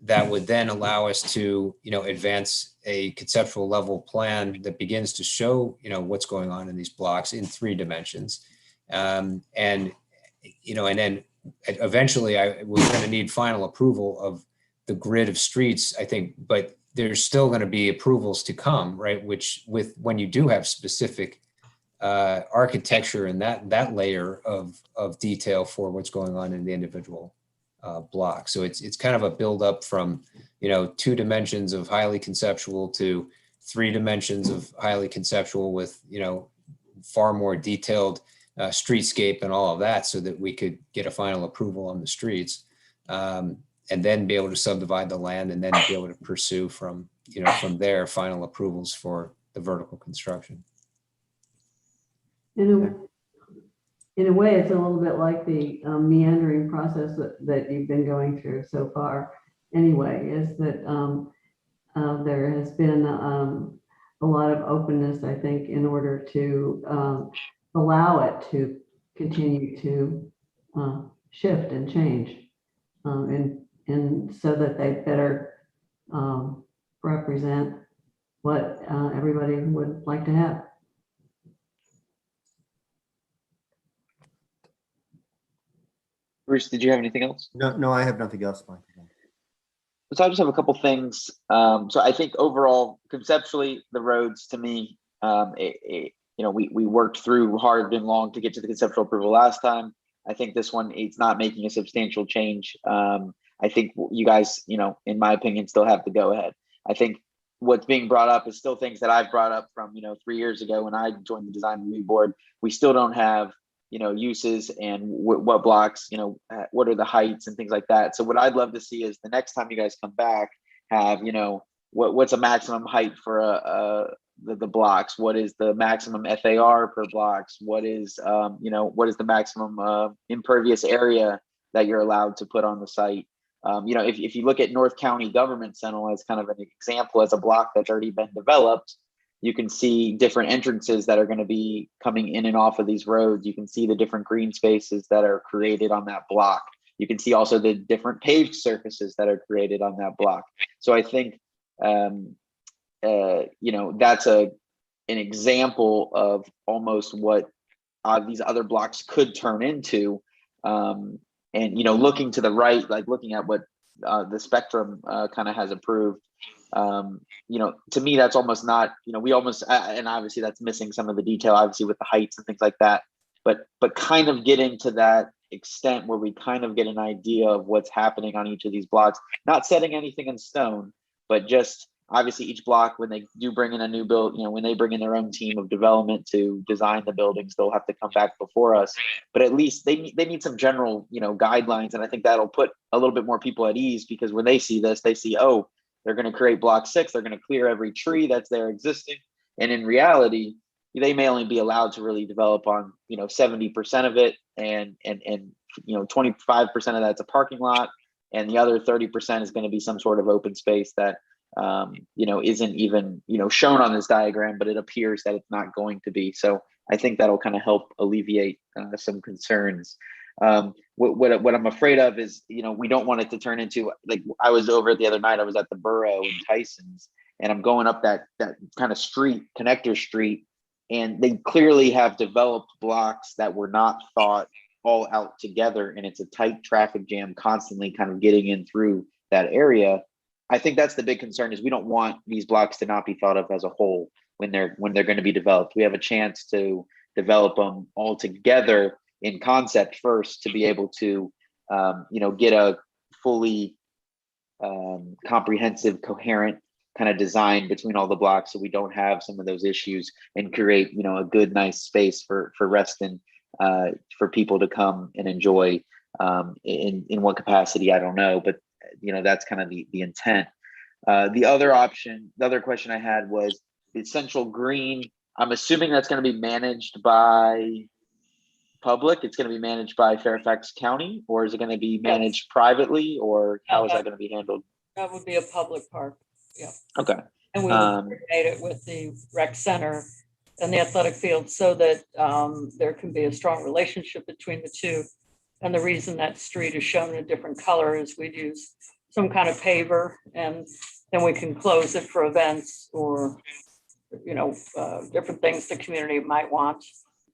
That would then allow us to, advance a conceptual level plan that begins to show, what's going on in these blocks in 3 dimensions. And then eventually we're going to need final approval of the grid of streets, I think, but there's still going to be approvals to come, right? When you do have specific architecture and that layer of detail for what's going on in the individual block. So it's kind of a buildup from, 2 dimensions of highly conceptual to 3 dimensions of highly conceptual with, far more detailed streetscape and all of that, so that we could get a final approval on the streets, and then be able to subdivide the land and then be able to pursue from there final approvals for the vertical construction. In a way, it's a little bit like the meandering process that you've been going through so far. Anyway, is that there has been a lot of openness, I think, in order to allow it to continue to shift and change, and so that they better represent what everybody would like to have. Bruce, did you have anything else? No, I have nothing else, Mike. So I just have a couple things. So I think overall, conceptually, the roads to me, we worked through hard and long to get to the conceptual approval last time. I think this one, it's not making a substantial change. I think you guys, in my opinion, still have to go ahead. I think what's being brought up is still things that I've brought up from, 3 years ago when I joined the design review board. We still don't have, uses and what blocks, what are the heights and things like that. So what I'd love to see is the next time you guys come back, have, what's a maximum height for the blocks? What is the maximum FAR per blocks? What is, what is the maximum impervious area that you're allowed to put on the site? if you look at North County Government Center as kind of an example, as a block that's already been developed, you can see different entrances that are going to be coming in and off of these roads. You can see the different green spaces that are created on that block. You can see also the different paved surfaces that are created on that block. So I think, that's an example of almost what these other blocks could turn into. And, looking to the right, like looking at what the Spectrum kind of has approved, to me, that's almost not, we almost, and obviously that's missing some of the detail, obviously with the heights and things like that, but kind of getting to that extent where we kind of get an idea of what's happening on each of these blocks, not setting anything in stone, but just obviously each block, when they do bring in a new build, when they bring in their own team of development to design the buildings, they'll have to come back before us, but at least they need some general, guidelines. And I think that'll put a little bit more people at ease, because when they see this, they see, oh, they're going to create block 6, they're going to clear every tree that's there existing. And in reality, they may only be allowed to really develop on, 70% of it. And 25% of that's a parking lot. And the other 30% is going to be some sort of open space that, isn't even, shown on this diagram, but it appears that it's not going to be. So I think that'll kind of help alleviate some concerns. What I'm afraid of is, we don't want it to turn into, like, I was over the other night, I was at the Borough in Tyson's, and I'm going up that kind of street, connector street, and they clearly have developed blocks that were not thought all out together, and it's a tight traffic jam constantly kind of getting in through that area. I think that's the big concern, is we don't want these blocks to not be thought of as a whole when they're going to be developed. We have a chance to develop them all together in concept first, to be able to get a fully comprehensive, coherent kind of design between all the blocks, so we don't have some of those issues, and create a good, nice space for Reston, for people to come and enjoy. In what capacity, I don't know, but that's kind of the intent. The other question I had was the Central Green. I'm assuming that's going to be managed by public. It's going to be managed by Fairfax County, or is it going to be managed privately, or how is that going to be handled? That would be a public park. Yeah. Okay. And we would coordinate it with the rec center and the athletic field, so that there can be a strong relationship between the two. And the reason that street is shown in a different color is we'd use some kind of paver, and then we can close it for events or, different things the community might want.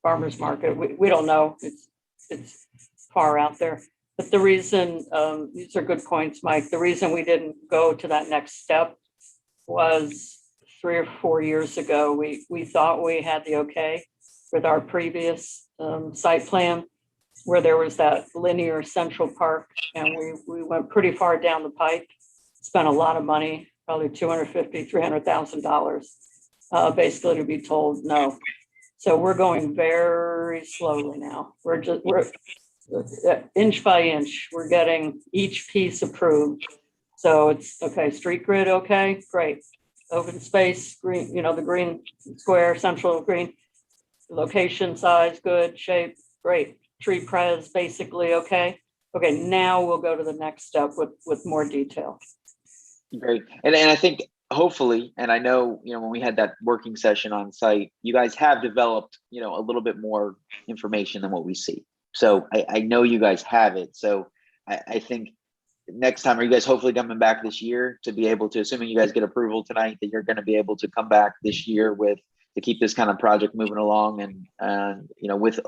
Farmers market, we don't know. It's far out there. But the reason, these are good points, Mike. The reason we didn't go to that next step was 3 or 4 years ago, we thought we had the okay with our previous site plan, where there was that linear central park, and we went pretty far down the pike, spent a lot of money, probably $250,000, $300,000, basically to be told no. So we're going very slowly now. We're inch by inch, we're getting each piece approved. So it's okay, street grid, okay, great. Open space, green, the green square, central green, location, size, good, shape, great. Tree pres, basically, okay. Okay, now we'll go to the next step with more detail. Great. And I think hopefully, and I know, when we had that working session on site, you guys have developed, a little bit more information than what we see. So I know you guys have it. So I think next time, are you guys hopefully coming back this year to be able to, assuming you guys get approval tonight, that you're going to be able to come back this year to keep this kind of project moving along, and with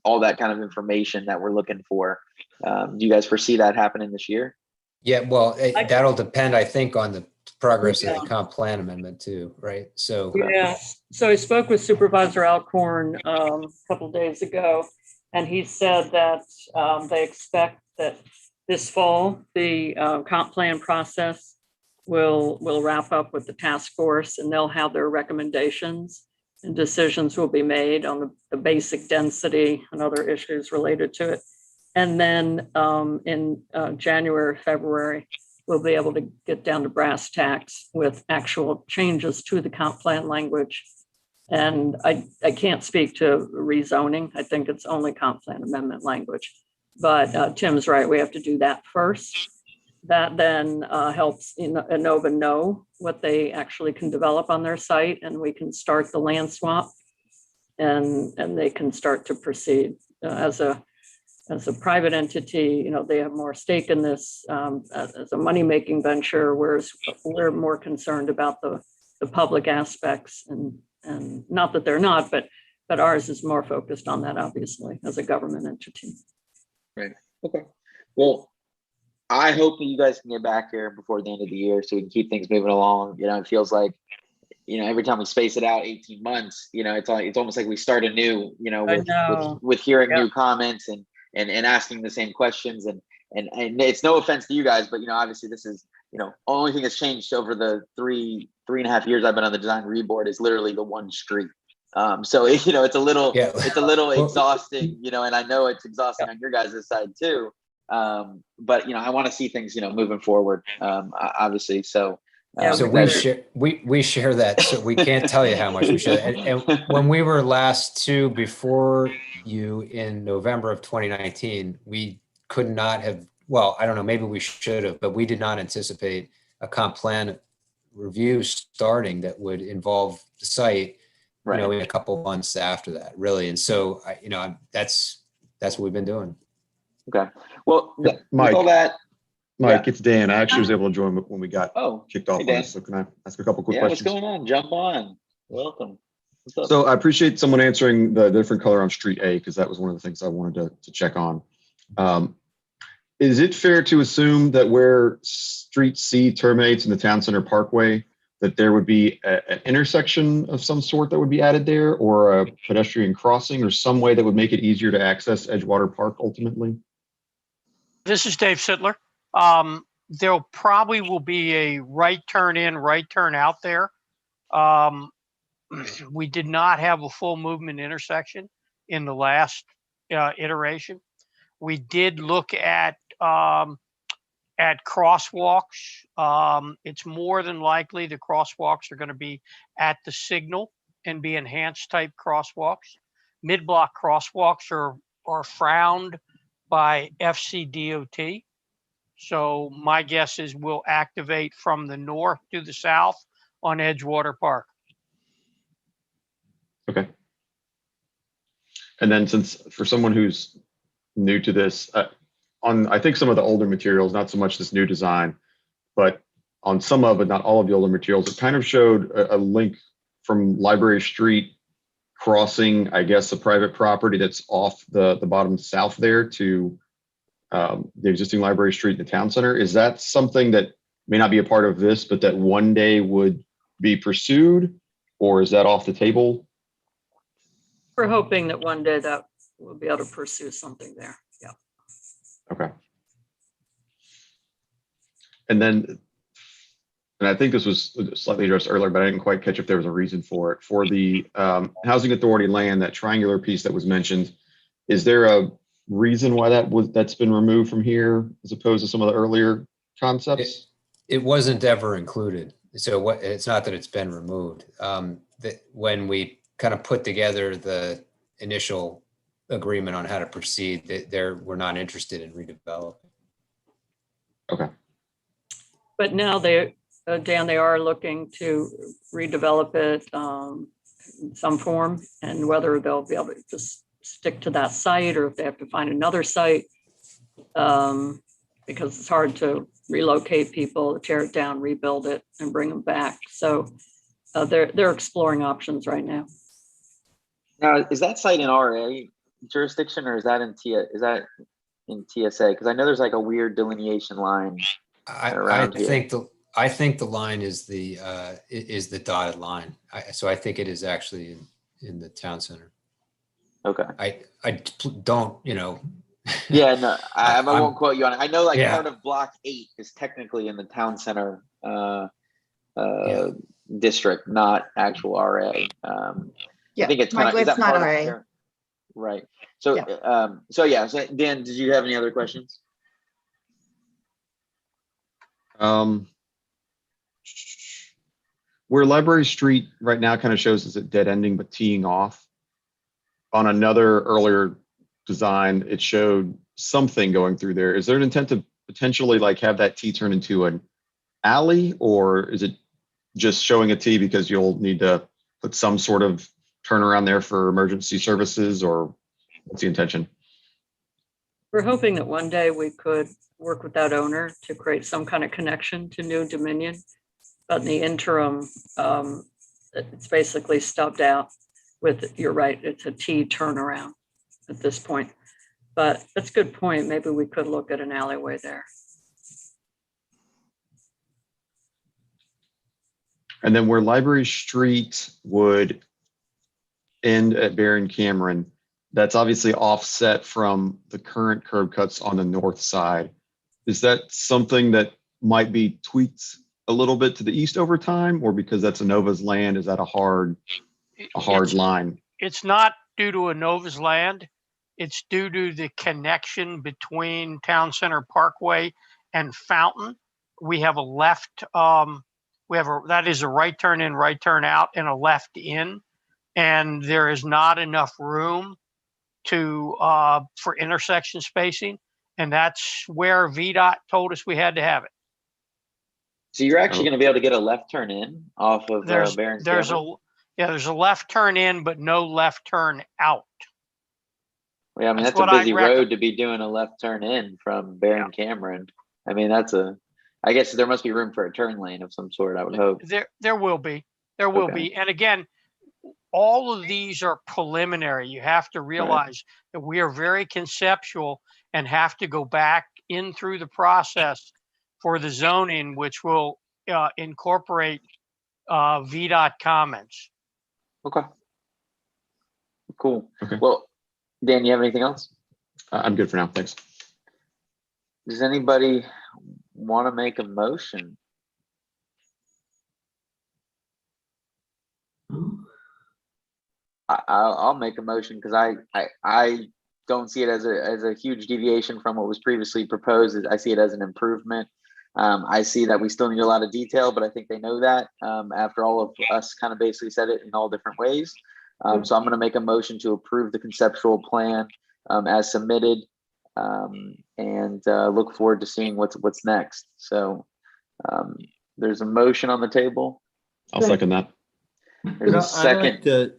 all that kind of information that we're looking for. Do you guys foresee that happening this year? Yeah, well, that'll depend, I think, on the progress of the comp plan amendment too, right? So yeah, so I spoke with Supervisor Alcorn a couple of days ago, and he said that they expect that this fall the comp plan process will wrap up with the task force, and they'll have their recommendations, and decisions will be made on the basic density and other issues related to it. And then in January, February, we'll be able to get down to brass tacks with actual changes to the comp plan language. And I can't speak to rezoning. I think it's only comp plan amendment language. But Tim's right, we have to do that first. that then helps Inova know what they actually can develop on their site, and we can start the land swap, and they can start to proceed as a private entity. They have more stake in this as a money-making venture, whereas we're more concerned about the public aspects, and not that they're not, but ours is more focused on that, obviously, as a government entity. Right. Okay. Well, I hope that you guys can get back here before the end of the year so we can keep things moving along. It feels like, every time we space it out 18 months, it's almost like we start anew, with hearing new comments and asking the same questions. And it's no offense to you guys, but, obviously this is, only thing that's changed over the three and a half years I've been on the design reboard is literally the one street. So it's a little exhausting, and I know it's exhausting on your guys' side too. But I want to see things, moving forward, obviously. So so we share that, so we can't tell you how much we share. And when we were last before you in November of 2019, we could not have. Well, I don't know. Maybe we should have, but we did not anticipate a comp plan review starting that would involve the site. In a couple of months after that, really. And so, that's what we've been doing. Okay. Well, Mike, all that. Mike, it's Dan. I actually was able to join when we got kicked off hey, on Dan. this. So can I ask a couple quick What's questions? going on? Jump on. Welcome. What's up? So I appreciate someone answering the different color on Street A, because that was one of the things I wanted to check on. Is it fair to assume that where Street C terminates in the Town Center Parkway, that there would be an intersection of some sort that would be added there, or a pedestrian crossing, or some way that would make it easier to access Edgewater Park ultimately? This is Dave Sittler. There probably will be a right turn in, right turn out there. We did not have a full movement intersection in the last iteration. We did look at crosswalks. It's more than likely the crosswalks are going to be at the signal and be enhanced type crosswalks. Mid-block crosswalks are frowned by FCDOT. So my guess is we'll activate from the north to the south on Edgewater Park. Okay. And then, since for someone who's new to this, on I think some of the older materials, not so much this new design, but on some of it, not all of the older materials, it kind of showed a link from Library Street crossing, I guess, a private property that's off the bottom south there to the existing Library Street in the town center. Is that something that may not be a part of this, but that one day would be pursued, or is that off the table? We're hoping that one day that we'll be able to pursue something there. Yeah. Okay. And then, and I think this was slightly addressed earlier, but I didn't quite catch if there was a reason for it. For the Housing Authority land, that triangular piece that was mentioned, is there a reason why that's been removed from here as opposed to some of the earlier concepts? It wasn't ever included. So it's not that it's been removed. When we kind of put together the initial agreement on how to proceed, we're not interested in redeveloping. Okay. But now Dan, they are looking to redevelop it in some form, and whether they'll be able to just stick to that site or if they have to find another site, because it's hard to relocate people, tear it down, rebuild it, and bring them back. So they're exploring options right now. Now, is that site in RA jurisdiction, or is that in TSA? Because I know there's like a weird delineation line around here. I think the line is the dotted line. So I think it is actually in the town center. Okay. I don't, Yeah, no, I won't quote you on it. I know part of Block 8 is technically in the town center district, not actual RA. I think it's kind of, is that part of there? Right. So, So Dan, did you have any other questions? Where Library Street right now kind of shows as a dead ending, but teeing off. On another earlier design, it showed something going through there. Is there an intent to potentially like have that T turn into an alley, or is it just showing a T because you'll need to put some sort of turnaround there for emergency services, or what's the intention? We're hoping that one day we could work with that owner to create some kind of connection to New Dominion. But in the interim, it's basically stubbed out with, you're right, it's a T turnaround at this point. But that's a good point. Maybe we could look at an alleyway there. And then where Library Street would end at Barron Cameron, that's obviously offset from the current curb cuts on the north side. Is that something that might be tweaked a little bit to the east over time, or because that's Inova's land, is that a hard line? It's not due to Inova's land. It's due to the connection between Town Center Parkway and Fountain. We have a left, that is a right turn in, right turn out, and a left in. And there is not enough room for intersection spacing. And that's where VDOT told us we had to have it. So you're actually going to be able to get a left turn in off of Barron's Cameron? There's a left turn in, but no left turn out. Yeah, I mean, that's a busy road to be doing a left turn in from Barron Cameron. I mean, I guess there must be room for a turn lane of some sort, I would hope. There will be. There will be. And again, all of these are preliminary. You have to realize that we are very conceptual and have to go back in through the process for the zoning, which will incorporate VDOT comments. Okay. Cool. Okay. Well, Dan, you have anything else? I'm good for now. Thanks. Does anybody want to make a motion? I'll make a motion because I don't see it as a huge deviation from what was previously proposed. I see it as an improvement. I see that we still need a lot of detail, but I think they know that after all of us kind of basically said it in all different ways. So I'm going to make a motion to approve the conceptual plan as submitted, and look forward to seeing what's next. So there's a motion on the table. I'll second that. There's a second.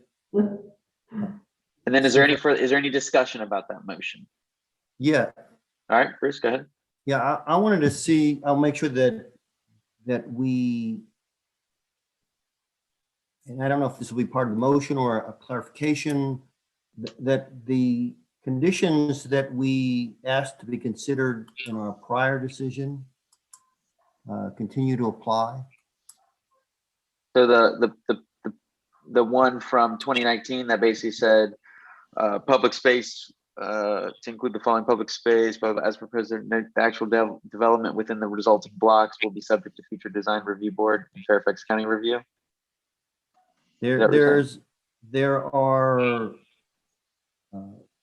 And then is there any discussion about that motion? Yeah. All right, Bruce, go ahead. Yeah, I wanted to see, I'll make sure that we, and I don't know if this will be part of the motion or a clarification, that the conditions that we asked to be considered in our prior decision continue to apply. So the one from 2019 that basically said public space to include the following public space, but as proposed, the actual development within the resulting blocks will be subject to future design review board and Fairfax County review. There are,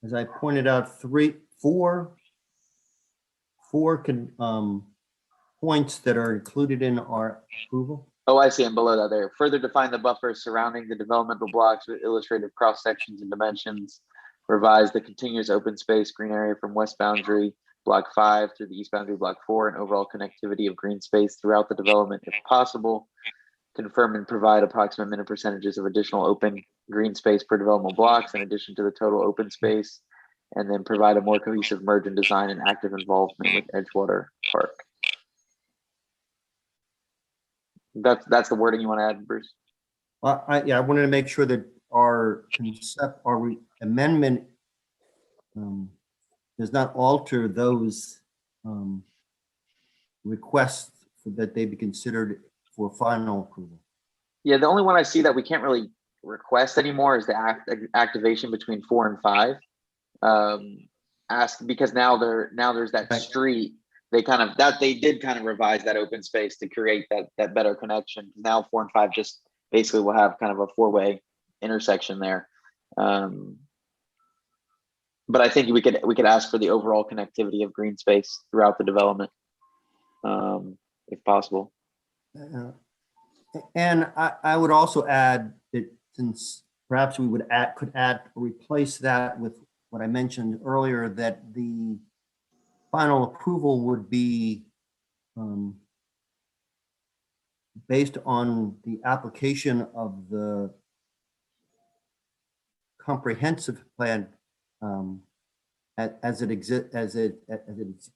as I pointed out, four points that are included in our approval. Oh, I see. And below that, there further define the buffers surrounding the developmental blocks with illustrative cross sections and dimensions. Revise the continuous open space green area from west boundary block 5 through the east boundary block 4 and overall connectivity of green space throughout the development if possible. Confirm and provide approximate minimum percentages of additional open green space per development blocks in addition to the total open space, and then provide a more cohesive merge and design and active involvement with Edgewater Park. That's the wording you want to add, Bruce? Well, I wanted to make sure that our amendment does not alter those requests that they be considered for final approval. Yeah, the only one I see that we can't really request anymore is the activation between 4 and 5. Because now there's that street. They did kind of revise that open space to create that better connection. Now 4 and 5 just basically will have kind of a 4-way intersection there. But I think we could ask for the overall connectivity of green space throughout the development, if possible. And I would also add that since perhaps we could replace that with what I mentioned earlier, that the final approval would be based on the application of the comprehensive plan as it exists, as it's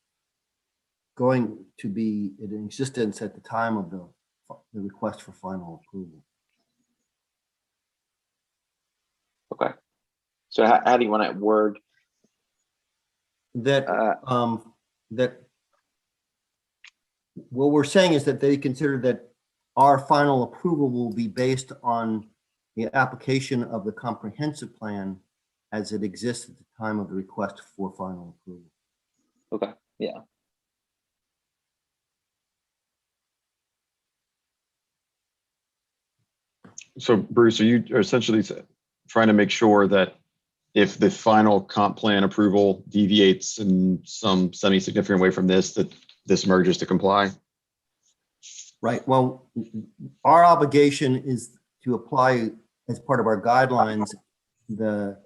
going to be in existence at the time of the request for final approval. Okay. So how do you want that word? That that what we're saying is that they consider that our final approval will be based on the application of the comprehensive plan as it exists at the time of the request for final approval. Okay, yeah. So Bruce, are you essentially trying to make sure that if the final comp plan approval deviates in some semi-significant way from this, that this merges to comply? Right. Well, our obligation is to apply as part of our guidelines the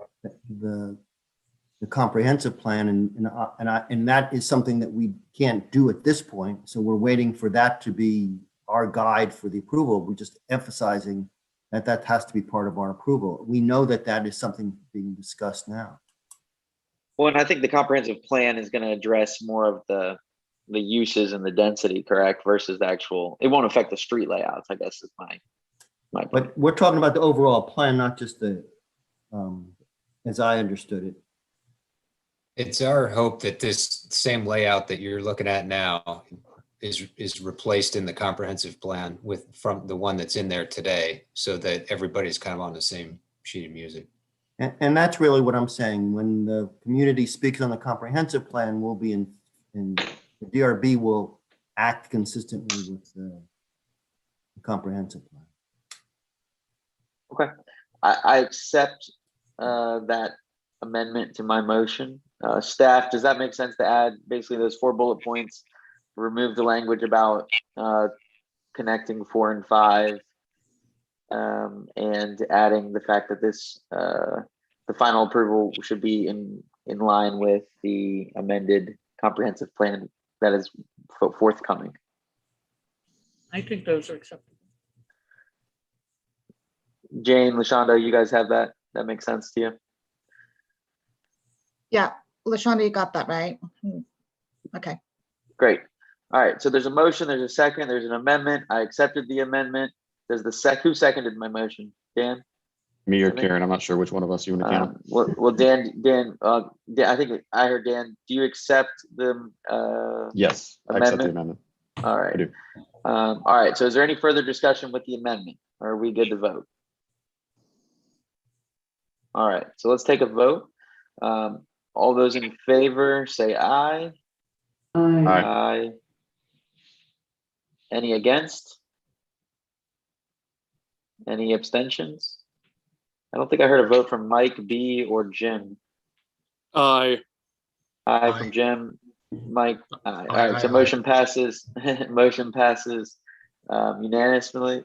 comprehensive plan, and that is something that we can't do at this point. So we're waiting for that to be our guide for the approval. We're just emphasizing that that has to be part of our approval. We know that that is something being discussed now. Well, and I think the comprehensive plan is going to address more of the uses and the density, correct? Versus the actual, it won't affect the street layouts, I guess is my point. But we're talking about the overall plan, not just the, as I understood it. It's our hope that this same layout that you're looking at now is replaced in the comprehensive plan from the one that's in there today, so that everybody's kind of on the same sheet of music. And that's really what I'm saying. When the community speaks on the comprehensive plan, we'll be in the DRB will act consistently with the comprehensive plan. Okay, I accept that amendment to my motion. Staff, does that make sense to add basically those 4 bullet points? Remove the language about connecting 4 and 5, and adding the fact that this the final approval should be in line with the amended comprehensive plan that is forthcoming. I think those are acceptable. Jane, LaShonda, you guys have that? That makes sense to you? Yeah, LaShonda, you got that right. Okay. Great. All right, so there's a motion, there's a second, there's an amendment. I accepted the amendment. There's who seconded my motion? Dan? Me or Karen, I'm not sure which one of us you want to count. Well, Dan, I think I heard Dan. Do you accept the Yes, amendment? I accept the amendment. All right. I do. All right, so is there any further discussion with the amendment? Or are we good to vote? All right, so let's take a vote. All those in favor say aye. Aye. Aye. Any against? Any abstentions? I don't think I heard a vote from Mike, B, or Jim. Aye. Aye from Jim. Mike, aye. All right, so motion passes. Motion passes unanimously.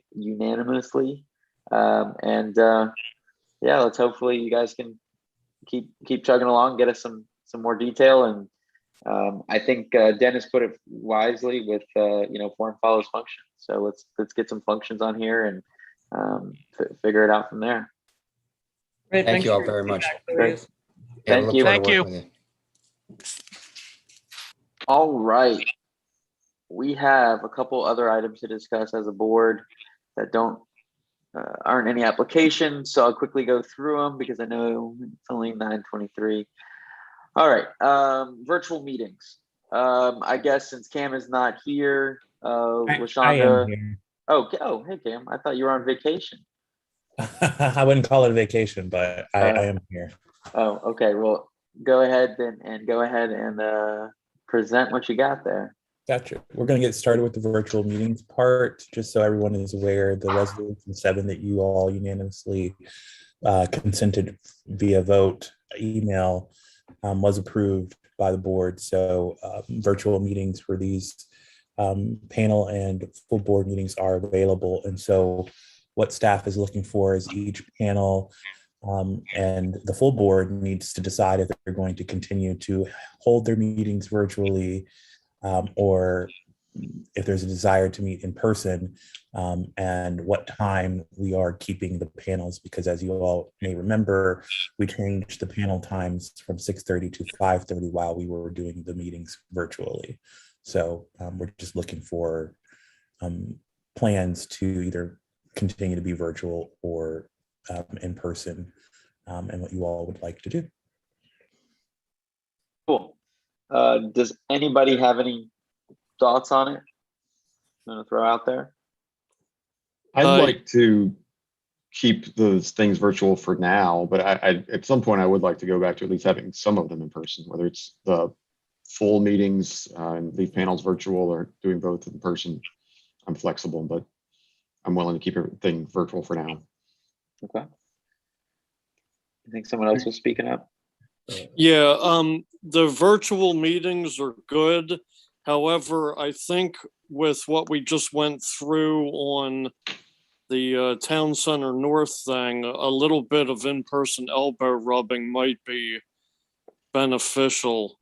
Yeah, let's hopefully you guys can keep chugging along, get us some more detail, and I think Dennis put it wisely with form follows function. So let's get some functions on here and figure it out from there. Great, Thank you all for your very much. feedback, Great. Louise. Yeah, Thank look you. forward to Thank working with you. All right. We have a couple other items to discuss as a board that aren't any applications. So I'll quickly go through them because I know it's only 9:23. All right. Virtual meetings. I guess since Cam is not here, LaShonda. I am here. Oh, hey Cam. I thought you were on vacation. I wouldn't call it a vacation, but I am here. Oh, okay. Well, go ahead and present what you got there. Gotcha. We're going to get started with the virtual meetings part, just so everyone is aware. The resolution 7 that you all unanimously consented via vote email was approved by the board. So virtual meetings for these panel and full board meetings are available. And so what staff is looking for is each panel And the full board needs to decide if they're going to continue to hold their meetings virtually, or if there's a desire to meet in person, and what time we are keeping the panels, because as you all may remember, we changed the panel times from 6:30 to 5:30 while we were doing the meetings virtually. So we're just looking for plans to either continue to be virtual or in person, and what you all would like to do. Cool. Does anybody have any thoughts on it? I'm gonna throw out there. I'd like to keep those things virtual for now, but I at some point I would like to go back to at least having some of them in person, whether it's the full meetings and leave panels virtual or doing both in person. I'm flexible, but I'm willing to keep everything virtual for now. Okay. I think someone else was speaking up. Yeah, the virtual meetings are good. However, I think with what we just went through on the Town Center North thing, a little bit of in-person elbow rubbing might be beneficial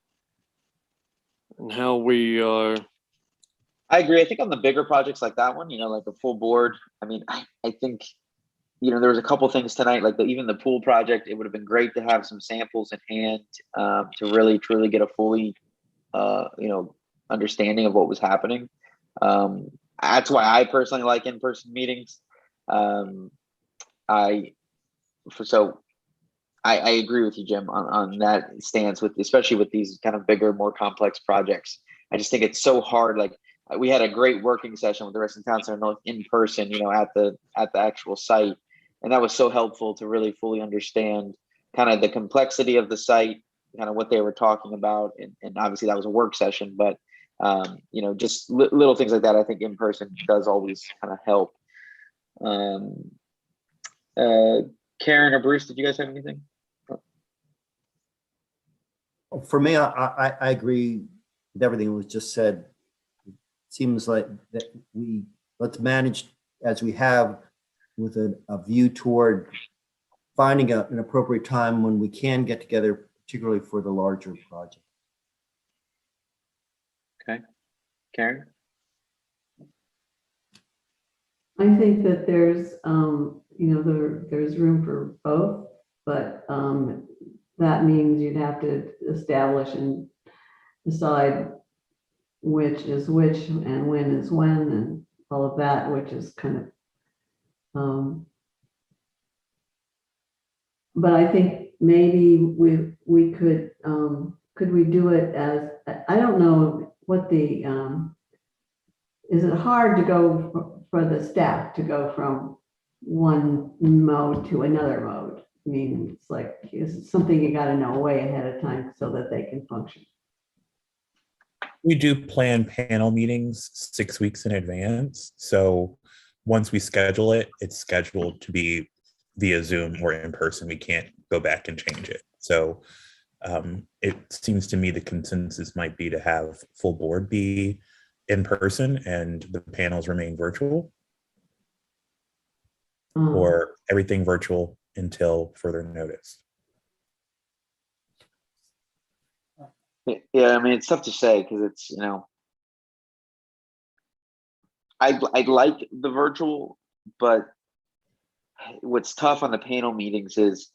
in how we I agree. I think on the bigger projects like that one, like a full board, I mean, I think, there was a couple things tonight, like even the pool project, it would have been great to have some samples in hand to really, truly get a fully, understanding of what was happening. That's why I personally like in-person meetings. I agree with you, Jim, on that stance, especially with these kind of bigger, more complex projects. I just think it's so hard. Like we had a great working session with the Reston Town Center North in person, at the actual site, and that was so helpful to really fully understand kind of the complexity of the site, kind of what they were talking about, and obviously that was a work session, but just little things like that. I think in person does always kind of help. Karen or Bruce, did you guys have anything? For me, I agree with everything that was just said. It seems like that let's manage as we have, with a view toward finding an appropriate time when we can get together, particularly for the larger project. Okay. Karen? I think that there's, there's room for both, but that means you'd have to establish and decide which is which and when is when and all of that, which is kind of, but I think maybe we could we do it as, I don't know what the, is it hard to go for the staff to go from one mode to another mode? I mean, it's like, it's something you got to know way ahead of time so that they can function. We do plan panel meetings 6 weeks in advance. So once we schedule it, it's scheduled to be via Zoom or in person. We can't go back and change it. So it seems to me the consensus might be to have full board be in person and the panels remain virtual, or everything virtual until further notice. Yeah, I mean, it's tough to say because it's, I'd like the virtual, but what's tough on the panel meetings is,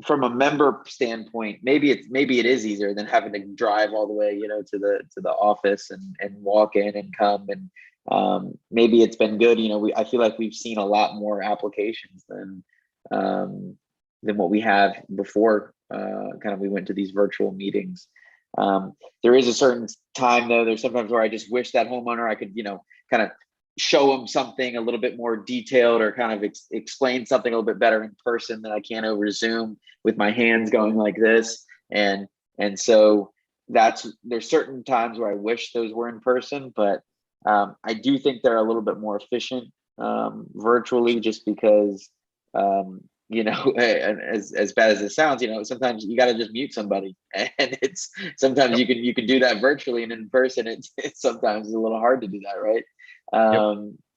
from a member standpoint, maybe it is easier than having to drive all the way, to the office and walk in and come, and maybe it's been good. I feel like we've seen a lot more applications than what we have before. Kind of we went to these virtual meetings. There is a certain time though. There's sometimes where I just wish that homeowner I could, kind of show them something a little bit more detailed, or kind of explain something a little bit better in person than I can over Zoom with my hands going like this. And so there's certain times where I wish those were in person, but I do think they're a little bit more efficient virtually, just because as bad as it sounds, sometimes you got to just mute somebody, and sometimes you can do that virtually, and in person it's sometimes a little hard to do that, right?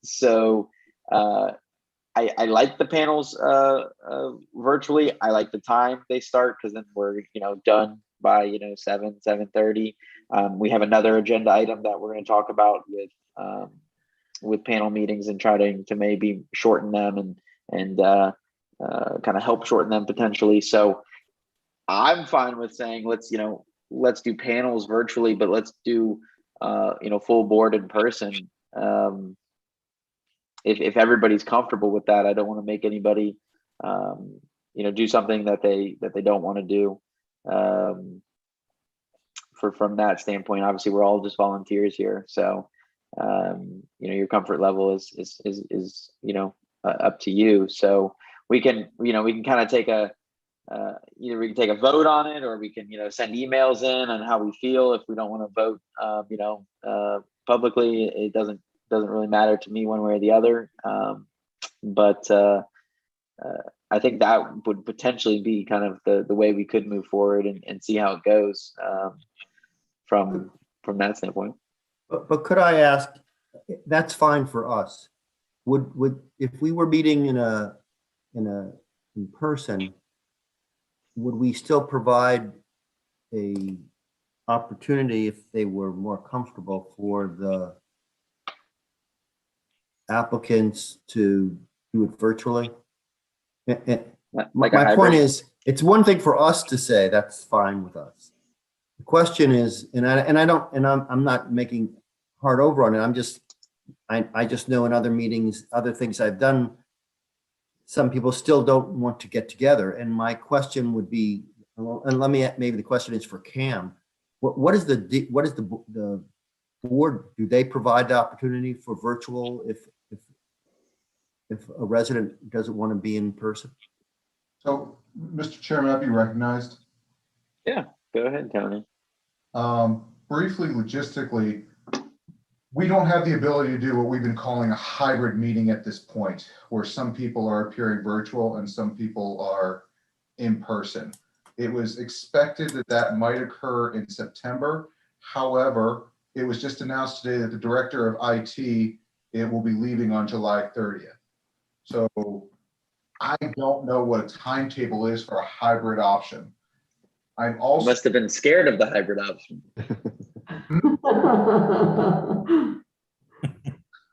So I like the panels virtually. I like the time they start because then we're done by 7:30. We have another agenda item that we're going to talk about with panel meetings and try to maybe shorten them and kind of help shorten them potentially. So I'm fine with saying let's do panels virtually, but let's do full board in person. If everybody's comfortable with that, I don't want to make anybody do something that they don't want to do. From that standpoint, obviously we're all just volunteers here, so your comfort level is up to you. So we can kind of take either we can take a vote on it, or we can send emails in on how we feel. If we don't want to vote publicly, it doesn't really matter to me one way or the other. But I think that would potentially be kind of the way we could move forward and see how it goes from that standpoint. But could I ask, that's fine for us. Would if we were meeting in person, would we still provide a opportunity, if they were more comfortable, for the applicants to do it virtually? My point is, it's one thing for us to say that's fine with us. The question is, I'm not making hard over on it. I just know in other meetings, other things I've done, some people still don't want to get together. And my question would be, and maybe the question is for Cam. What is the board? Do they provide the opportunity for virtual if a resident doesn't want to be in person? So, Mr. Chairman, I'd be recognized. Yeah, go ahead, Tony. Briefly, logistically, we don't have the ability to do what we've been calling a hybrid meeting at this point, where some people are appearing virtual and some people are in person. It was expected that might occur in September. However, it was just announced today that the director of IT, it will be leaving on July 30th. So I don't know what a timetable is for a hybrid option. I'm also must have been scared of the hybrid option.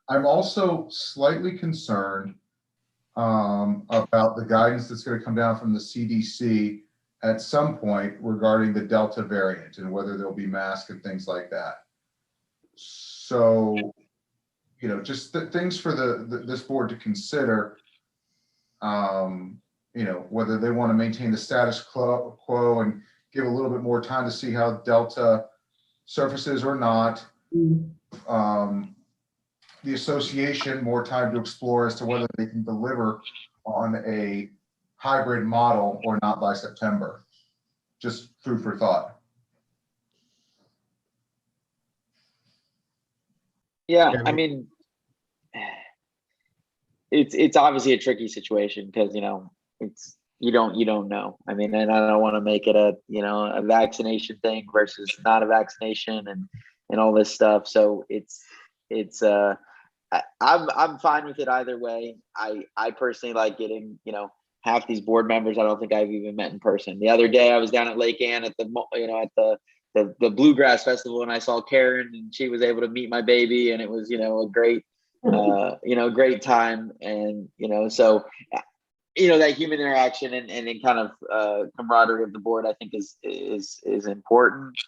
I'm also slightly concerned about the guidance that's going to come down from the CDC at some point regarding the Delta variant and whether there'll be masks and things like that. So, just things for this board to consider. Whether they want to maintain the status quo and give a little bit more time to see how Delta surfaces or not. The association more time to explore as to whether they can deliver on a hybrid model or not by September. Just food for thought. Yeah, I mean, it's obviously a tricky situation because it's you don't know. I mean, and I don't want to make it a vaccination thing versus not a vaccination and all this stuff. So I'm fine with it either way. I personally like getting half these board members I don't think I've even met in person. The other day I was down at Lake Ann at the Bluegrass Festival, and I saw Karen, and she was able to meet my baby, and it was a great great time. And so that human interaction and kind of camaraderie of the board I think is important.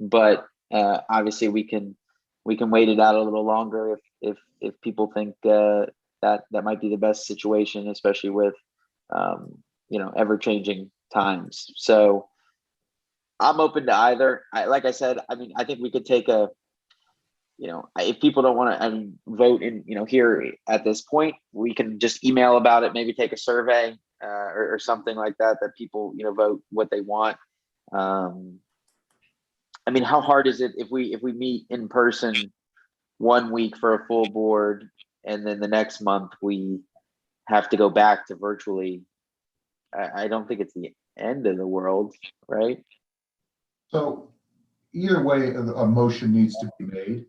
But obviously we can wait it out a little longer if people think that might be the best situation, especially with ever-changing times. So I'm open to either. Like I said, I mean, I think we could take if people don't want to vote in here at this point, we can just email about it, maybe take a survey or something like that people vote what they want. I mean, how hard is it if we meet in person 1 week for a full board, and then the next month we have to go back to virtually? I don't think it's the end of the world, right? So either way, a motion needs to be made.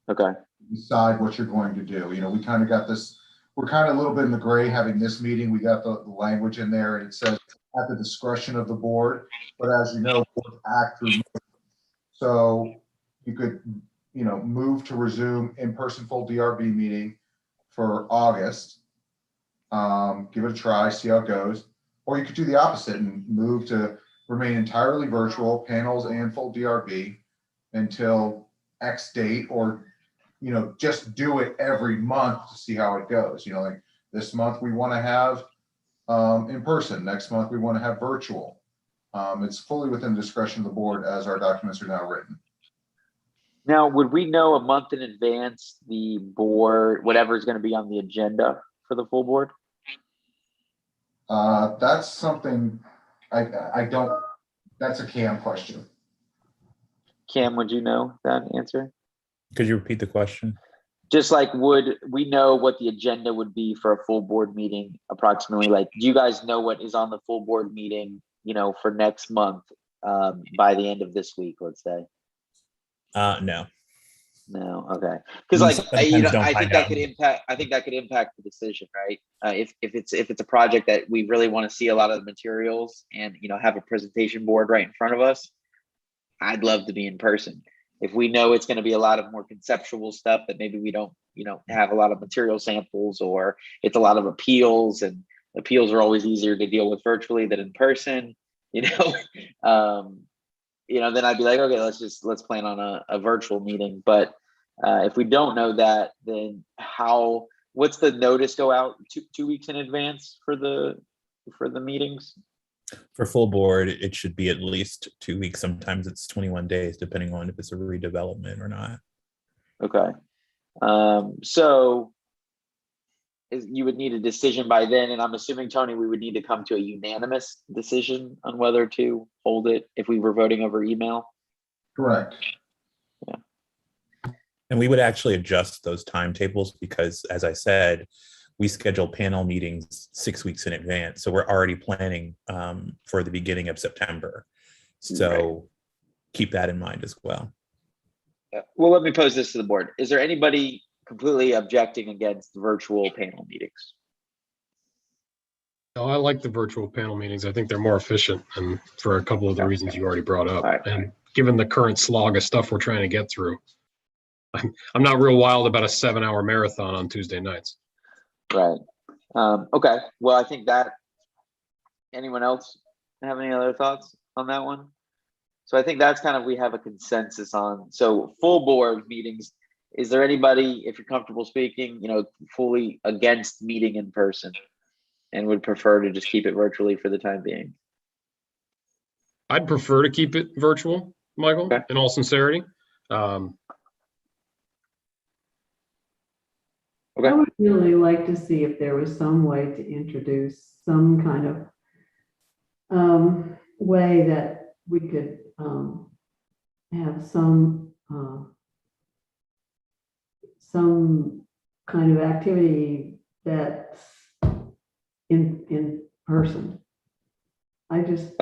Okay. Decide what you're going to do. You know, we kind of got this, we're kind of a little bit in the gray having this meeting. We got the language in there and it says at the discretion of the board, but as you know, boards act through. So you could, you know, move to resume in-person full DRB meeting for August. Give it a try, see how it goes. Or you could do the opposite and move to remain entirely virtual, panels and full DRB until X date, or, you know, just do it every month to see how it goes. You know, like this month we want to have in person, next month we want to have virtual. It's fully within the discretion of the board as our documents are now written. Now, would we know a month in advance the board, whatever is going to be on the agenda for the full board? That's something I don't, that's a Cam question. Cam, would you know that answer? Could you repeat the question? Just like, would we know what the agenda would be for a full board meeting approximately? Like, do you guys know what is on the full board meeting, you know, for next month by the end of this week, let's say? No. No, okay. Because like you know, I think that could impact the decision, right? If it's a project that we really want to see a lot of the materials and, you know, have a presentation board right in front of us, I'd love to be in person. If we know it's going to be a lot of more conceptual stuff that maybe we don't, you know, have a lot of material samples, or it's a lot of appeals, and appeals are always easier to deal with virtually than in person, you know. You know, then I'd be like, okay, let's plan on a virtual meeting. But if we don't know that, then what's the notice go out 2 weeks in advance for the meetings? For full board, it should be at least 2 weeks. Sometimes it's 21 days, depending on if it's a redevelopment or not. Okay. So you would need a decision by then, and I'm assuming, Tony, we would need to come to a unanimous decision on whether to hold it if we were voting over email. Correct. Yeah. And we would actually adjust those timetables because, as I said, we schedule panel meetings 6 weeks in advance. So we're already planning for the beginning of September. So keep that in mind as well. Well, let me pose this to the board. Is there anybody completely objecting against virtual panel meetings? No, I like the virtual panel meetings. I think they're more efficient, and for a couple of the reasons you already brought up. Right. And given the current slog of stuff we're trying to get through, I'm not real wild about a 7-hour marathon on Tuesday nights. Right. Okay. Well, I think that, anyone else have any other thoughts on that one? So I think that's kind of, we have a consensus on. So full board meetings, is there anybody, if you're comfortable speaking, you know, fully against meeting in person and would prefer to just keep it virtually for the time being? I'd prefer to keep it virtual, Michael, in all sincerity. I would really like to see if there was some way to introduce some kind of way that we could have some kind of activity that's in person. I just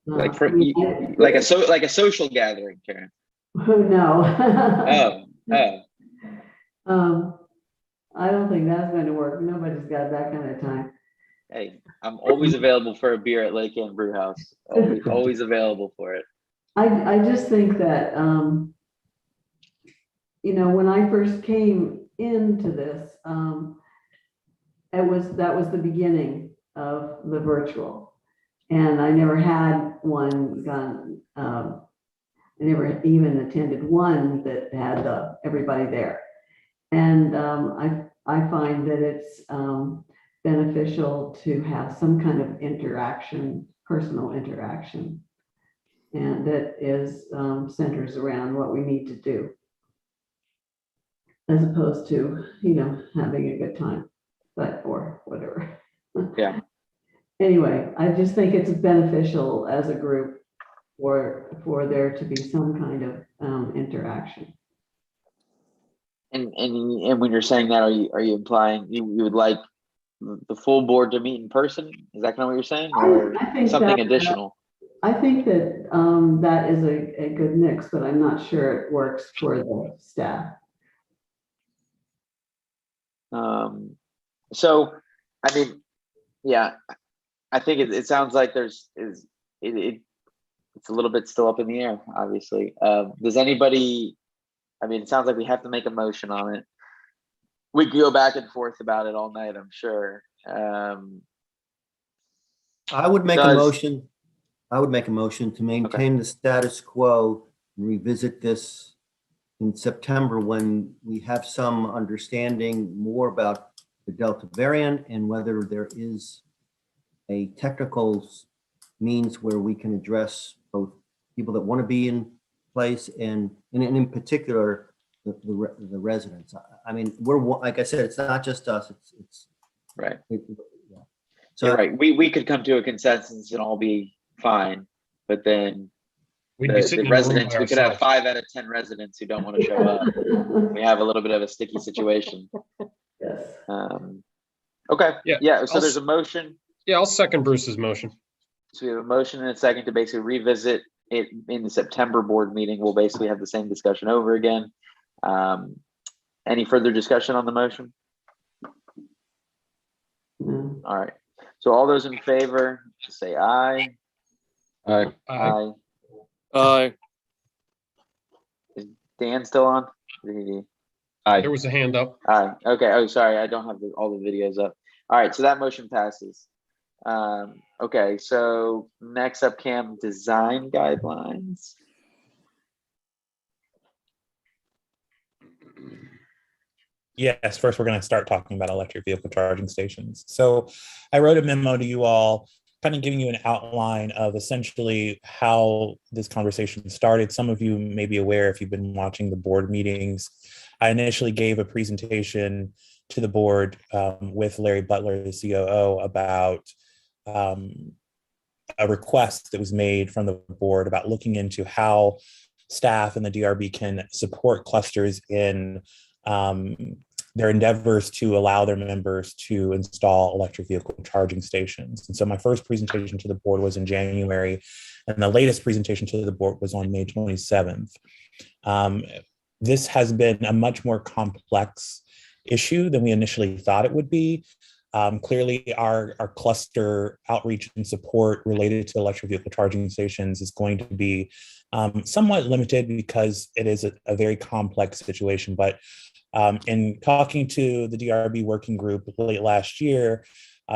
like a social gathering, Karen. No. Oh. I don't think that's going to work. Nobody's got that kind of time. Hey, I'm always available for a beer at Lake Ann Brew House. Always available for it. I just think that, you know, when I first came into this, that was the beginning of the virtual, and I never had one done. I never even attended one that had everybody there. And I find that it's beneficial to have some kind of interaction, personal interaction, and that is centers around what we need to do, as opposed to, you know, having a good time, or whatever. Yeah. Anyway, I just think it's beneficial as a group for there to be some kind of interaction. And when you're saying that, are you implying you would like the full board to meet in person? Is that kind of what you're saying, or something additional? I think that that is a good mix, but I'm not sure it works for the staff. So, I mean, yeah, I think it sounds like it's a little bit still up in the air, obviously. Does anybody, I mean, it sounds like we have to make a motion on it. We could go back and forth about it all night, I'm sure. I would make a motion. I would make a motion to maintain the status quo and revisit this in September when we have some understanding more about the Delta variant and whether there is a technical means where we can address both people that want to be in place and in particular the residents. I mean, like I said, it's not just us. It's right. Yeah. So you're right. We could come to a consensus and all be fine, but then the residents, we could have 5 out of 10 residents who don't want to show up. We have a little bit of a sticky situation. Yes. Okay. Yeah. So there's a motion. Yeah, I'll second Bruce's motion. So we have a motion and a second to basically revisit it in the September board meeting. We'll basically have the same discussion over again. Any further discussion on the motion? No. All right. So all those in favor, say aye. Aye. Aye. Aye. Is Dan still on? Aye. There was a hand up. Aye. Okay. Oh, sorry. I don't have all the videos up. All right. So that motion passes. Okay. So next up, Cam, design guidelines. Yes, first we're going to start talking about electric vehicle charging stations. So I wrote a memo to you all, kind of giving you an outline of essentially how this conversation started. Some of you may be aware if you've been watching the board meetings. I initially gave a presentation to the board with Larry Butler, the COO, about a request that was made from the board about looking into how staff and the DRB can support clusters in their endeavors to allow their members to install electric vehicle charging stations. And so my first presentation to the board was in January, and the latest presentation to the board was on May 27th. This has been a much more complex issue than we initially thought it would be. Clearly, our cluster outreach and support related to electric vehicle charging stations is going to be somewhat limited because it is a very complex situation. But in talking to the DRB working group late last year,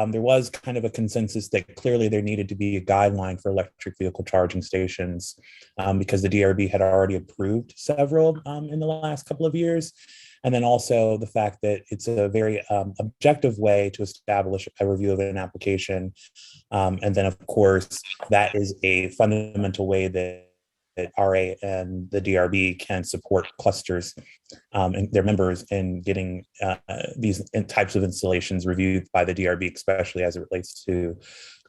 there was kind of a consensus that clearly there needed to be a guideline for electric vehicle charging stations because the DRB had already approved several in the last couple of years. And then also the fact that it's a very objective way to establish a review of an application. And then, of course, that is a fundamental way that RA and the DRB can support clusters and their members in getting these types of installations reviewed by the DRB, especially as it relates to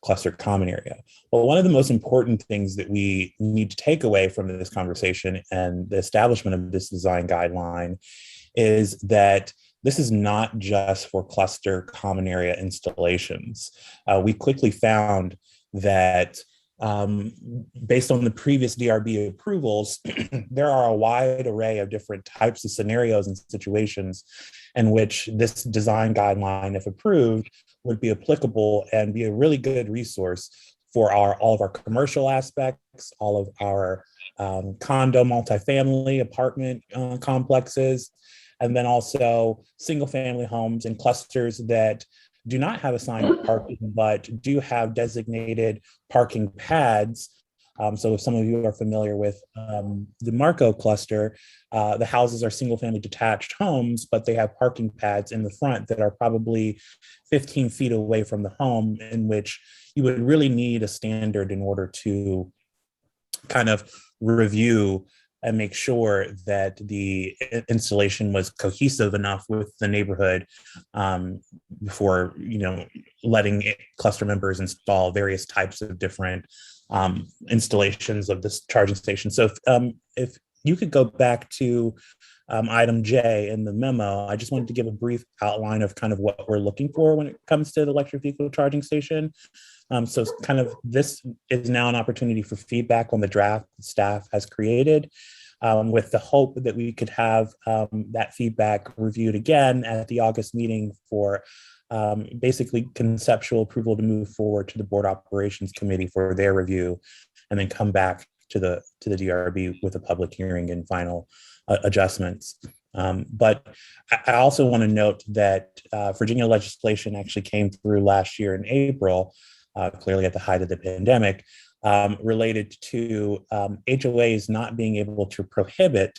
cluster common area. Well, one of the most important things that we need to take away from this conversation and the establishment of this design guideline is that this is not just for cluster common area installations. We quickly found that based on the previous DRB approvals, there are a wide array of different types of scenarios and situations in which this design guideline, if approved, would be applicable and be a really good resource for all of our commercial aspects, all of our condo, multifamily, apartment complexes, and then also single family homes and clusters that do not have assigned parking, but do have designated parking pads. So if some of you are familiar with the Marco cluster, the houses are single family detached homes, but they have parking pads in the front that are probably 15 feet away from the home, in which you would really need a standard in order to kind of review and make sure that the installation was cohesive enough with the neighborhood before, letting cluster members install various types of different installations of this charging station. So if you could go back to item J in the memo, I just wanted to give a brief outline of kind of what we're looking for when it comes to the electric vehicle charging station. So kind of this is now an opportunity for feedback on the draft staff has created. with the hope that we could have that feedback reviewed again at the August meeting for basically conceptual approval to move forward to the Board Operations Committee for their review, and then come back to the DRB with a public hearing and final adjustments. But I also want to note that Virginia legislation actually came through last year in April, clearly at the height of the pandemic, related to HOAs not being able to prohibit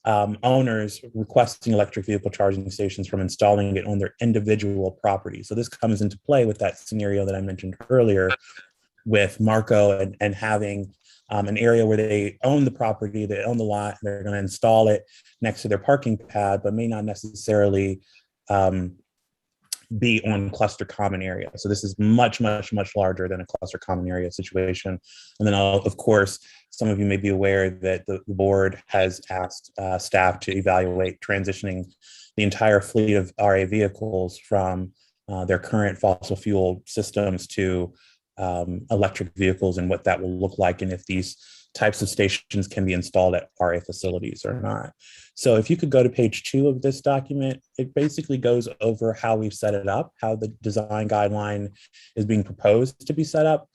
owners requesting electric vehicle charging stations from installing it on their individual property. So this comes into play with that scenario that I mentioned earlier with Marco and having an area where they own the property, they own the lot, they're going to install it next to their parking pad, but may not necessarily be on cluster common area. So this is much, much, much larger than a cluster common area situation. And then of course, some of you may be aware that the board has asked staff to evaluate transitioning the entire fleet of RA vehicles from their current fossil fuel systems to electric vehicles, and what that will look like, and if these types of stations can be installed at RA facilities or not. So if you could go to page 2 of this document, it basically goes over how we've set it up, how the design guideline is being proposed to be set up.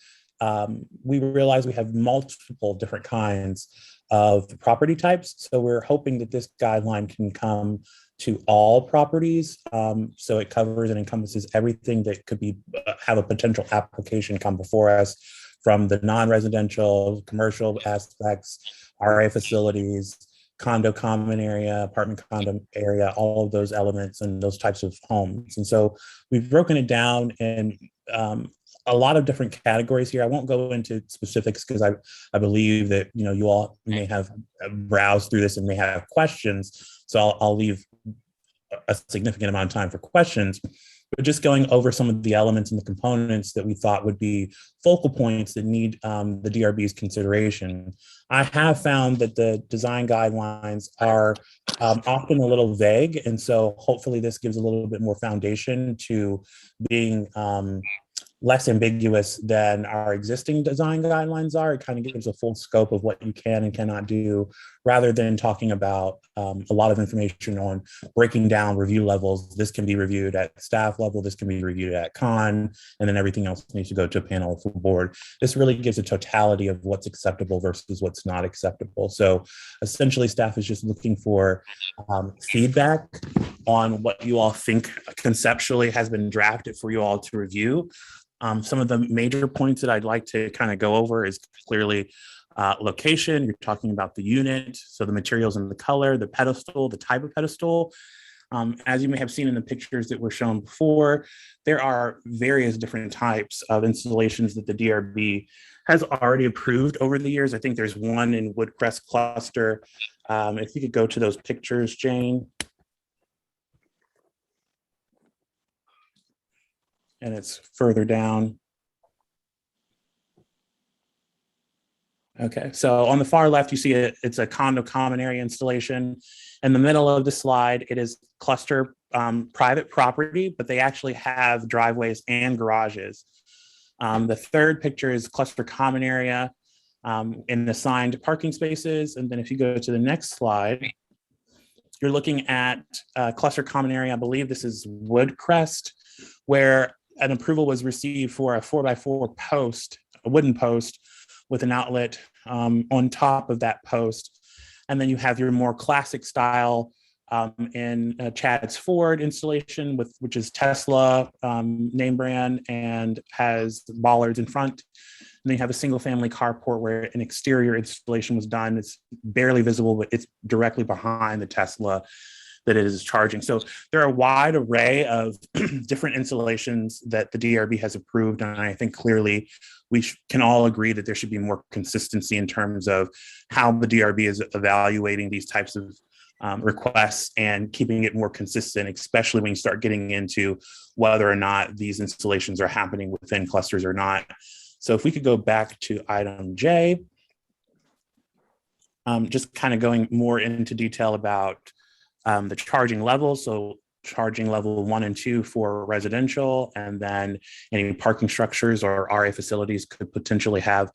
We realize we have multiple different kinds of property types, so we're hoping that this guideline can come to all properties, so it covers and encompasses everything that could be have a potential application come before us, from the non-residential, commercial aspects, RA facilities, condo common area, apartment condo area, all of those elements and those types of homes. And so we've broken it down in a lot of different categories here. I won't go into specifics because I believe that you all may have browsed through this and may have questions. So I'll leave a significant amount of time for questions, but just going over some of the elements and the components that we thought would be focal points that need the DRB's consideration. I have found that the design guidelines are often a little vague, and so hopefully this gives a little bit more foundation to being less ambiguous than our existing design guidelines are. It kind of gives a full scope of what you can and cannot do, rather than talking about a lot of information on breaking down review levels. This can be reviewed at staff level, this can be reviewed at con, and then everything else needs to go to a panel of the board. This really gives a totality of what's acceptable versus what's not acceptable. So essentially staff is just looking for feedback on what you all think conceptually has been drafted for you all to review. Some of the major points that I'd like to kind of go over is clearly location. You're talking about the unit, so the materials and the color, the pedestal, the type of pedestal. As you may have seen in the pictures that were shown before, there are various different types of installations that the DRB has already approved over the years. I think there's one in Woodcrest Cluster. If you could go to those pictures, Jane. And it's further down. Okay, so on the far left, you see it's a condo common area installation. In the middle of the slide, it is cluster private property, but they actually have driveways and garages. The third picture is cluster common area in assigned parking spaces. And then if you go to the next slide, you're looking at cluster common area. I believe this is Woodcrest, where an approval was received for a 4x4 post, a wooden post with an outlet on top of that post. And then you have your more classic style in Chad's Ford installation, which is Tesla name brand and has bollards in front. And then you have a single family carport where an exterior installation was done. It's barely visible, but it's directly behind the Tesla that it is charging. So there are a wide array of different installations that the DRB has approved. And I think clearly we can all agree that there should be more consistency in terms of how the DRB is evaluating these types of requests and keeping it more consistent, especially when you start getting into whether or not these installations are happening within clusters or not. So if we could go back to item J, just kind of going more into detail about the charging levels. So charging level 1 and 2 for residential, and then any parking structures or RA facilities could potentially have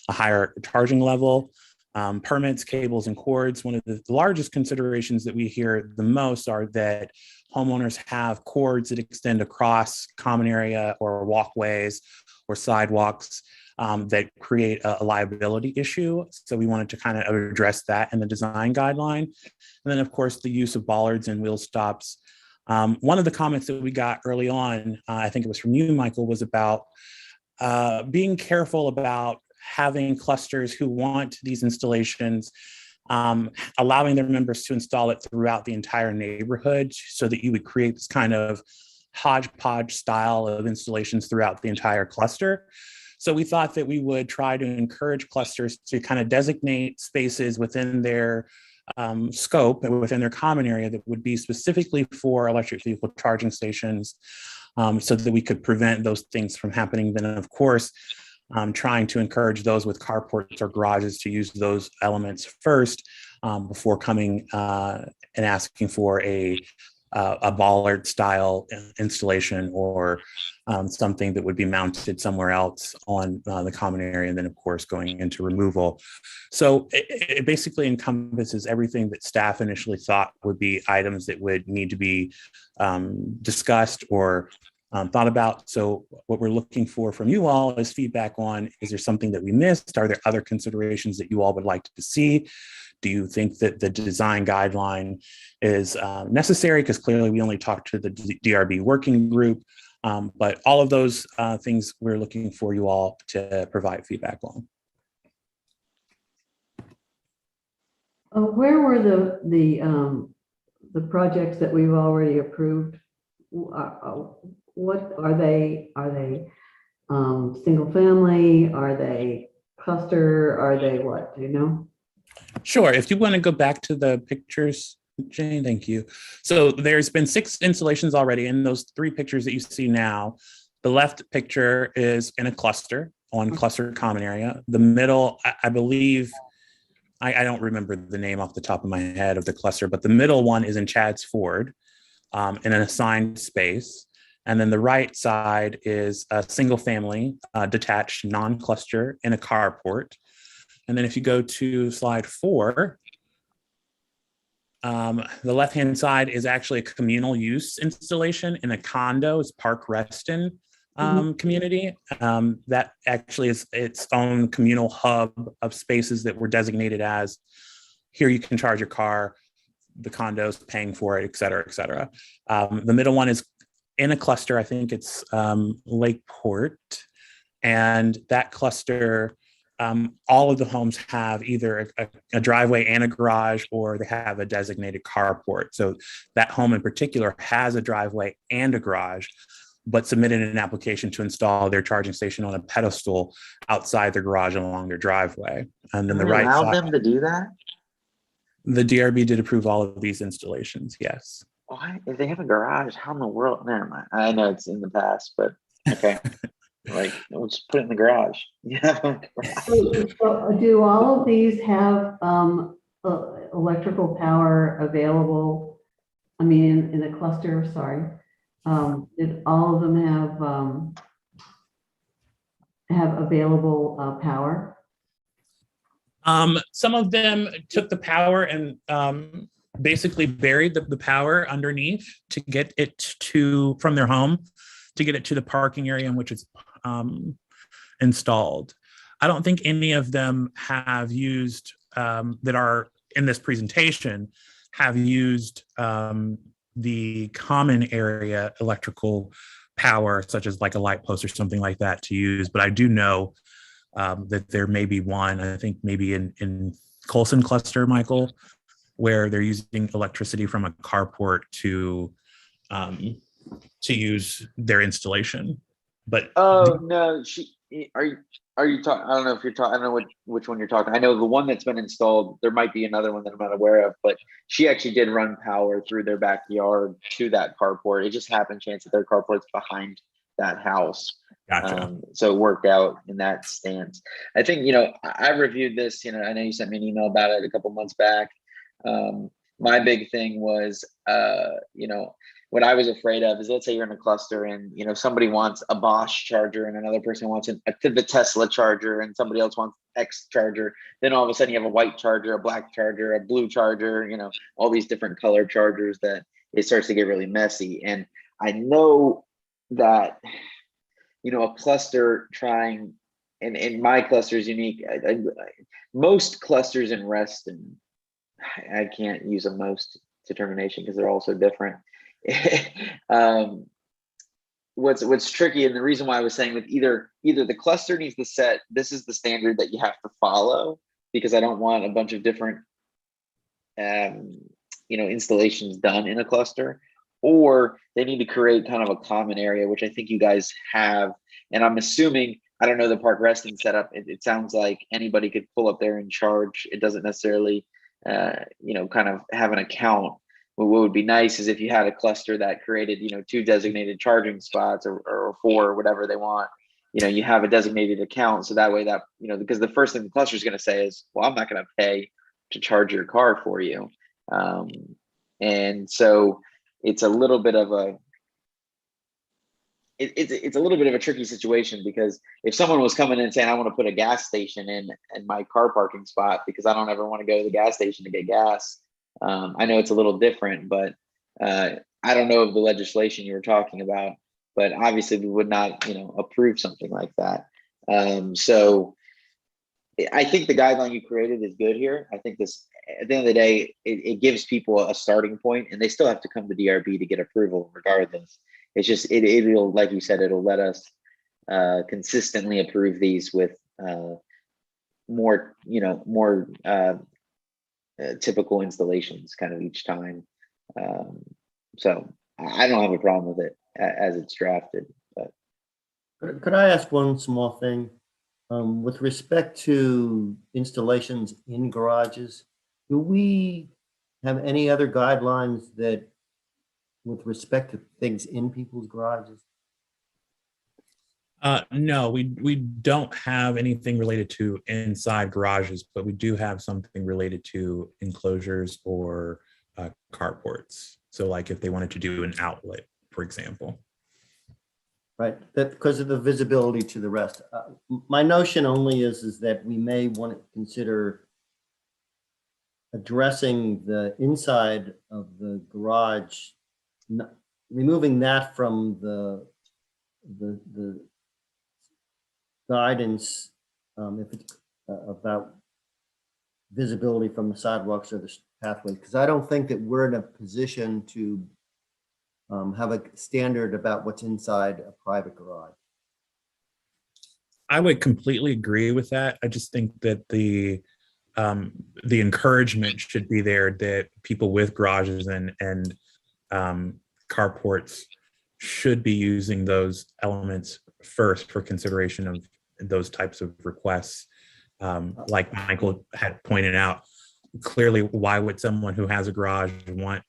a higher charging level. Permits, cables, and cords. One of the largest considerations that we hear the most are that homeowners have cords that extend across common area or walkways or sidewalks that create a liability issue. So we wanted to kind of address that in the design guideline. And then, of course, the use of bollards and wheel stops. One of the comments that we got early on, I think it was from you, Michael, was about being careful about having clusters who want these installations, allowing their members to install it throughout the entire neighborhood so that you would create this kind of hodgepodge style of installations throughout the entire cluster. So we thought that we would try to encourage clusters to kind of designate spaces within their scope and within their common area that would be specifically for electric vehicle charging stations, so that we could prevent those things from happening. Then, of course, trying to encourage those with carports or garages to use those elements first before coming and asking for a bollard style installation or something that would be mounted somewhere else on the common area, and then of course going into removal. So it basically encompasses everything that staff initially thought would be items that would need to be discussed or thought about. So what we're looking for from you all is feedback on, is there something that we missed? Are there other considerations that you all would like to see? Do you think that the design guideline is necessary? Because clearly we only talked to the DRB working group, but all of those things we're looking for you all to provide feedback on. Where were the projects that we've already approved? What are they? Are they single family? Are they cluster? Are they what? Do you know? Sure. If you want to go back to the pictures, Jane, thank you. So there's been 6 installations already in those 3 pictures that you see now. The left picture is in a cluster on cluster common area. The middle, I believe, I don't remember the name off the top of my head of the cluster, but the middle one is in Chad's Ford in an assigned space. And then the right side is a single family detached non-cluster in a carport. And then if you go to slide 4, the left-hand side is actually a communal use installation in a condo. It's Park Reston community. That actually is its own communal hub of spaces that were designated as, here you can charge your car, the condo's paying for it, et cetera, et cetera. The middle one is in a cluster, I think it's Lakeport. And that cluster, all of the homes have either a driveway and a garage, or they have a designated carport. So that home in particular has a driveway and a garage, but submitted an application to install their charging station on a pedestal outside their garage along their driveway. And then the right allow side, them to do that? the DRB did approve all of these installations, yes. Why? If they have a garage, how in the world? Never mind. I know it's in the past, but okay. Like, we'll just put it in the garage. Yeah. So do all of these have electrical power available? I mean, in a cluster, sorry. Did all of them have available power? Some of them took the power and basically buried the power underneath to get it to, from their home, to get it to the parking area in which it's installed. I don't think any of them have used, that are in this presentation, have used the common area electrical power, such as like a light post or something like that to use. But I do know that there may be one, I think maybe in Colson cluster, Michael, where they're using electricity from a carport to use their installation. But oh no, are you talking? I don't know if you're talking. I don't know which one you're talking. I know the one that's been installed. There might be another one that I'm not aware of, but she actually did run power through their backyard to that carport. It just happened chance that their carport's behind that house. Gotcha. So it worked out in that stance. I think, I reviewed this, I know you sent me an email about it a couple months back. my big thing was, what I was afraid of is, let's say you're in a cluster and, somebody wants a Bosch charger and another person wants the Tesla charger and somebody else wants X charger. Then all of a sudden you have a white charger, a black charger, a blue charger, all these different color chargers, that it starts to get really messy. And I know that, a cluster trying, and my cluster is unique. Most clusters in Reston, I can't use a most determination because they're all so different. What's tricky, and the reason why I was saying that either the cluster needs to set, this is the standard that you have to follow, because I don't want a bunch of different installations done in a cluster, or they need to create kind of a common area, which I think you guys have. And I'm assuming, I don't know the Park Reston setup. It sounds like anybody could pull up there and charge. It doesn't necessarily, kind of have an account. What would be nice is if you had a cluster that created, 2 designated charging spots or 4 or whatever they want. You have a designated account, so that way that, because the first thing the cluster is going to say is, well, I'm not going to pay to charge your car for you. And so it's a little bit of a, it's a little bit of a tricky situation, because if someone was coming in and saying, I want to put a gas station in my car parking spot because I don't ever want to go to the gas station to get gas. I know it's a little different, but I don't know of the legislation you were talking about, but obviously we would not, approve something like that. So I think the guideline you created is good here. I think this, at the end of the day, it gives people a starting point, and they still have to come to DRB to get approval regardless. It's just, it'll, like you said, it'll let us consistently approve these with more typical installations kind of each time. So I don't have a problem with it as it's drafted. But Could I ask one small thing? With respect to installations in garages, do we have any other guidelines that, with respect to things in people's garages? No, we don't have anything related to inside garages, but we do have something related to enclosures or carports. So like if they wanted to do an outlet, for example. Right, that because of the visibility to the rest. My notion only is that we may want to consider addressing the inside of the garage, removing that from the guidance, if it's about visibility from the sidewalks or the pathways, because I don't think that we're in a position to have a standard about what's inside a private garage. I would completely agree with that. I just think that the encouragement should be there that people with garages and carports should be using those elements first for consideration of those types of requests. Like Michael had pointed out, clearly, why would someone who has a garage want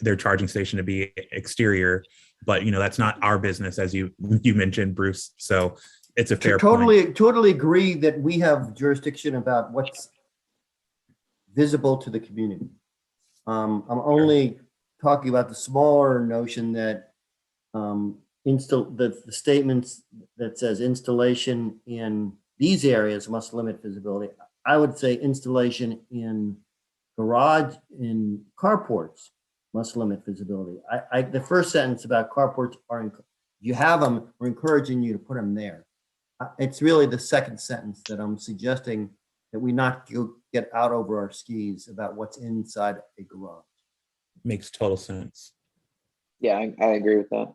their charging station to be exterior? But that's not our business, as you mentioned, Bruce. So it's a fair point. Totally agree that we have jurisdiction about what's visible to the community. I'm only talking about the smaller notion that the statements that says installation in these areas must limit visibility. I would say installation in garage, in carports must limit visibility. The first sentence about carports you have them, we're encouraging you to put them there. It's really the second sentence that I'm suggesting that we not get out over our skis about what's inside a garage. Makes total sense. Yeah, I agree with that.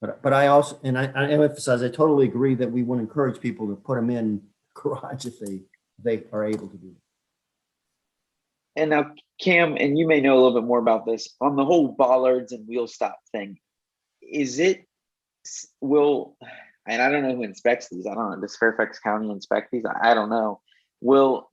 But I also, and I emphasize, I totally agree that we want to encourage people to put them in garage if they are able to do it. And now, Cam, and you may know a little bit more about this, on the whole bollards and wheel stop thing, and I don't know who inspects these. I don't know. Does Fairfax County inspect these? I don't know.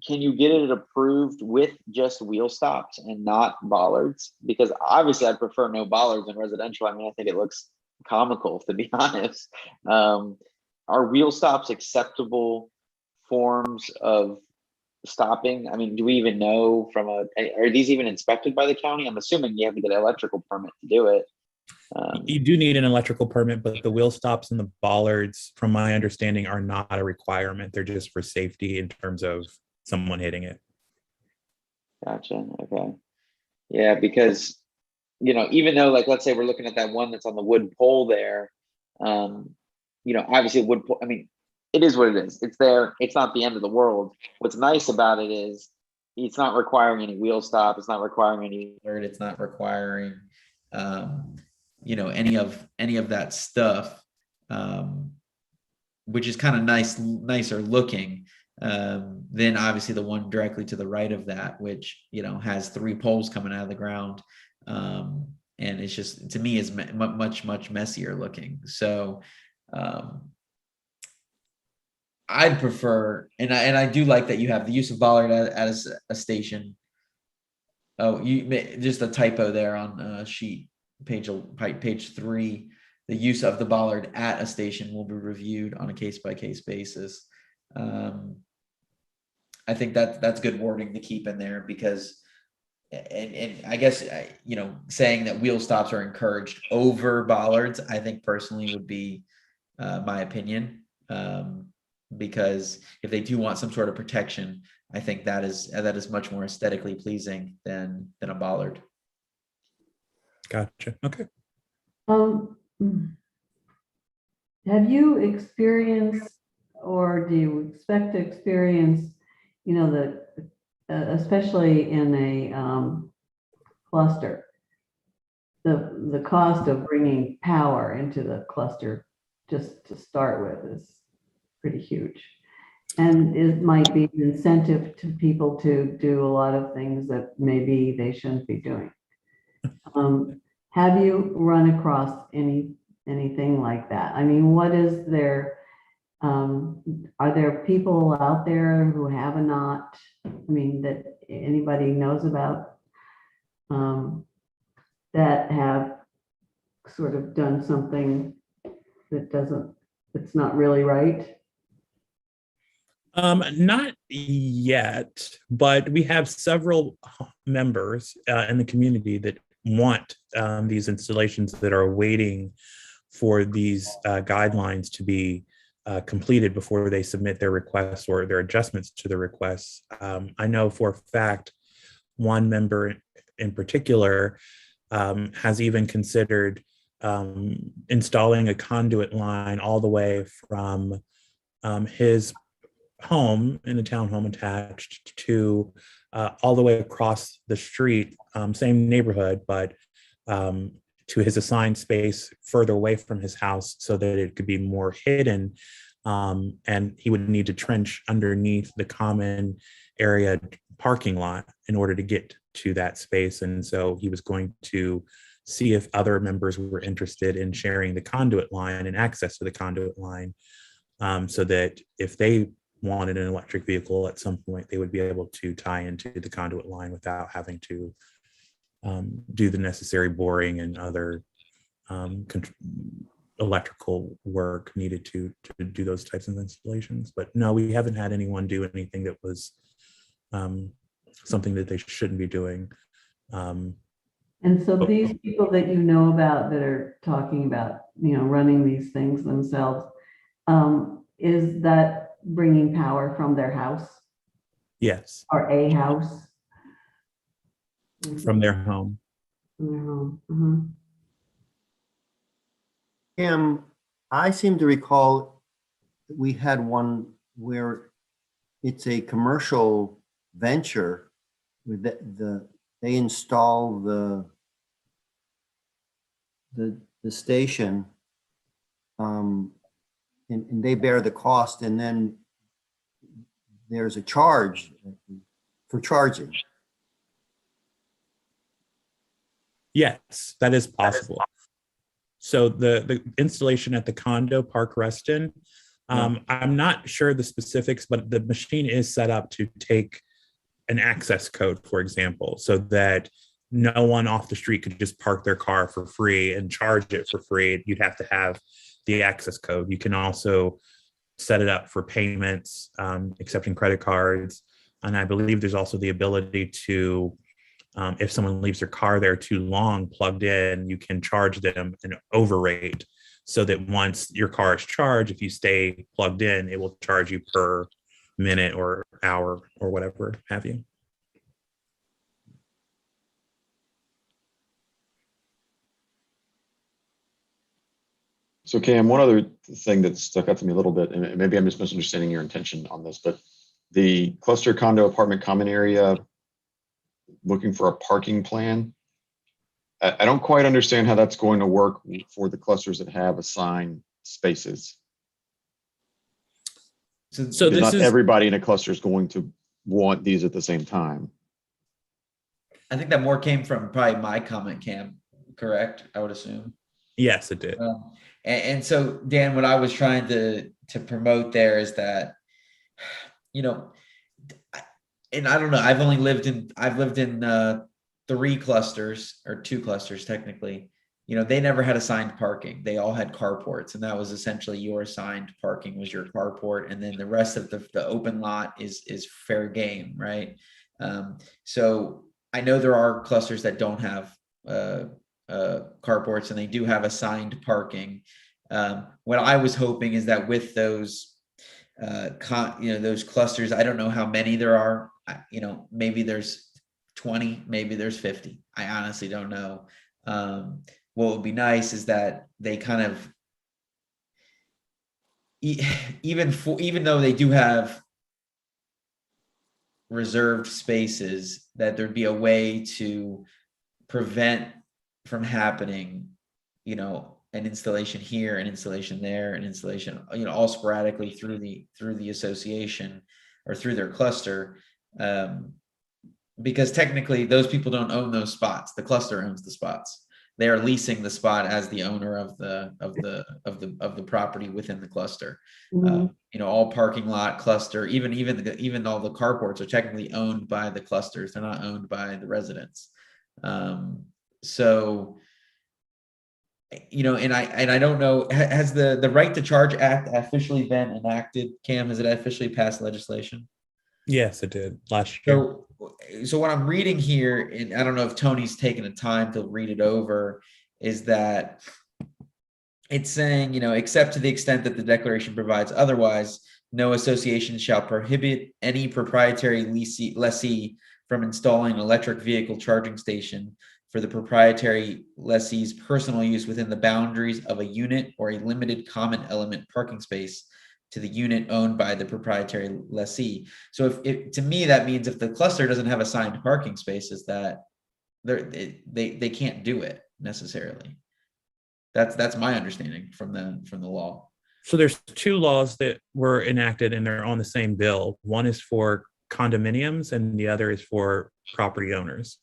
Can you get it approved with just wheel stops and not bollards? Because obviously I prefer no bollards in residential. I mean, I think it looks comical, to be honest. Are wheel stops acceptable forms of stopping? I mean, do we even know are these even inspected by the county? I'm assuming you have to get an electrical permit to do it. You do need an electrical permit, but the wheel stops and the bollards, from my understanding, are not a requirement. They're just for safety in terms of someone hitting it. Gotcha. Okay. Yeah, because, even though, like, let's say we're looking at that one that's on the wood pole there, obviously wood pole, I mean, it is what it is. It's there. It's not the end of the world. What's nice about it is it's not requiring any wheel stop. It's not requiring any alert. It's not requiring, any of that stuff, which is kind of nicer looking than obviously the one directly to the right of that, which, has 3 poles coming out of the ground. And it's just, to me, is much messier looking. So, I'd prefer, and I do like that you have the use of bollard at a station. Oh, just a typo there on sheet page 3. The use of the bollard at a station will be reviewed on a case-by-case basis. I think that's good wording to keep in there, because, and I guess, saying that wheel stops are encouraged over bollards, I think personally would be my opinion. Because if they do want some sort of protection, I think that is much more aesthetically pleasing than a bollard. Gotcha. Okay. Have you experienced, or do you expect to experience, especially in a cluster, the cost of bringing power into the cluster just to start with is pretty huge. And it might be an incentive to people to do a lot of things that maybe they shouldn't be doing. Have you run across anything like that? I mean, what is there? Are there people out there who have not, that anybody knows about, that have sort of done something that's not really right? Not yet, but we have several members in the community that want these installations, that are waiting for these guidelines to be completed before they submit their requests or their adjustments to the requests. I know for a fact one member in particular has even considered installing a conduit line all the way from his home, in a townhome attached, to all the way across the street, same neighborhood, but to his assigned space further away from his house, so that it could be more hidden. And he would need to trench underneath the common area parking lot in order to get to that space. And so he was going to see if other members were interested in sharing the conduit line and access to the conduit line, so that if they wanted an electric vehicle at some point, they would be able to tie into the conduit line without having to do the necessary boring and other electrical work needed to do those types of installations. But no, we haven't had anyone do anything that was something that they shouldn't be doing. And so these people that you know about that are talking about, running these things themselves, is that bringing power from their house? Yes. Or a house? From their home. From their home. I seem to recall we had one where it's a commercial venture. They install the station, and they bear the cost, and then there's a charge for charging. Yes, that is possible. So the installation at the condo Park Reston, I'm not sure the specifics, but the machine is set up to take an access code, for example, so that no one off the street could just park their car for free and charge it for free. You'd have to have the access code. You can also set it up for payments, accepting credit cards. And I believe there's also the ability to, if someone leaves their car there too long plugged in, you can charge them an overrate, so that once your car is charged, if you stay plugged in, it will charge you per minute or hour or whatever have you. So Cam, one other thing that stuck out to me a little bit, and maybe I'm just misunderstanding your intention on this, but the cluster condo apartment common area, looking for a parking plan. I don't quite understand how that's going to work for the clusters that have assigned spaces. So Because this not is, everybody in a cluster is going to want these at the same time. I think that more came from probably my comment, Cam, correct? I would assume. Yes, it did. And so, Dan, what I was trying to promote there is that, you know, and I don't know, I've lived in 3 clusters, or 2 clusters technically. You know, they never had assigned parking. They all had carports, and that was essentially your assigned parking was your carport, and then the rest of the open lot is fair game, right? So I know there are clusters that don't have carports, and they do have assigned parking. What I was hoping is that with those, those clusters, I don't know how many there are. You know, maybe there's 20, maybe there's 50. I honestly don't know. What would be nice is that they kind of, even though they do have reserved spaces, that there'd be a way to prevent from happening, you know, an installation here, an installation there, an installation, you know, all sporadically through the association or through their cluster. Because technically those people don't own those spots. The cluster owns the spots. They are leasing the spot as the owner of the property within the cluster. Mm-hmm. You know, all parking lot, cluster, even all the carports are technically owned by the clusters. They're not owned by the residents. So, you know, and I don't know, has the Right to Charge Act officially been enacted? Cam, has it officially passed legislation? Yes, it did last year. So what I'm reading here, and I don't know if Tony's taken the time to read it over, is that it's saying, you know, except to the extent that the declaration provides otherwise, no association shall prohibit any proprietary lessee from installing an electric vehicle charging station for the proprietary lessee's personal use within the boundaries of a unit or a limited common element parking space to the unit owned by the proprietary lessee. So if to me, that means if the cluster doesn't have assigned parking spaces, that they can't do it necessarily. That's my understanding from the law. So there's 2 laws that were enacted and they're on the same bill. One is for condominiums and the other is for property owners.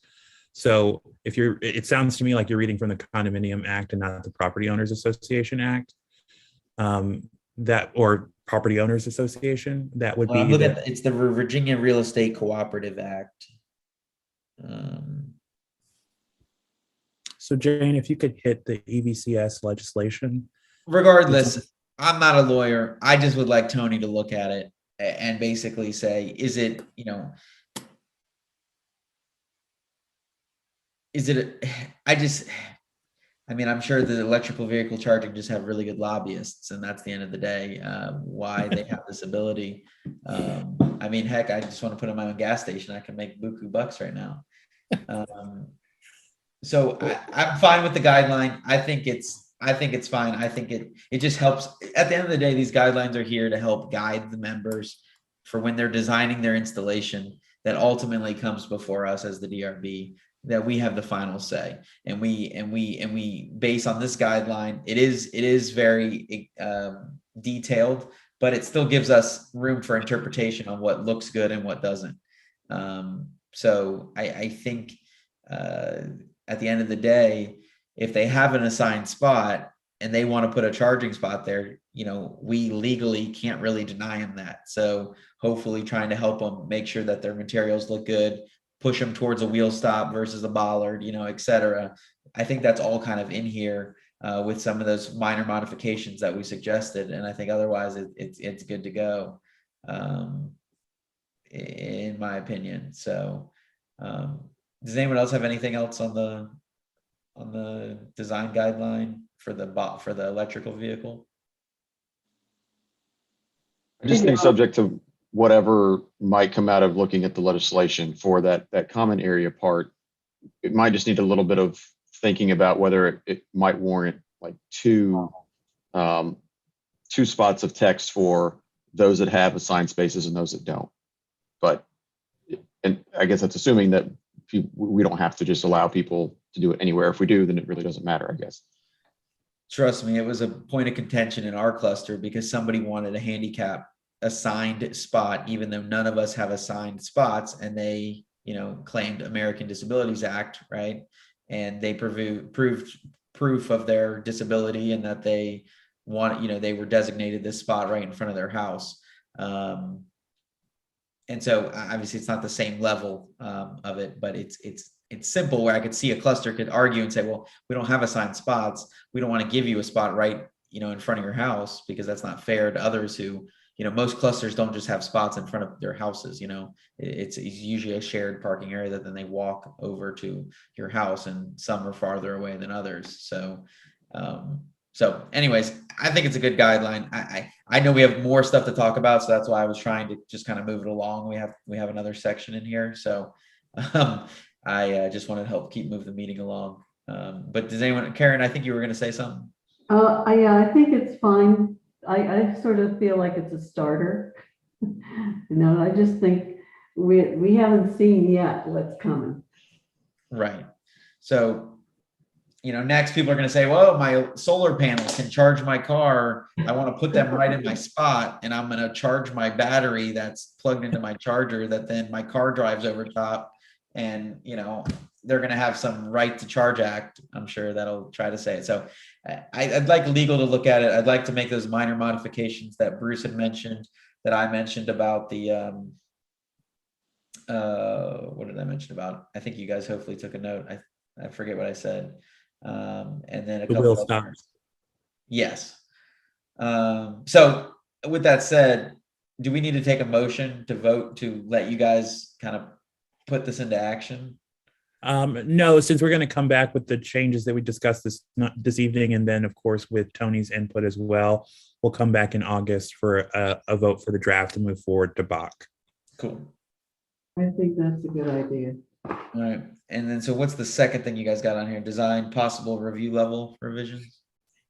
So it sounds to me like you're reading from the Condominium Act and not the Property Owners Association Act. Or Property Owners Association, that would be. It's the Virginia Real Estate Cooperative Act. So Jane, if you could hit the EVCS legislation. Regardless, I'm not a lawyer. I just would like Tony to look at it and basically say, is it, you know, I mean, I'm sure the electrical vehicle charging just have really good lobbyists, and that's the end of the day, why they have this ability. I mean, heck, I just want to put in my own gas station. I can make buku bucks right now. So I'm fine with the guideline. I think it's fine. I think it just helps. At the end of the day, these guidelines are here to help guide the members for when they're designing their installation that ultimately comes before us as the DRB, that we have the final say. And we base on this guideline. It is very detailed, but it still gives us room for interpretation on what looks good and what doesn't. So I think at the end of the day, if they have an assigned spot and they want to put a charging spot there, you know, we legally can't really deny them that. So hopefully trying to help them make sure that their materials look good, push them towards a wheel stop versus a bollard, you know, et cetera. I think that's all kind of in here with some of those minor modifications that we suggested. And I think otherwise it's good to go. in my opinion. So does anyone else have anything else on the design guideline for the electrical vehicle? I just think subject to whatever might come out of looking at the legislation for that common area part, it might just need a little bit of thinking about whether it might warrant like two spots of text for those that have assigned spaces and those that don't. But, and I guess that's assuming that we don't have to just allow people to do it anywhere. If we do, then it really doesn't matter, I guess. Trust me, it was a point of contention in our cluster because somebody wanted a handicap assigned spot, even though none of us have assigned spots, and they, claimed American Disabilities Act, right? And they proved proof of their disability and that they they were designated this spot right in front of their house. And so obviously it's not the same level of it, but it's simple where I could see a cluster could argue and say, well, we don't have assigned spots. We don't want to give you a spot right, in front of your house because that's not fair to others who, most clusters don't just have spots in front of their houses. It's usually a shared parking area that then they walk over to your house, and some are farther away than others. So anyways, I think it's a good guideline. I know we have more stuff to talk about, so that's why I was trying to just kind of move it along. We have another section in here. So I just want to help keep moving the meeting along. But does anyone, Karen, I think you were going to say something. Yeah, I think it's fine. I sort of feel like it's a starter. I just think we haven't seen yet what's coming. Right. So, next people are going to say, well, my solar panels can charge my car. I want to put them right in my spot, and I'm going to charge my battery that's plugged into my charger that then my car drives over top. And, they're going to have some right to charge act, I'm sure, that'll try to say it. So I'd like legal to look at it. I'd like to make those minor modifications that Bruce had mentioned, that I mentioned about the, what did I mention about? I think you guys hopefully took a note. I forget what I said. And then a couple of others. Yes. So with that said, do we need to take a motion to vote to let you guys kind of put this into action? No, since we're going to come back with the changes that we discussed this evening, and then of course with Tony's input as well, we'll come back in August for a vote for the draft to move forward to Bach. Cool. I think that's a good idea. All right. And then, so what's the second thing you guys got on here? Design possible review level revisions?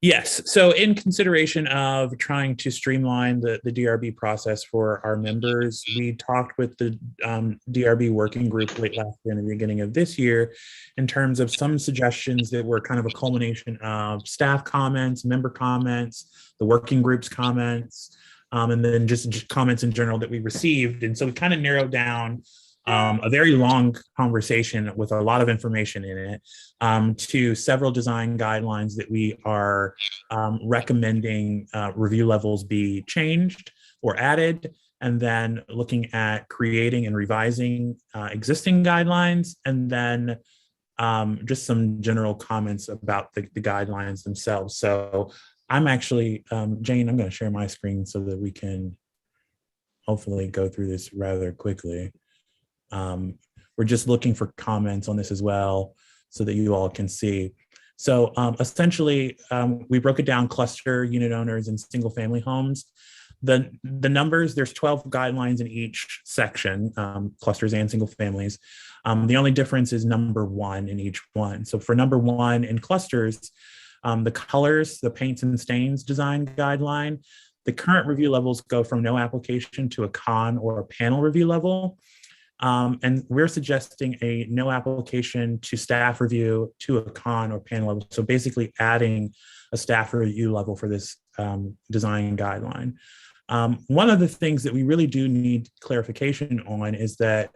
Yes. So in consideration of trying to streamline the DRB process for our members, we talked with the DRB working group late last year and the beginning of this year in terms of some suggestions that were kind of a culmination of staff comments, member comments, the working group's comments, and then just comments in general that we received. And so we kind of narrowed down a very long conversation with a lot of information in it to several design guidelines that we are recommending review levels be changed or added, and then looking at creating and revising existing guidelines, and then just some general comments about the guidelines themselves. So I'm actually, Jane, I'm going to share my screen so that we can hopefully go through this rather quickly. We're just looking for comments on this as well so that you all can see. So essentially, we broke it down: cluster, unit owners, and single family homes. The numbers, there's 12 guidelines in each section, clusters and single families. The only difference is number 1 in each one. So for number 1 in clusters, the colors, the paints and stains design guideline, the current review levels go from no application to a con or a panel review level. And we're suggesting a no application to staff review to a con or panel level. So basically adding a staff review level for this design guideline. One of the things that we really do need clarification on is that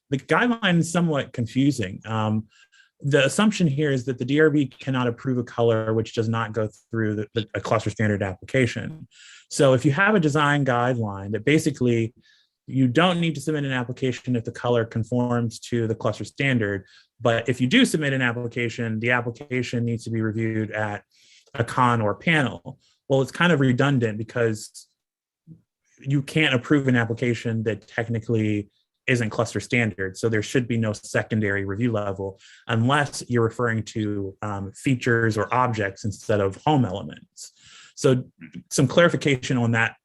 the guideline is somewhat confusing. The assumption here is that the DRB cannot approve a color which does not go through a cluster standard application. So if you have a design guideline that basically you don't need to submit an application if the color conforms to the cluster standard. But if you do submit an application, the application needs to be reviewed at a con or panel. Well, it's kind of redundant because you can't approve an application that technically isn't cluster standard. So there should be no secondary review level unless you're referring to features or objects instead of home elements. So some clarification on that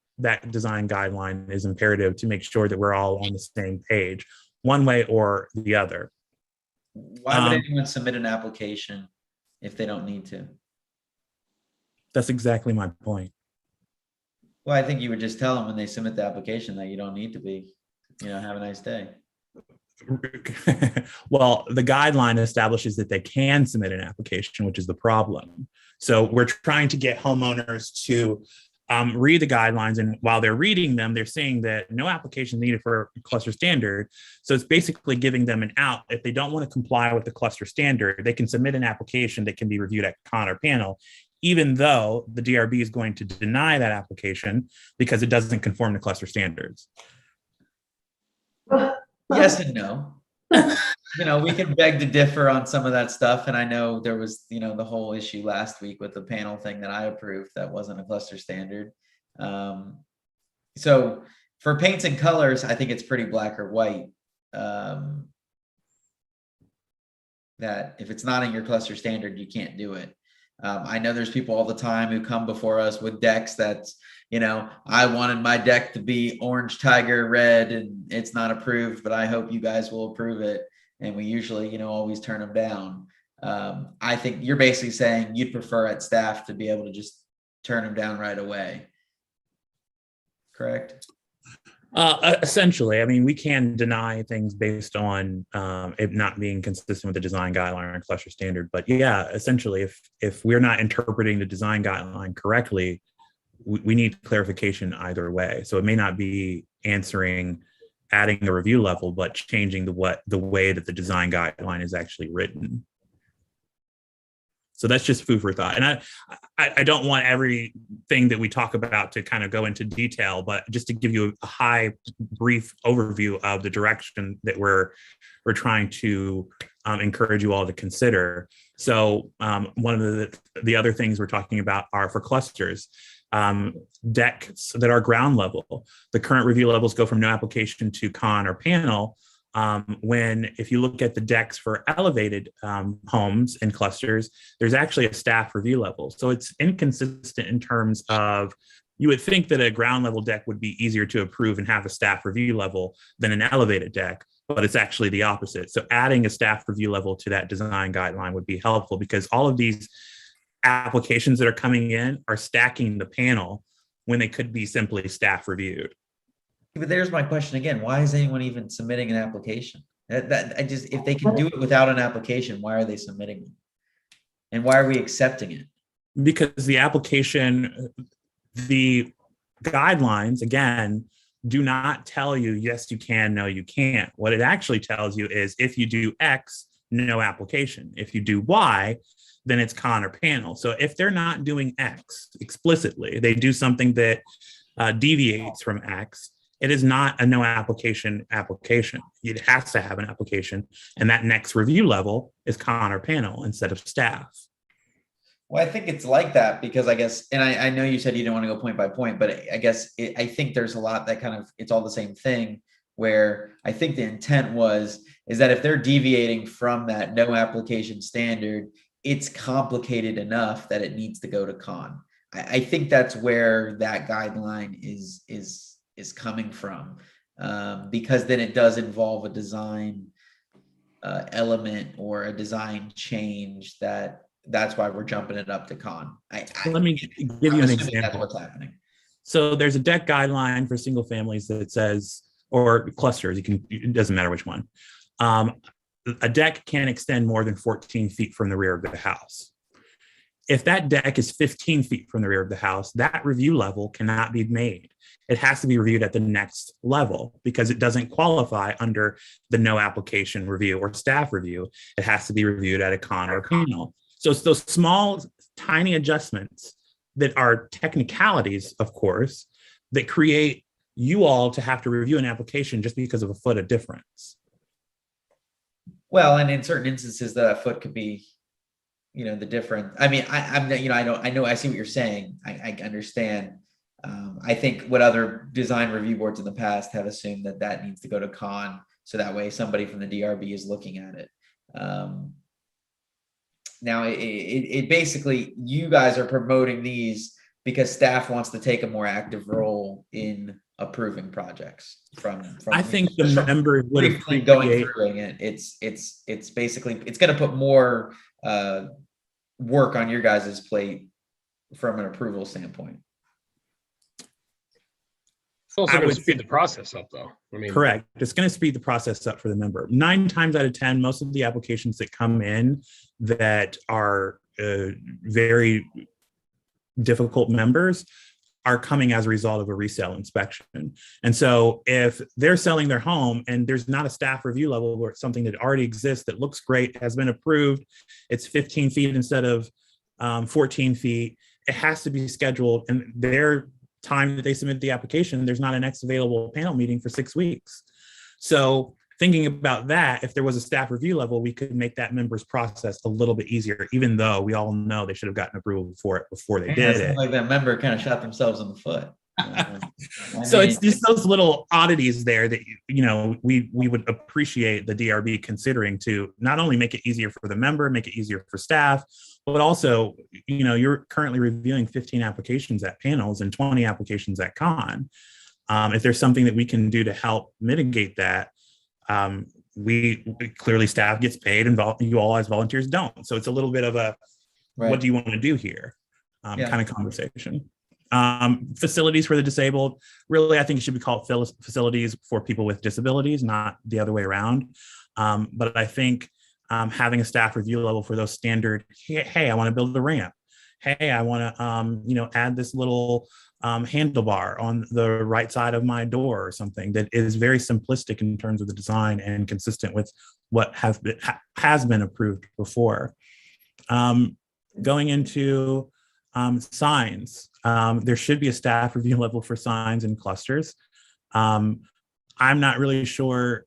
design guideline is imperative to make sure that we're all on the same page, one way or the other. Why would anyone submit an application if they don't need to? That's exactly my point. Well, I think you would just tell them when they submit the application that you don't need to be, have a nice day. Well, the guideline establishes that they can submit an application, which is the problem. So we're trying to get homeowners to read the guidelines, and while they're reading them, they're saying that no application needed for cluster standard. So it's basically giving them an out. If they don't want to comply with the cluster standard, they can submit an application that can be reviewed at con or panel, even though the DRB is going to deny that application because it doesn't conform to cluster standards. Yes and no. We can beg to differ on some of that stuff. And I know there was, the whole issue last week with the panel thing that I approved that wasn't a cluster standard. So for paints and colors, I think it's pretty black or white. That if it's not in your cluster standard, you can't do it. I know there's people all the time who come before us with decks that's, I wanted my deck to be orange tiger red and it's not approved, but I hope you guys will approve it. And we usually, always turn them down. I think you're basically saying you'd prefer at staff to be able to just turn them down right away. Correct? Essentially, I mean, we can deny things based on it not being consistent with the design guideline or cluster standard. But yeah, essentially, if we're not interpreting the design guideline correctly, we need clarification either way. So it may not be adding the review level, but changing the way that the design guideline is actually written. So that's just food for thought. And I don't want everything that we talk about to kind of go into detail, but just to give you a high brief overview of the direction that we're trying to encourage you all to consider. So one of the other things we're talking about are for clusters. Decks that are ground level. The current review levels go from no application to con or panel. If you look at the decks for elevated homes and clusters, there's actually a staff review level. So it's inconsistent in terms of, you would think that a ground level deck would be easier to approve and have a staff review level than an elevated deck, but it's actually the opposite. So adding a staff review level to that design guideline would be helpful, because all of these applications that are coming in are stacking the panel when they could be simply staff reviewed. But there's my question again. Why is anyone even submitting an application? If they can do it without an application, why are they submitting them? And why are we accepting it? Because the guidelines, again, do not tell you, yes, you can, no, you can't. What it actually tells you is, if you do X, no application. If you do Y, then it's con or panel. So if they're not doing X explicitly, they do something that deviates from X, it is not a no application. It has to have an application, and that next review level is con or panel instead of staff. Well, I think it's like that because I guess, and I know you said you didn't want to go point by point, but I guess I think there's a lot that kind of, it's all the same thing, where I think the intent is that if they're deviating from that no application standard, it's complicated enough that it needs to go to con. I think that's where that guideline is coming from, because then it does involve a design element or a design change that's why we're jumping it up to con. Let me give you an example. That's what's happening. So there's a deck guideline for single families that says, or clusters, it doesn't matter which one. A deck can't extend more than 14 feet from the rear of the house. If that deck is 15 feet from the rear of the house, that review level cannot be made. It has to be reviewed at the next level because it doesn't qualify under the no application review or staff review. It has to be reviewed at a con or panel. So it's those small, tiny adjustments that are technicalities, of course, that create you all to have to review an application just because of a foot of difference. Well, and in certain instances, that foot could be, the different. I mean, I know, I see what you're saying. I understand. I think what other design review boards in the past have assumed that that needs to go to con, so that way somebody from the DRB is looking at it. Now, it basically, you guys are promoting these because staff wants to take a more active role in approving projects from I think the just from member would briefly going appreciate. through it. It's basically, it's going to put more work on your guys' plate from an approval standpoint. It's also I going to would speed the process up, though. I mean, Correct. It's going to speed the process up for the member. 9 times out of 10, most of the applications that come in that are very difficult members are coming as a result of a resale inspection. And so if they're selling their home and there's not a staff review level where it's something that already exists, that looks great, has been approved, it's 15 feet instead of 14 feet, it has to be scheduled. And their time that they submit the application, there's not a next available panel meeting for 6 weeks. So thinking about that, if there was a staff review level, we could make that member's process a little bit easier, even though we all know they should have gotten approval for it before they did it. Like that member kind of shot themselves in the foot. So it's just those little oddities there that, you know, we would appreciate the DRB considering to not only make it easier for the member, make it easier for staff, but also, you know, you're currently reviewing 15 applications at panels and 20 applications at con. If there's something that we can do to help mitigate that, we clearly staff gets paid and you all as volunteers don't. So it's a little bit of a, what do you want to do here kind of conversation. Facilities for the disabled, really, I think it should be called facilities for people with disabilities, not the other way around. But I think having a staff review level for those standard, hey, I want to build a ramp. Hey, I want to, you know, add this little handlebar on the right side of my door or something that is very simplistic in terms of the design and consistent with what has been approved before. Going into signs, there should be a staff review level for signs and clusters. I'm not really sure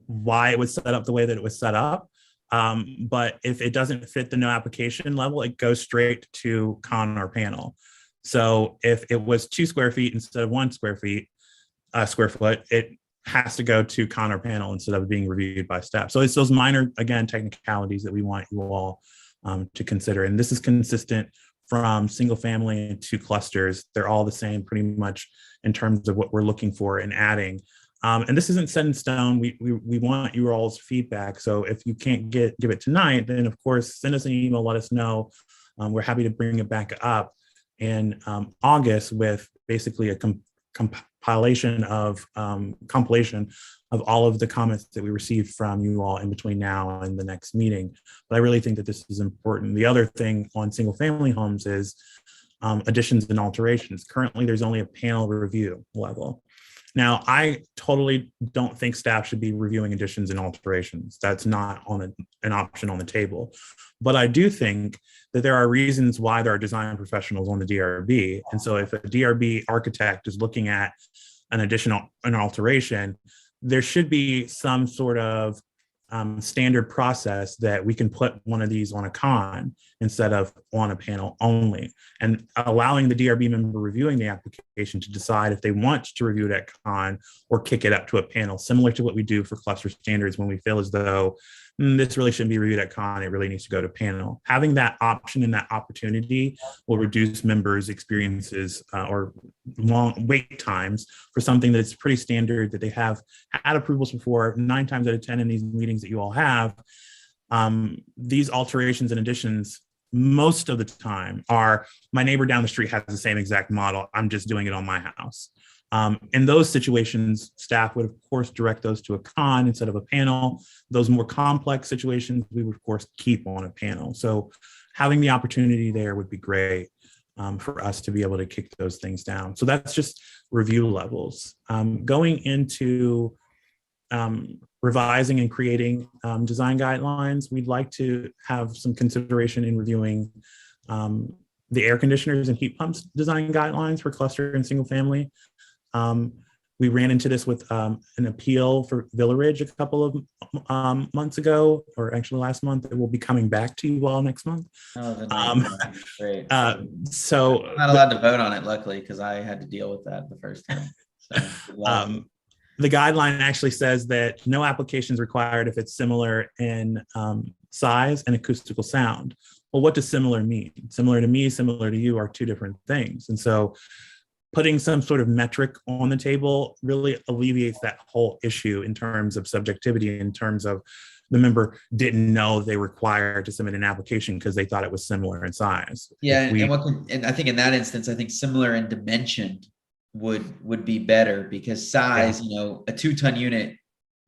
why it was set up the way that it was set up. But if it doesn't fit the no application level, it goes straight to con or panel. So if it was 2 square feet instead of 1 square foot, it has to go to con or panel instead of being reviewed by staff. So it's those minor, again, technicalities that we want you all to consider. And this is consistent from single family to clusters. They're all the same pretty much in terms of what we're looking for and adding. And this isn't set in stone. We want you all's feedback. So if you can't give it tonight, then of course, send us an email, let us know. We're happy to bring it back up in August with basically a compilation of all of the comments that we received from you all in between now and the next meeting. But I really think that this is important. The other thing on single family homes is additions and alterations. Currently, there's only a panel review level. Now, I totally don't think staff should be reviewing additions and alterations. That's not on an option on the table. But I do think that there are reasons why there are design professionals on the DRB. And so if a DRB architect is looking at an alteration, there should be some sort of standard process that we can put one of these on a con instead of on a panel only, and allowing the DRB member reviewing the application to decide if they want to review it at con or kick it up to a panel, similar to what we do for cluster standards when we feel as though this really shouldn't be reviewed at con, it really needs to go to panel. Having that option and that opportunity will reduce members' experiences or long wait times for something that's pretty standard that they have had approvals before. 9 times out of 10 in these meetings that you all have, these alterations and additions most of the time are my neighbor down the street has the same exact model, I'm just doing it on my house. In those situations, staff would of course direct those to a con instead of a panel. Those more complex situations, we would of course keep on a panel. So having the opportunity there would be great for us to be able to kick those things down. So that's just review levels. Going into revising and creating design guidelines, we'd like to have some consideration in reviewing the air conditioners and heat pumps design guidelines for cluster and single family. We ran into this with an appeal for Villa Ridge a couple of months ago, or actually last month. It will be coming back to you all next month. Oh, great. So I'm not allowed to vote on it, luckily, because I had to deal with that the first time. So, the guideline actually says that no application is required if it's similar in size and acoustical sound. Well, what does similar mean? Similar to me, similar to you are two different things. And so putting some sort of metric on the table really alleviates that whole issue in terms of subjectivity, in terms of the member didn't know they were required to submit an application because they thought it was similar in size. Yeah, and I think in that instance, I think similar in dimension would be better, because size, you know, a 2-ton unit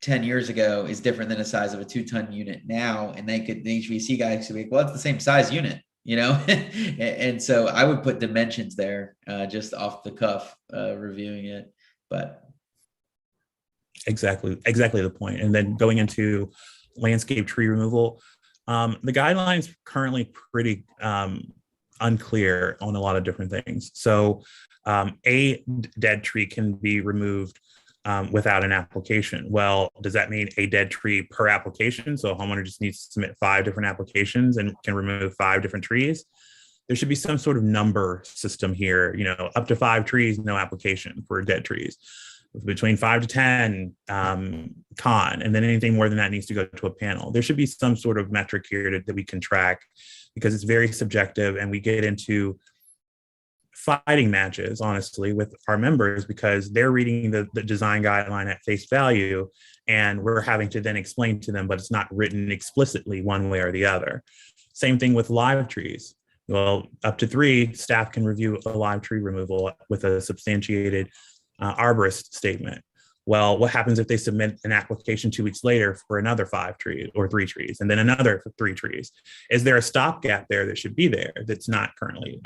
10 years ago is different than the size of a 2-ton unit now. And the HVAC guys could be like, well, it's the same size unit, you know? And so I would put dimensions there, just off the cuff, reviewing it, but. Exactly the point. And then going into landscape tree removal, the guidelines currently pretty unclear on a lot of different things. So a dead tree can be removed without an application. Well, does that mean a dead tree per application? So a homeowner just needs to submit 5 different applications and can remove 5 different trees? There should be some sort of number system here, you know, up to 5 trees, no application for dead trees. Between 5 to 10, con, and then anything more than that needs to go to a panel. There should be some sort of metric here that we can track, because it's very subjective, and we get into fighting matches, honestly, with our members, because they're reading the design guideline at face value, and we're having to then explain to them, but it's not written explicitly one way or the other. Same thing with live trees. Well, up to 3 staff can review a live tree removal with a substantiated arborist statement. Well, what happens if they submit an application 2 weeks later for another 5 trees or 3 trees, and then another 3 trees? Is there a stopgap there that should be there that's not currently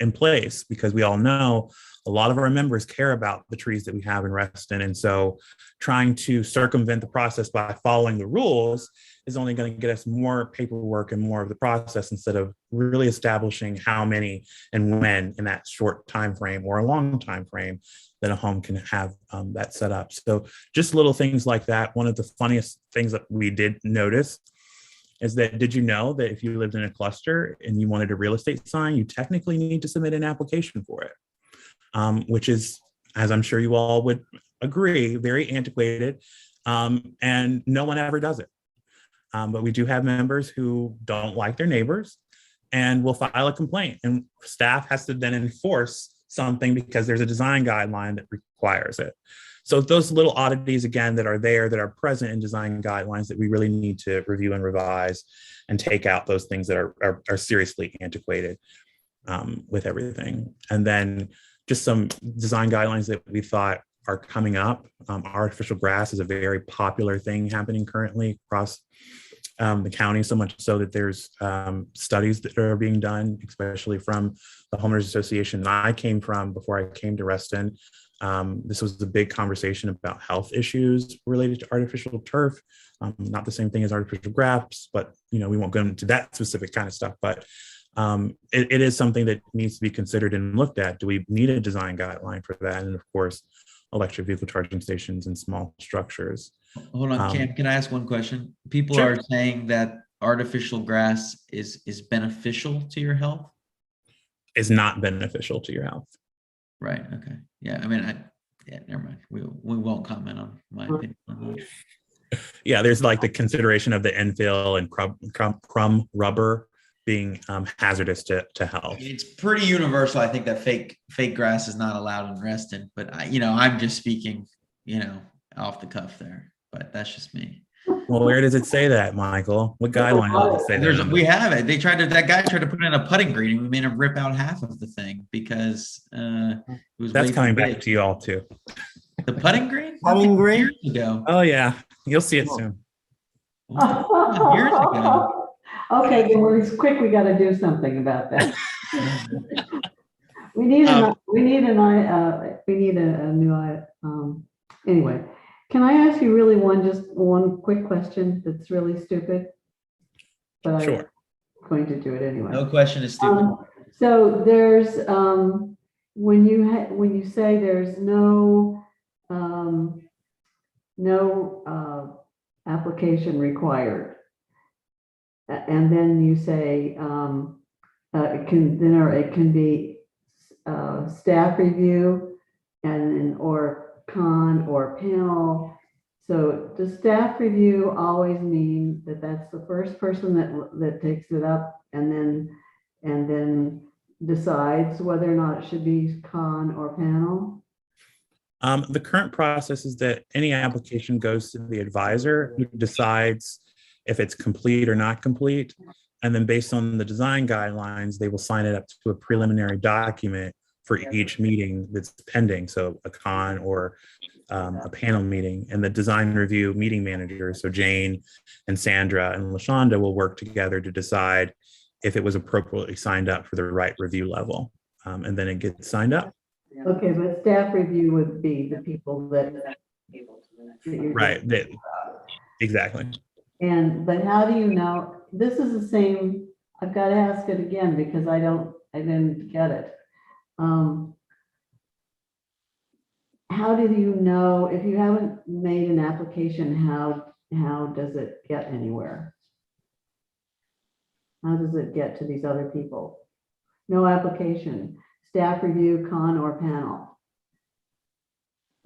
in place? Because we all know a lot of our members care about the trees that we have in Reston. And so trying to circumvent the process by following the rules is only going to get us more paperwork and more of the process, instead of really establishing how many and when in that short time frame or a long time frame that a home can have that set up. So just little things like that. One of the funniest things that we did notice is that, did you know that if you lived in a cluster and you wanted a real estate sign, you technically need to submit an application for it, which is, as I'm sure you all would agree, very antiquated, and no one ever does it. But we do have members who don't like their neighbors and will file a complaint, and staff has to then enforce something because there's a design guideline that requires it. So those little oddities, again, that are there, that are present in design guidelines, that we really need to review and revise and take out those things that are seriously antiquated with everything. And then just some design guidelines that we thought are coming up. Artificial grass is a very popular thing happening currently across the county, so much so that there's studies that are being done, especially from the Homeowners Association that I came from before I came to Reston. This was a big conversation about health issues related to artificial turf. Not the same thing as artificial grass, but we won't go into that specific kind of stuff. But it is something that needs to be considered and looked at. Do we need a design guideline for that? And of course, electric vehicle charging stations and small structures. Hold on, Cam, can I ask one question? People Sure. are saying that artificial grass is beneficial to your health. Is not beneficial to your health. Right. Okay. Yeah. I mean, never mind. We won't comment on my opinion on that. Yeah, there's like the consideration of the infill and crumb rubber being hazardous to health. It's pretty universal, I think, that fake grass is not allowed in Reston, but I'm just speaking, off the cuff there, but that's just me. Well, where does it say that, Michael? What guideline does it say that? We have it. That guy tried to put in a putting green, and we made him rip out half of the thing because it was. That's coming back to you all too. The putting green? Putting green? Years ago. Oh yeah, you'll see it soon. Years ago. Okay, then we're quick. We got to do something about that. We need a new. Anyway, can I ask you really one quick question that's really stupid? But sure. I'm going to do it anyway. No question is stupid. So there's when you say there's no no application required. And then you say it can be staff review and then or con or panel. So does staff review always mean that that's the first person that takes it up and then decides whether or not it should be con or panel? The current process is that any application goes to the advisor who decides if it's complete or not complete. And then based on the design guidelines, they will sign it up to a preliminary document for each meeting that's pending. So a con or a panel meeting, and the design review meeting managers, so Jane and Sandra and LaShonda, will work together to decide if it was appropriately signed up for the right review level. And then it gets signed up. Okay, but staff review would be the people that Right, exactly. but how do you know? This is the same, I've got to ask it again because I didn't get it. How do you know if you haven't made an application, how does it get anywhere? How does it get to these other people? No application, staff review, con or panel.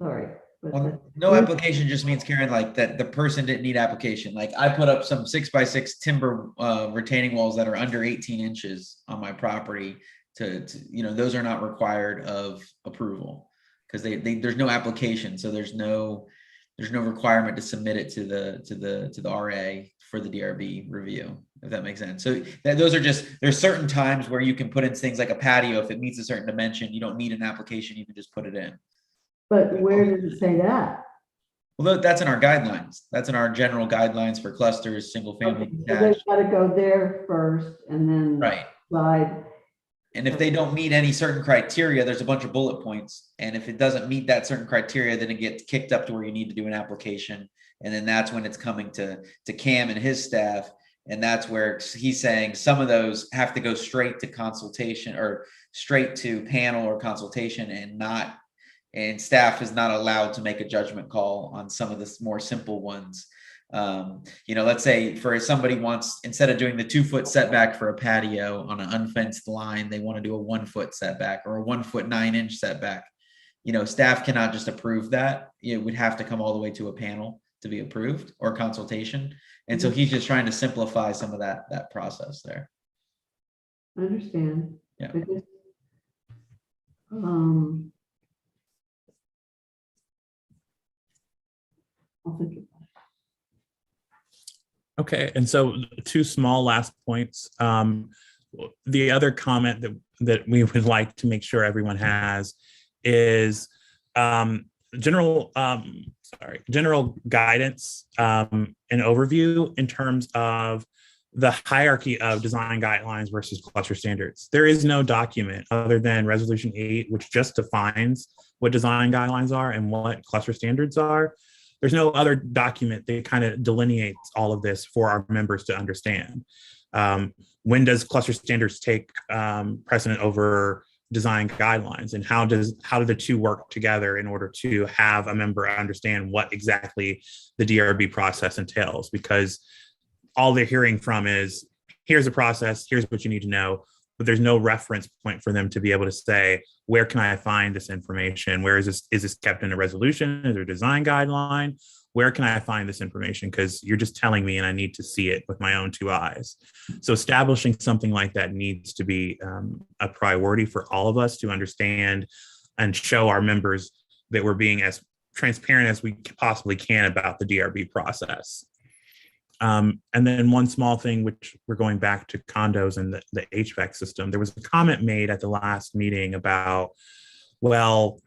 Sorry. Well, no application just means, Karen, like that the person didn't need application. Like I put up some 6x6 timber retaining walls that are under 18 inches on my property to those are not required of approval because there's no application. So there's no requirement to submit it to the RA for the DRB review, if that makes sense. So those are there's certain times where you can put in things like a patio. If it meets a certain dimension, you don't need an application. You can just put it in. But where does it say that? Well, that's in our guidelines. That's in our general guidelines for clusters, single family. Okay, so they've got to go there first and then decide. And if they don't meet any certain criteria, there's a bunch of bullet points. And if it doesn't meet that certain criteria, then it gets kicked up to where you need to do an application. And then that's when it's coming to Cam and his staff. And that's where he's saying some of those have to go straight to consultation or straight to panel or consultation and staff is not allowed to make a judgment call on some of the more simple ones. Let's say for somebody wants, instead of doing the 2-foot setback for a patio on an unfenced line, they want to do a 1-foot setback or a 1-foot 9-inch setback. Staff cannot just approve that. It would have to come all the way to a panel to be approved or consultation. And so he's just trying to simplify some of that process there. I understand. Yeah. Because, I'll think about it. Okay, and so 2 small last points. The other comment that we would like to make sure everyone has is general guidance and overview in terms of the hierarchy of design guidelines versus cluster standards. There is no document other than Resolution 8, which just defines what design guidelines are and what cluster standards are. There's no other document that kind of delineates all of this for our members to understand. When does cluster standards take precedent over design guidelines, and how do the two work together in order to have a member understand what exactly the DRB process entails? Because all they're hearing from is, here's a process, here's what you need to know, but there's no reference point for them to be able to say, where can I find this information? Where is this kept in a resolution? Is there a design guideline? Where can I find this information? Because you're just telling me and I need to see it with my own 2 eyes. So establishing something like that needs to be a priority for all of us to understand and show our members that we're being as transparent as we possibly can about the DRB process. And then one small thing, which we're going back to condos and the HVAC system. There was a comment made at the last meeting about, well,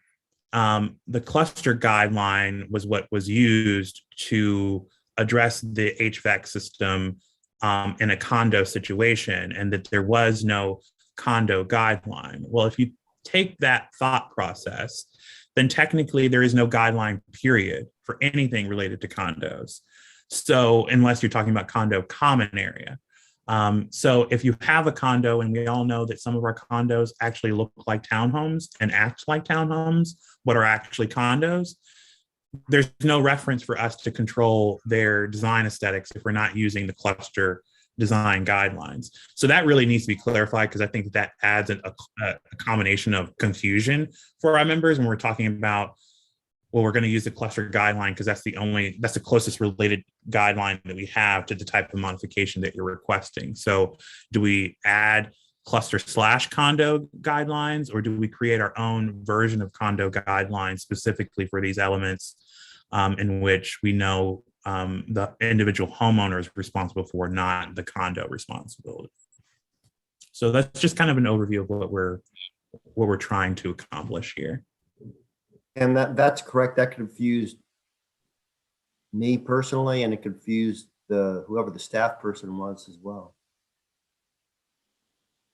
the cluster guideline was what was used to address the HVAC system in a condo situation, and that there was no condo guideline. Well, if you take that thought process, then technically there is no guideline period for anything related to condos. So unless you're talking about condo common area. So if you have a condo, and we all know that some of our condos actually look like townhomes and act like townhomes, but are actually condos, there's no reference for us to control their design aesthetics if we're not using the cluster design guidelines. So that really needs to be clarified, because I think that adds a combination of confusion for our members when we're talking about, well, we're going to use the cluster guideline because that's the closest related guideline that we have to the type of modification that you're requesting. So do we add cluster/condo guidelines, or do we create our own version of condo guidelines specifically for these elements, in which we know the individual homeowner is responsible for, not the condo responsibility? So that's just kind of an overview of what we're trying to accomplish here. And that's correct. That confused me personally, and it confused whoever the staff person was as well.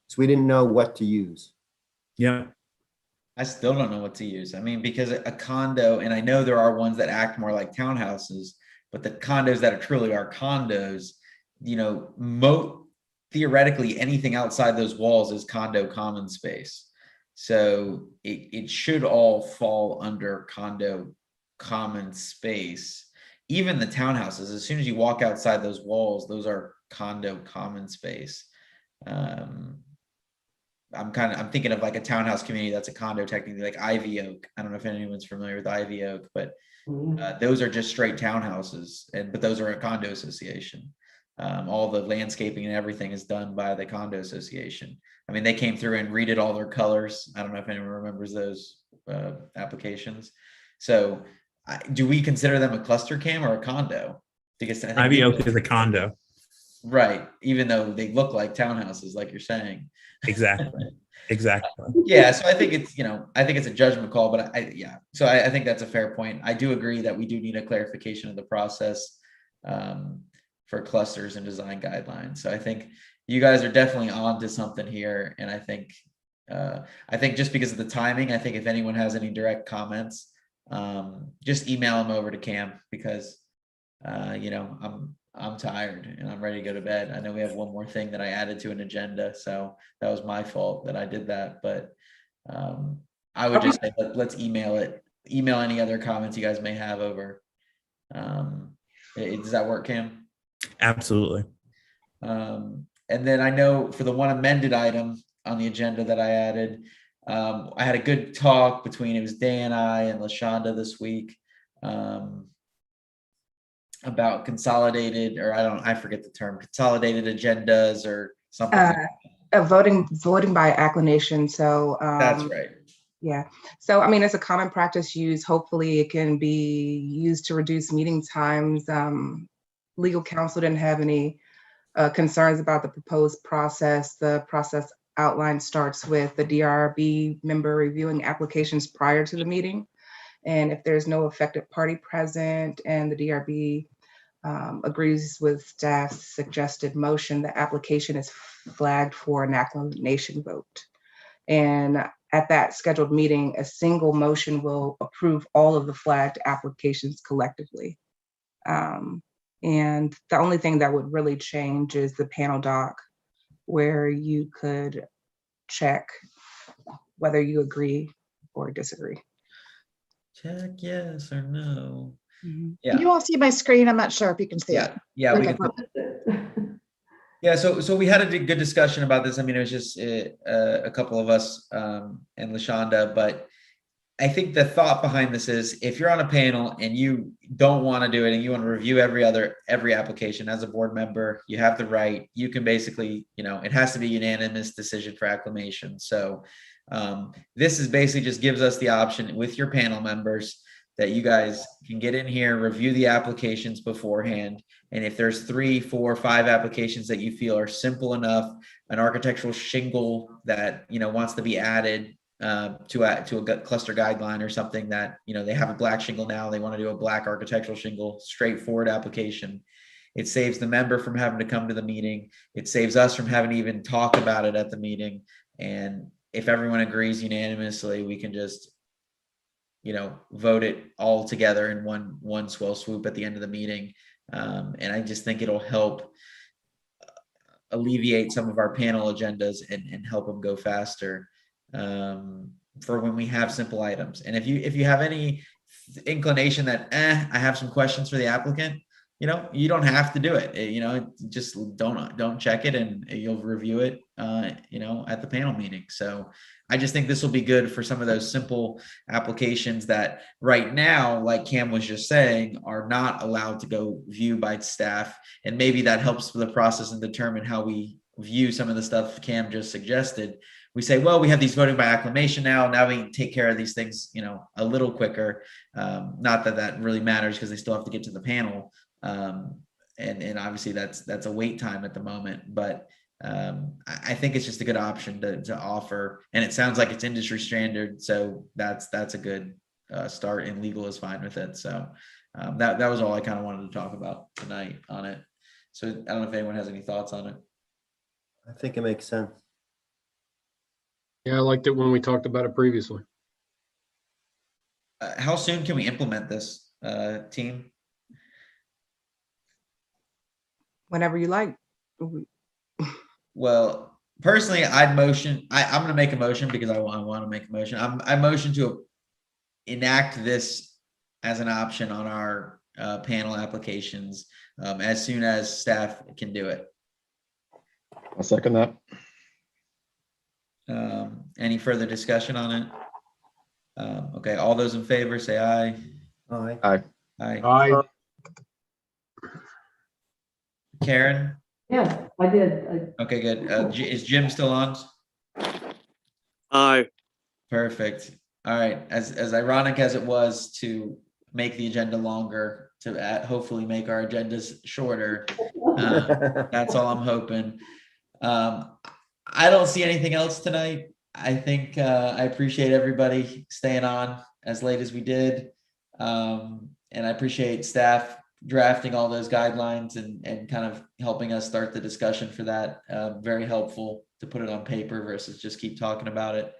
So we didn't know what to use. Yeah. I still don't know what to use. I mean, because a condo, and I know there are ones that act more like townhouses, but the condos that truly are condos, theoretically anything outside those walls is condo common space. So it should all fall under condo common space. Even the townhouses, as soon as you walk outside those walls, those are condo common space. I'm thinking of like a townhouse community that's a condo, technically, like Ivy Oak. I don't know if anyone's familiar with Ivy Oak, but those are just straight townhouses, but those are a condo association. All the landscaping and everything is done by the condo association. I mean, they came through and redid all their colors. I don't know if anyone remembers those applications. So do we consider them a cluster cam or a condo? Because I think Ivy Oak is a condo. Right. Even though they look like townhouses, like you're saying. Exactly. Exactly. Yeah. So I think it's a judgment call, but So I think that's a fair point. I do agree that we do need a clarification of the process for clusters and design guidelines. So I think you guys are definitely on to something here. And I think just because of the timing, I think if anyone has any direct comments, just email them over to Cam, because I'm tired and I'm ready to go to bed. I know we have one more thing that I added to an agenda, so that was my fault that I did that. But I would just say let's email it. Email any other comments you guys may have over. Does that work, Cam? Absolutely. And then I know for the one amended item on the agenda that I added, I had a good talk between, it was Dan, I, and LaShonda this week, about consolidated, or I forget the term, consolidated agendas or something. Voting by acclamation. So that's right. Yeah. So, I mean, it's a common practice used. Hopefully it can be used to reduce meeting times. Legal counsel didn't have any concerns about the proposed process. The process outline starts with the DRB member reviewing applications prior to the meeting. And if there's no affected party present and the DRB agrees with staff's suggested motion, the application is flagged for an acclamation vote. And at that scheduled meeting, a single motion will approve all of the flagged applications collectively. And the only thing that would really change is the panel doc, where you could check whether you agree or disagree. Check yes or no. Mm-hmm. Yeah. Can you all see my screen? I'm not sure if you can see it. Yeah, Okay, yeah. So we had a good discussion about this. I mean, it was just a couple of us and LaShonda, but I think the thought behind this is, if you're on a panel and you don't want to do it and you want to review every application as a board member, you have the right. You can basically, it has to be unanimous decision for acclamation. So this is basically just gives us the option with your panel members that you guys can get in here, review the applications beforehand. And if there's 3, 4, 5 applications that you feel are simple enough, an architectural shingle that, wants to be added to a cluster guideline or something that, they have a black shingle now, they want to do a black architectural shingle, straightforward application. It saves the member from having to come to the meeting. It saves us from having to even talk about it at the meeting. And if everyone agrees unanimously, we can just, vote it all together in one swell swoop at the end of the meeting. And I just think it'll help alleviate some of our panel agendas and help them go faster for when we have simple items. And if you have any inclination that, I have some questions for the applicant, you know, you don't have to do it. You know, just don't check it, and you'll review it, you know, at the panel meeting. So I just think this will be good for some of those simple applications that right now, like Cam was just saying, are not allowed to go view by staff. And maybe that helps with the process and determine how we view some of the stuff Cam just suggested. We say, well, we have these voting by acclamation now. Now we can take care of these things, you know, a little quicker. Not that that really matters because they still have to get to the panel. And obviously that's a wait time at the moment, but I think it's just a good option to offer, and it sounds like it's industry standard. So that's a good start, and legal is fine with it. So that was all I kind of wanted to talk about tonight on it. So I don't know if anyone has any thoughts on it. I think it makes sense. Yeah, I liked it when we talked about it previously. How soon can we implement this, team? Whenever you like. Well, personally, I'm going to make a motion because I want to make a motion. I motion to enact this as an option on our panel applications as soon as staff can do it. I'll second that. Any further discussion on it? Okay, all those in favor say aye. Aye. Aye. Aye. Aye. Karen? Yes, I did. Okay, good. Is Jim still on? Aye. Perfect. All right. As ironic as it was to make the agenda longer, to hopefully make our agendas shorter, that's all I'm hoping. I don't see anything else tonight. I think I appreciate everybody staying on as late as we did. And I appreciate staff drafting all those guidelines and kind of helping us start the discussion for that. Very helpful to put it on paper versus just keep talking about it.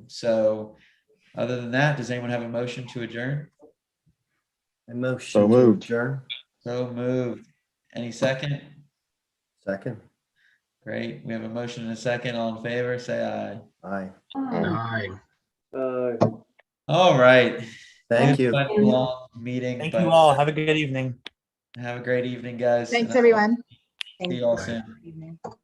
So other than that, does anyone have a motion to adjourn? A motion So to moved. adjourn. So moved. Any second? Second. Great. We have a motion and a second. All in favor, say aye. Aye. Aye. All right. Thank you. Went long meeting. Thank but you all. Have a good evening. Have a great evening, guys. Thanks, And everyone. See you all soon. Evening.